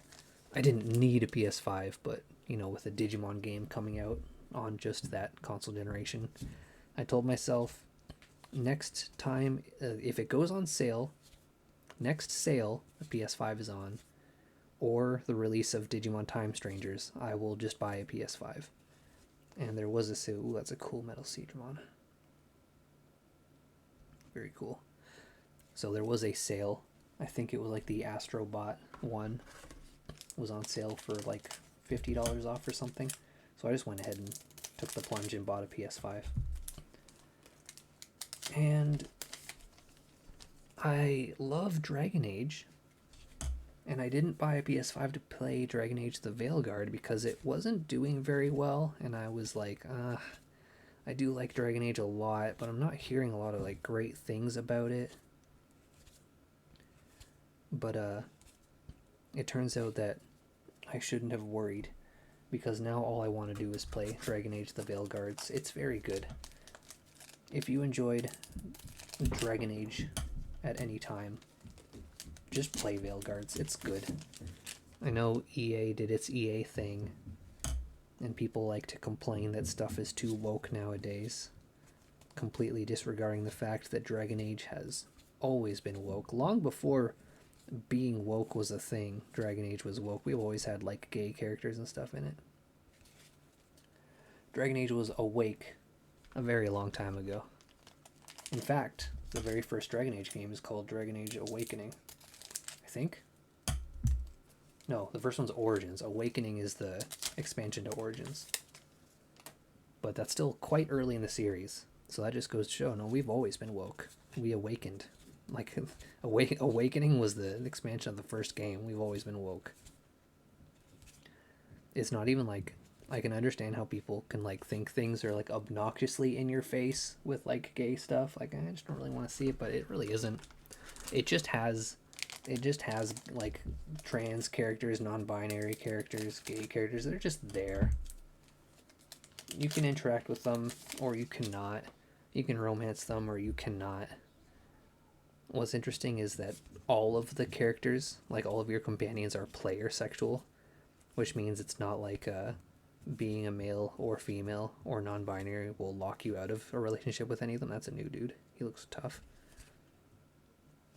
I didn't need a PS5, but you know, with a Digimon game coming out on just that console generation, I told myself, next time, if it goes on sale, next sale the PS5 is on, or the release of Digimon Time Strangers, I will just buy a PS5. And there was a sale. Ooh, that's a cool Metal Seedramon. Very cool. So there was a sale. I think it was like the Astrobot one was on sale for like $50 off or something. So I just went ahead and took the plunge and bought a PS5. And I love Dragon Age. And I didn't buy a PS5 to play Dragon Age the Veilguard because it wasn't doing very well. And I was like, I do like Dragon Age a lot, but I'm not hearing a lot of like great things about it. But it turns out that I shouldn't have worried, because now all I want to do is play Dragon Age the Veilguards. It's very good. If you enjoyed Dragon Age at any time, just play Veilguards. It's good. I know EA did its EA thing, and people like to complain that stuff is too woke nowadays, completely disregarding the fact that Dragon Age has always been woke. Long before being woke was a thing, Dragon Age was woke. We've always had like gay characters and stuff in it. Dragon Age was awake a very long time ago. In fact, the very first Dragon Age game is called Dragon Age Awakening, I think. No, the first one's Origins. Awakening is the expansion to Origins. But that's still quite early in the series. So that just goes to show, no, we've always been woke. We awakened. Like, Awakening was the expansion of the first game. We've always been woke. It's not even like, I can understand how people can like think things are like obnoxiously in your face with like gay stuff. Like, I just don't really want to see it, but it really isn't. It just has like trans characters, non-binary characters, gay characters that are just there. You can interact with them or you cannot. You can romance them or you cannot. What's interesting is that all of the characters, like all of your companions, are player sexual, which means it's not like being a male or female or non-binary will lock you out of a relationship with any of them. That's a new dude. He looks tough.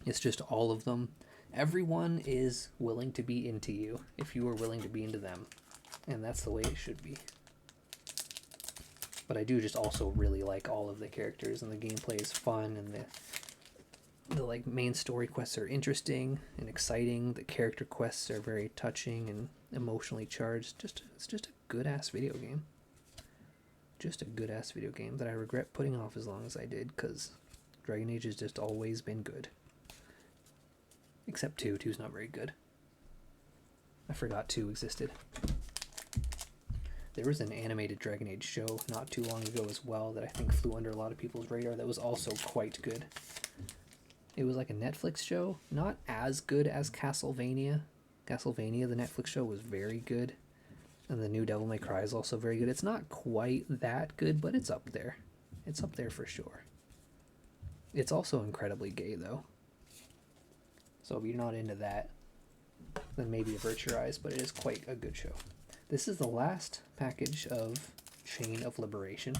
It's just all of them. Everyone is willing to be into you if you are willing to be into them. And that's the way it should be. But I do just also really like all of the characters, and the gameplay is fun, and the like main story quests are interesting and exciting. The character quests are very touching and emotionally charged. It's just a good ass video game. Just a good ass video game that I regret putting off as long as I did, because Dragon Age has just always been good. Except 2. 2's not very good. I forgot 2 existed. There was an animated Dragon Age show not too long ago as well that I think flew under a lot of people's radar that was also quite good. It was like a Netflix show, not as good as Castlevania. Castlevania, the Netflix show, was very good. And the new Devil May Cry is also very good. It's not quite that good, but it's up there. It's up there for sure. It's also incredibly gay, though. So if you're not into that, then maybe avert your eyes, but it is quite a good show. This is the last package of Chain of Liberation.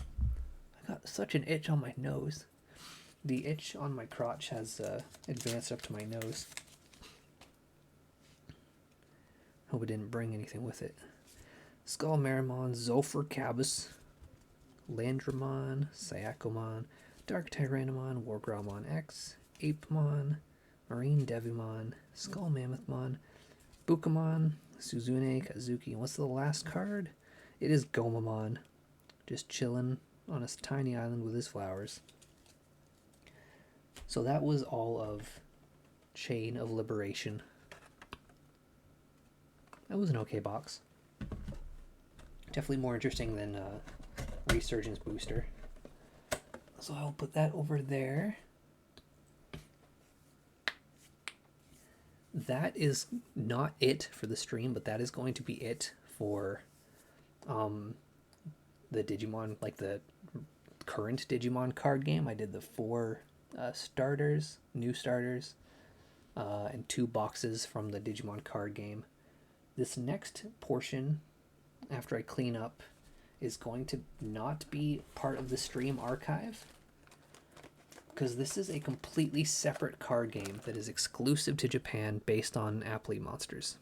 I got such an itch on my nose. The itch on my crotch has advanced up to my nose. Hope it didn't bring anything with it. Skull Marimon, Zolfer Cabus, Landramon, Syakomon, Dark Tyrannomon, Wargrowmon X, Apemon, Marine Devimon, Skull Mammothmon, Bukamon, Suzune, Kazuki. And what's the last card? It is Gomamon, just chilling on a tiny island with his flowers. So that was all of Chain of Liberation. That was an okay box. Definitely more interesting than Resurgence Booster. So I'll put that over there. That is not it for the stream, but that is going to be it for the Digimon, like the current Digimon card game. I did the 4 starters, new starters, and 2 boxes from the Digimon card game. This next portion, after I clean up, is going to not be part of the stream archive, because this is a completely separate card game that is exclusive to Japan based on Appley monsters.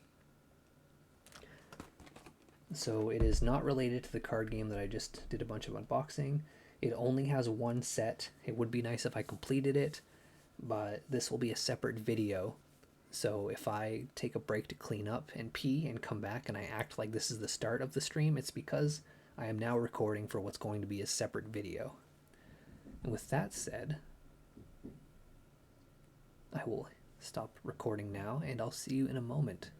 So it is not related to the card game that I just did a bunch of unboxing. It only has 1 set. It would be nice if I completed it, but this will be a separate video. So if I take a break to clean up and pee and come back and I act like this is the start of the stream, it's because I am now recording for what's going to be a separate video. And with that said, I will stop recording now and I'll see you in a moment.